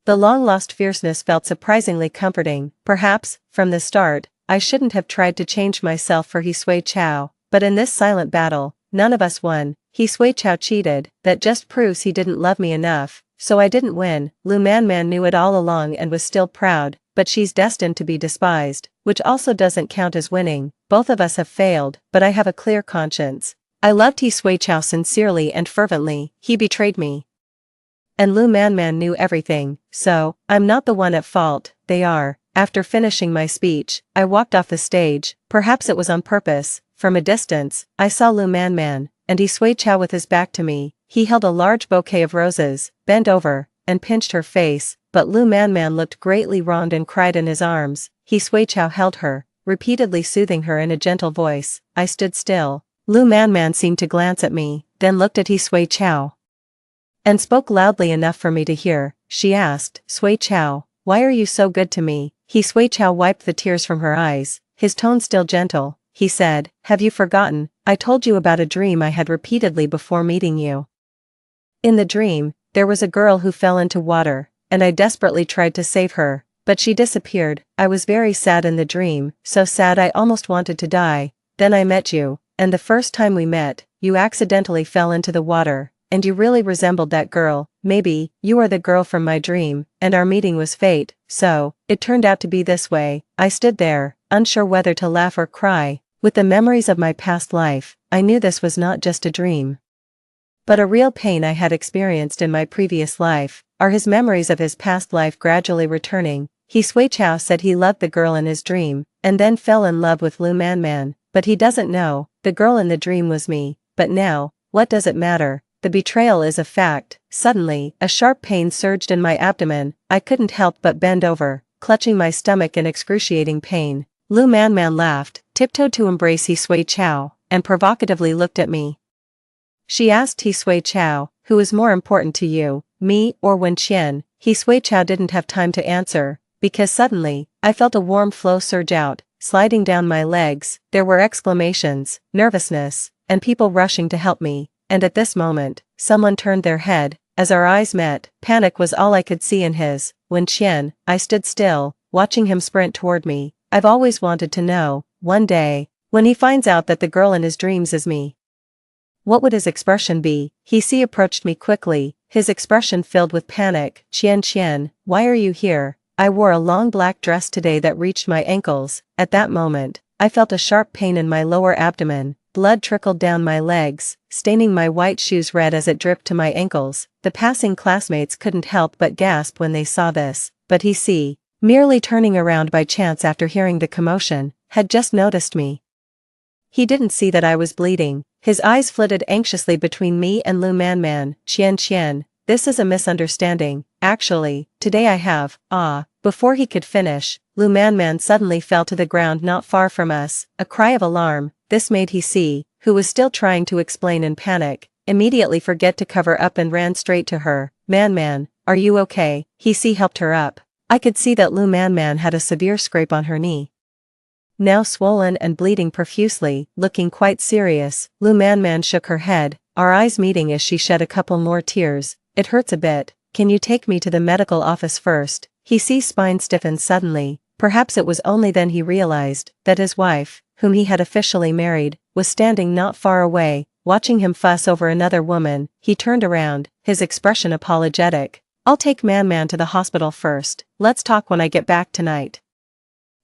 S1: The long-lost fierceness felt surprisingly comforting. Perhaps, from the start, I shouldn't have tried to change myself for He Sui Chow, but in this silent battle, none of us won. He Sui Chow cheated. That just proves he didn't love me enough, so I didn't win. Lu Man knew it all along and was still proud, but she's destined to be despised, which also doesn't count as winning. Both of us have failed, but I have a clear conscience. I loved He Sui Chow sincerely and fervently. He betrayed me, and Lu Man knew everything, so, I'm not the one at fault, they are. After finishing my speech, I walked off the stage. Perhaps it was on purpose. From a distance, I saw Lu Man, and He Sui Chow with his back to me. He held a large bouquet of roses, bent over, and pinched her face, but Lu Man looked greatly wronged and cried in his arms. He Sui Chow held her, repeatedly soothing her in a gentle voice. I stood still. Lu Man seemed to glance at me, then looked at He Sui Chow, and spoke loudly enough for me to hear. She asked, Sui Chow, why are you so good to me? He Sui Chow wiped the tears from her eyes, his tone still gentle. He said, have you forgotten? I told you about a dream I had repeatedly before meeting you. In the dream, there was a girl who fell into water, and I desperately tried to save her, but she disappeared. I was very sad in the dream, so sad I almost wanted to die. Then I met you, and the first time we met, you accidentally fell into the water, and you really resembled that girl. Maybe, you are the girl from my dream, and our meeting was fate. So, it turned out to be this way. I stood there, unsure whether to laugh or cry. With the memories of my past life, I knew this was not just a dream, but a real pain I had experienced in my previous life. Are his memories of his past life gradually returning? He Sui Chow said he loved the girl in his dream, and then fell in love with Lu Man, but he doesn't know, the girl in the dream was me. But now, what does it matter? The betrayal is a fact. Suddenly, a sharp pain surged in my abdomen. I couldn't help but bend over, clutching my stomach in excruciating pain. Lu Man laughed, tiptoed to embrace He Sui Chow, and provocatively looked at me. She asked He Sui Chow, who is more important to you, me or Wen Qian? He Sui Chow didn't have time to answer, because suddenly, I felt a warm flow surge out, sliding down my legs. There were exclamations, nervousness, and people rushing to help me. And at this moment, someone turned their head. As our eyes met, panic was all I could see in his. Wen Qian. I stood still, watching him sprint toward me. I've always wanted to know, one day, when he finds out that the girl in his dreams is me, what would his expression be? He approached me quickly, his expression filled with panic. Qian, why are you here? I wore a long black dress today that reached my ankles. At that moment, I felt a sharp pain in my lower abdomen. Blood trickled down my legs, staining my white shoes red as it dripped to my ankles. The passing classmates couldn't help but gasp when they saw this, but he, merely turning around by chance after hearing the commotion, had just noticed me. He didn't see that I was bleeding. His eyes flitted anxiously between me and Lu Man. Qian, this is a misunderstanding, actually, today I have, Before he could finish, Lu Man suddenly fell to the ground not far from us, a cry of alarm. This made he see, who was still trying to explain in panic, immediately forget to cover up and ran straight to her. Man, are you okay? He see helped her up. I could see that Lu Man had a severe scrape on her knee, now swollen and bleeding profusely. Looking quite serious, Lu Man shook her head, our eyes meeting as she shed a couple more tears. It hurts a bit, can you take me to the medical office first? He sees spine stiffened suddenly. Perhaps it was only then he realized that his wife, whom he had officially married, was standing not far away, watching him fuss over another woman. He turned around, his expression apologetic. I'll take Man to the hospital first, let's talk when I get back tonight.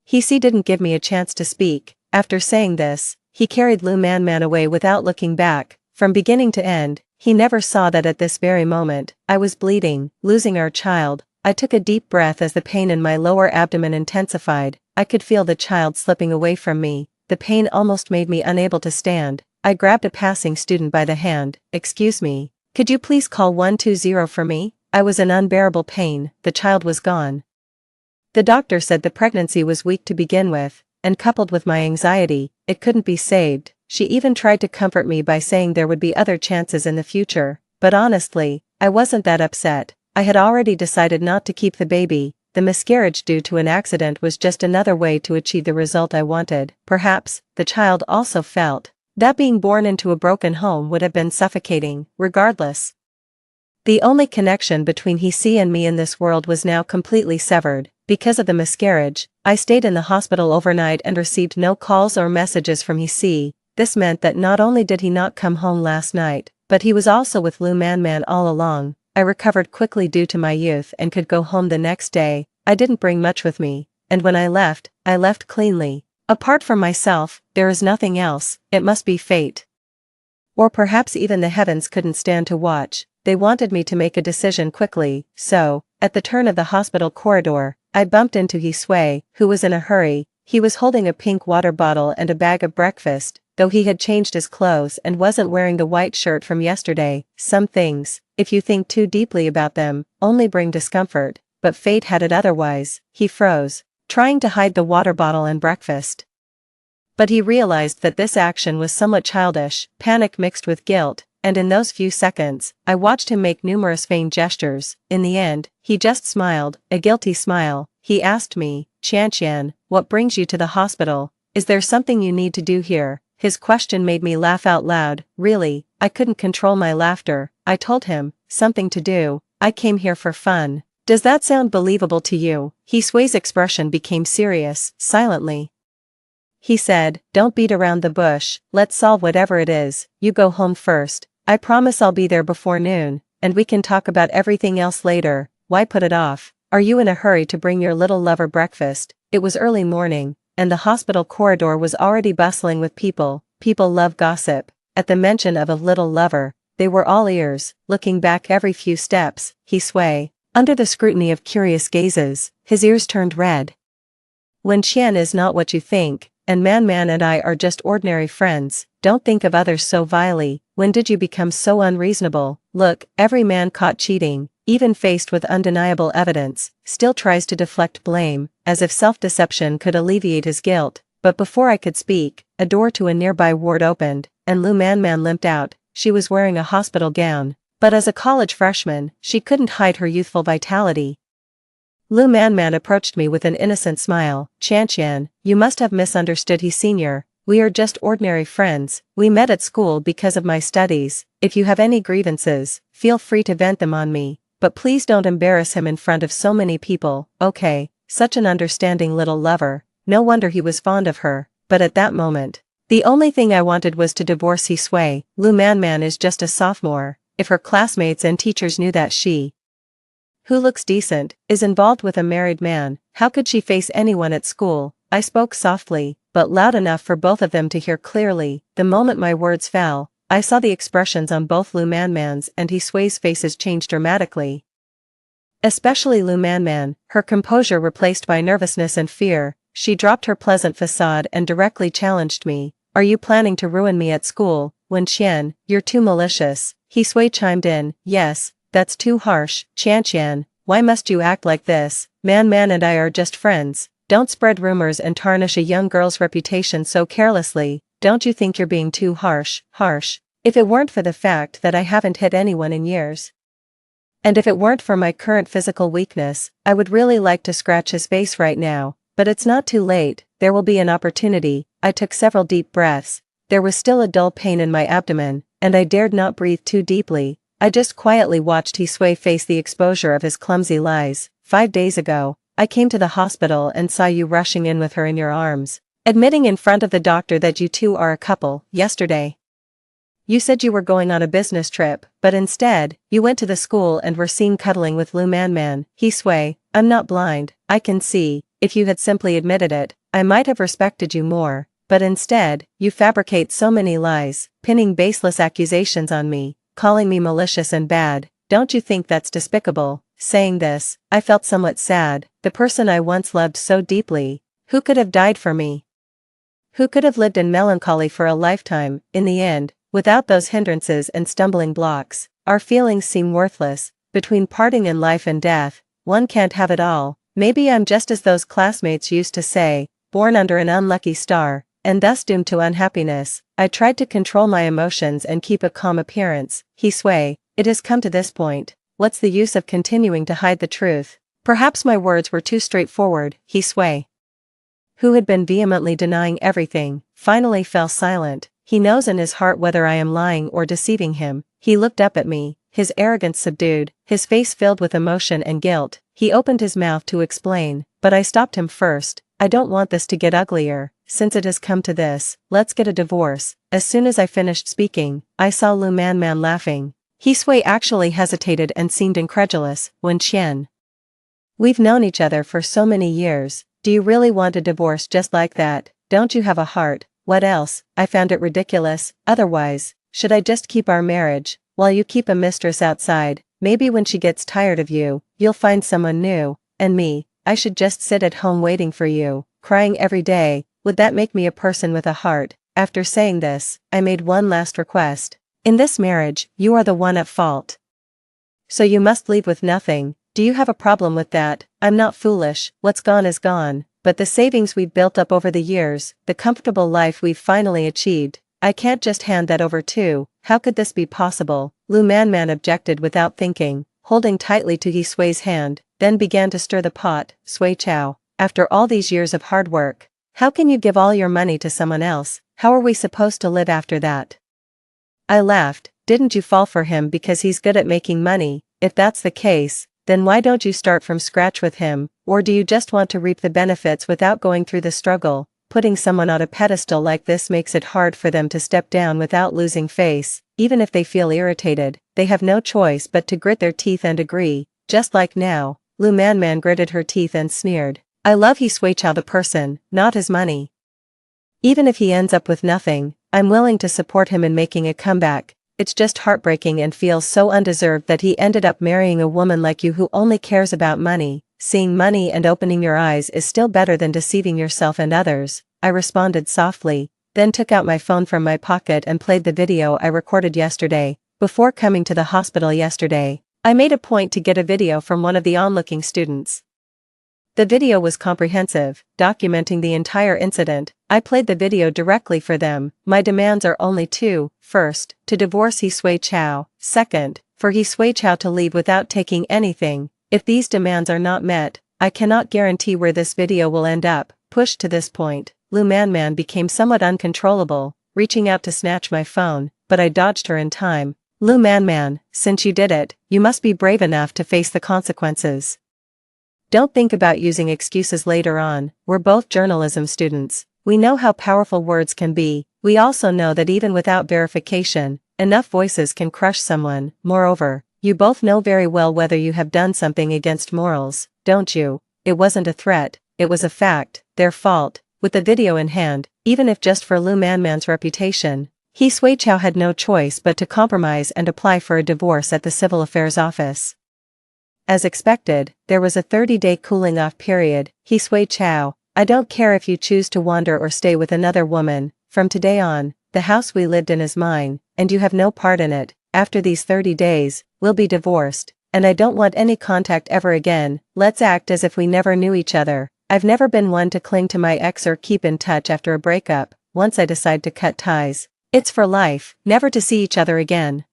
S1: He didn't give me a chance to speak. After saying this, he carried Lu Man away without looking back. From beginning to end, he never saw that at this very moment, I was bleeding, losing our child. I took a deep breath as the pain in my lower abdomen intensified. I could feel the child slipping away from me. The pain almost made me unable to stand. I grabbed a passing student by the hand. Excuse me, could you please call 120 for me? I was in unbearable pain. The child was gone. The doctor said the pregnancy was weak to begin with, and coupled with my anxiety, it couldn't be saved. She even tried to comfort me by saying there would be other chances in the future, but honestly, I wasn't that upset. I had already decided not to keep the baby. The miscarriage due to an accident was just another way to achieve the result I wanted. Perhaps, the child also felt that being born into a broken home would have been suffocating. Regardless, the only connection between he and me in this world was now completely severed. Because of the miscarriage, I stayed in the hospital overnight and received no calls or messages from he. This meant that not only did he not come home last night, but he was also with Lu Man all along. I recovered quickly due to my youth and could go home the next day. I didn't bring much with me, and when I left cleanly. Apart from myself, there is nothing else. It must be fate. Or perhaps even the heavens couldn't stand to watch. They wanted me to make a decision quickly, so, at the turn of the hospital corridor, I bumped into He, who was in a hurry. He was holding a pink water bottle and a bag of breakfast, though he had changed his clothes and wasn't wearing the white shirt from yesterday. Some things, if you think too deeply about them, only bring discomfort, but fate had it otherwise. He froze, trying to hide the water bottle and breakfast. But he realized that this action was somewhat childish, panic mixed with guilt, and in those few seconds, I watched him make numerous vain gestures. In the end, he just smiled, a guilty smile. He asked me, Qian, what brings you to the hospital? Is there something you need to do here? His question made me laugh out loud. Really, I couldn't control my laughter. I told him, something to do. I came here for fun. Does that sound believable to you? He's expression became serious, silently. He said, don't beat around the bush, let's solve whatever it is. You go home first. I promise I'll be there before noon, and we can talk about everything else later. Why put it off? Are you in a hurry to bring your little lover breakfast? It was early morning, and the hospital corridor was already bustling with people. People love gossip. At the mention of a little lover, they were all ears, looking back every few steps. He sway. Under the scrutiny of curious gazes, his ears turned red. When Qian is not what you think, and Man and I are just ordinary friends, don't think of others so vilely. When did you become so unreasonable? Look, every man caught cheating, even faced with undeniable evidence, still tries to deflect blame, as if self-deception could alleviate his guilt. But before I could speak, a door to a nearby ward opened, and Lu Man limped out. She was wearing a hospital gown, but as a college freshman, she couldn't hide her youthful vitality. Lu Man approached me with an innocent smile. Qian, you must have misunderstood Senior. We are just ordinary friends. We met at school because of my studies. If you have any grievances, feel free to vent them on me, but please don't embarrass him in front of so many people. Okay, such an understanding little lover. No wonder he was fond of her. But at that moment, the only thing I wanted was to divorce He. Lu Man is just a sophomore. If her classmates and teachers knew that she, who looks decent, is involved with a married man, how could she face anyone at school? I spoke softly, but loud enough for both of them to hear clearly. The moment my words fell, I saw the expressions on both Lu Man's and He's faces change dramatically. Especially Lu Man, her composure replaced by nervousness and fear. She dropped her pleasant facade and directly challenged me. Are you planning to ruin me at school? Wen Qian, you're too malicious. He chimed in, yes, that's too harsh, Qian. Why must you act like this? Man and I are just friends. Don't spread rumors and tarnish a young girl's reputation so carelessly. Don't you think you're being too harsh? If it weren't for the fact that I haven't hit anyone in years. And if it weren't for my current physical weakness, I would really like to scratch his face right now. But it's not too late, there will be an opportunity. I took several deep breaths. There was still a dull pain in my abdomen, and I dared not breathe too deeply. I just quietly watched Hisui face the exposure of his clumsy lies. 5 days ago, I came to the hospital and saw you rushing in with her in your arms, admitting in front of the doctor that you two are a couple. Yesterday, you said you were going on a business trip, but instead, you went to the school and were seen cuddling with Lu Man. Hisui, I'm not blind, I can see. If you had simply admitted it, I might have respected you more, but instead, you fabricate so many lies, pinning baseless accusations on me, calling me malicious and bad. Don't you think that's despicable? Saying this, I felt somewhat sad. The person I once loved so deeply, who could have died for me? Who could have lived in melancholy for a lifetime? In the end, without those hindrances and stumbling blocks, our feelings seem worthless. Between parting and life and death, one can't have it all. Maybe I'm just as those classmates used to say, born under an unlucky star, and thus doomed to unhappiness. I tried to control my emotions and keep a calm appearance. Hisui, it has come to this point. What's the use of continuing to hide the truth? Perhaps my words were too straightforward. Hisui, who had been vehemently denying everything, finally fell silent. He knows in his heart whether I am lying or deceiving him. He looked up at me, his arrogance subdued, his face filled with emotion and guilt. He opened his mouth to explain, but I stopped him first. I don't want this to get uglier. Since it has come to this, let's get a divorce. As soon as I finished speaking, I saw Lu Man laughing. Hisui actually hesitated and seemed incredulous. When Qian, we've known each other for so many years. Do you really want a divorce just like that? Don't you have a heart? What else? I found it ridiculous. Otherwise, should I just keep our marriage, while you keep a mistress outside? Maybe when she gets tired of you, you'll find someone new. And me, I should just sit at home waiting for you, crying every day. Would that make me a person with a heart? After saying this, I made one last request. In this marriage, you are the one at fault. So you must leave with nothing. Do you have a problem with that? I'm not foolish. What's gone is gone. But the savings we've built up over the years, the comfortable life we've finally achieved, I can't just hand that over too. How could this be possible? Lu Man objected without thinking, holding tightly to Hisui's hand, then began to stir the pot. Sui Chao, after all these years of hard work, how can you give all your money to someone else? How are we supposed to live after that? I laughed. Didn't you fall for him because he's good at making money? If that's the case, then why don't you start from scratch with him? Or do you just want to reap the benefits without going through the struggle? Putting someone on a pedestal like this makes it hard for them to step down without losing face. Even if they feel irritated, they have no choice but to grit their teeth and agree. Just like now, Lu Man gritted her teeth and sneered. I love Hisui Chao the person, not his money. Even if he ends up with nothing, I'm willing to support him in making a comeback. It's just heartbreaking and feels so undeserved that he ended up marrying a woman like you who only cares about money. Seeing money and opening your eyes is still better than deceiving yourself and others, I responded softly, then took out my phone from my pocket and played the video I recorded yesterday. Before coming to the hospital yesterday, I made a point to get a video from one of the onlooking students. The video was comprehensive, documenting the entire incident. I played the video directly for them. My demands are only two. First, to divorce Hisui Chao. Second, for Hisui Chao to leave without taking anything. If these demands are not met, I cannot guarantee where this video will end up. Pushed to this point, Lu Man became somewhat uncontrollable, reaching out to snatch my phone, but I dodged her in time. Lu Man, since you did it, you must be brave enough to face the consequences. Don't think about using excuses later on. We're both journalism students. We know how powerful words can be. We also know that even without verification, enough voices can crush someone. Moreover, you both know very well whether you have done something against morals, don't you? It wasn't a threat, it was a fact, their fault. With the video in hand, even if just for Lu Man's reputation, Hisui Chao had no choice but to compromise and apply for a divorce at the Civil Affairs Office. As expected, there was a 30-day cooling-off period. Hisui Chao, I don't care if you choose to wander or stay with another woman. From today on, the house we lived in is mine, and you have no part in it. after these 30 days, we'll be divorced. And I don't want any contact ever again, let's act as if we never knew each other. I've never been one to cling to my ex or keep in touch after a breakup. Once I decide to cut ties, it's for life, never to see each other again.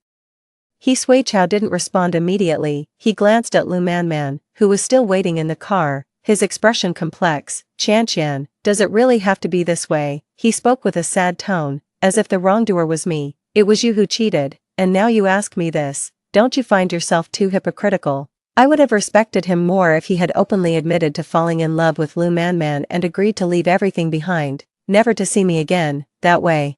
S1: He Sui Chow didn't respond immediately. He glanced at Lu Man, who was still waiting in the car, his expression complex. Qian, does it really have to be this way? He spoke with a sad tone, as if the wrongdoer was me. It was you who cheated, and now you ask me this. Don't you find yourself too hypocritical? I would have respected him more if he had openly admitted to falling in love with Lu Man and agreed to leave everything behind, never to see me again, that way.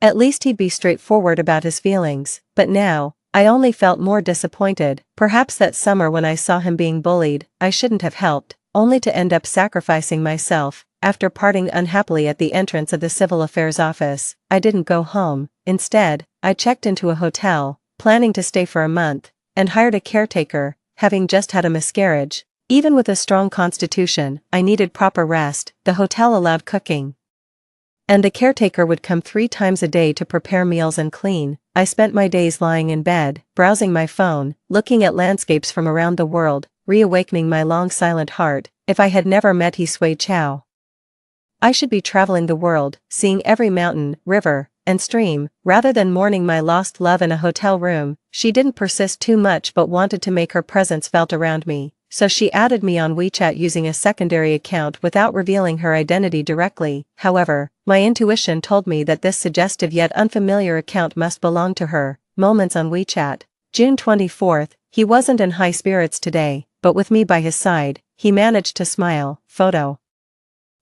S1: At least he'd be straightforward about his feelings, but now, I only felt more disappointed. Perhaps that summer when I saw him being bullied, I shouldn't have helped, only to end up sacrificing myself. After parting unhappily at the entrance of the Civil Affairs office, I didn't go home. Instead, I checked into a hotel, planning to stay for a month, and hired a caretaker, having just had a miscarriage. Even with a strong constitution, I needed proper rest. The hotel allowed cooking, and the caretaker would come 3 times a day to prepare meals and clean. I spent my days lying in bed, browsing my phone, looking at landscapes from around the world, reawakening my long silent heart. If I had never met He Sui Chow, I should be traveling the world, seeing every mountain, river, and stream, rather than mourning my lost love in a hotel room. She didn't persist too much but wanted to make her presence felt around me, so she added me on WeChat using a secondary account without revealing her identity directly. However, my intuition told me that this suggestive yet unfamiliar account must belong to her. Moments on WeChat. June 24th, he wasn't in high spirits today, but with me by his side, he managed to smile. Photo.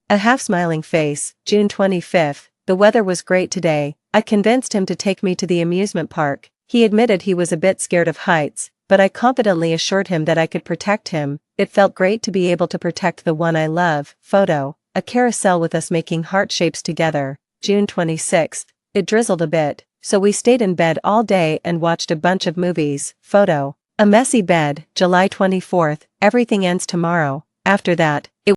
S1: A half-smiling face. June 25th, the weather was great today. I convinced him to take me to the amusement park. He admitted he was a bit scared of heights, but I confidently assured him that I could protect him. It felt great to be able to protect the one I love. Photo. A carousel with us making heart shapes together. June 26th, it drizzled a bit, so we stayed in bed all day and watched a bunch of movies. Photo. A messy bed. July 24th, everything ends tomorrow. After that, it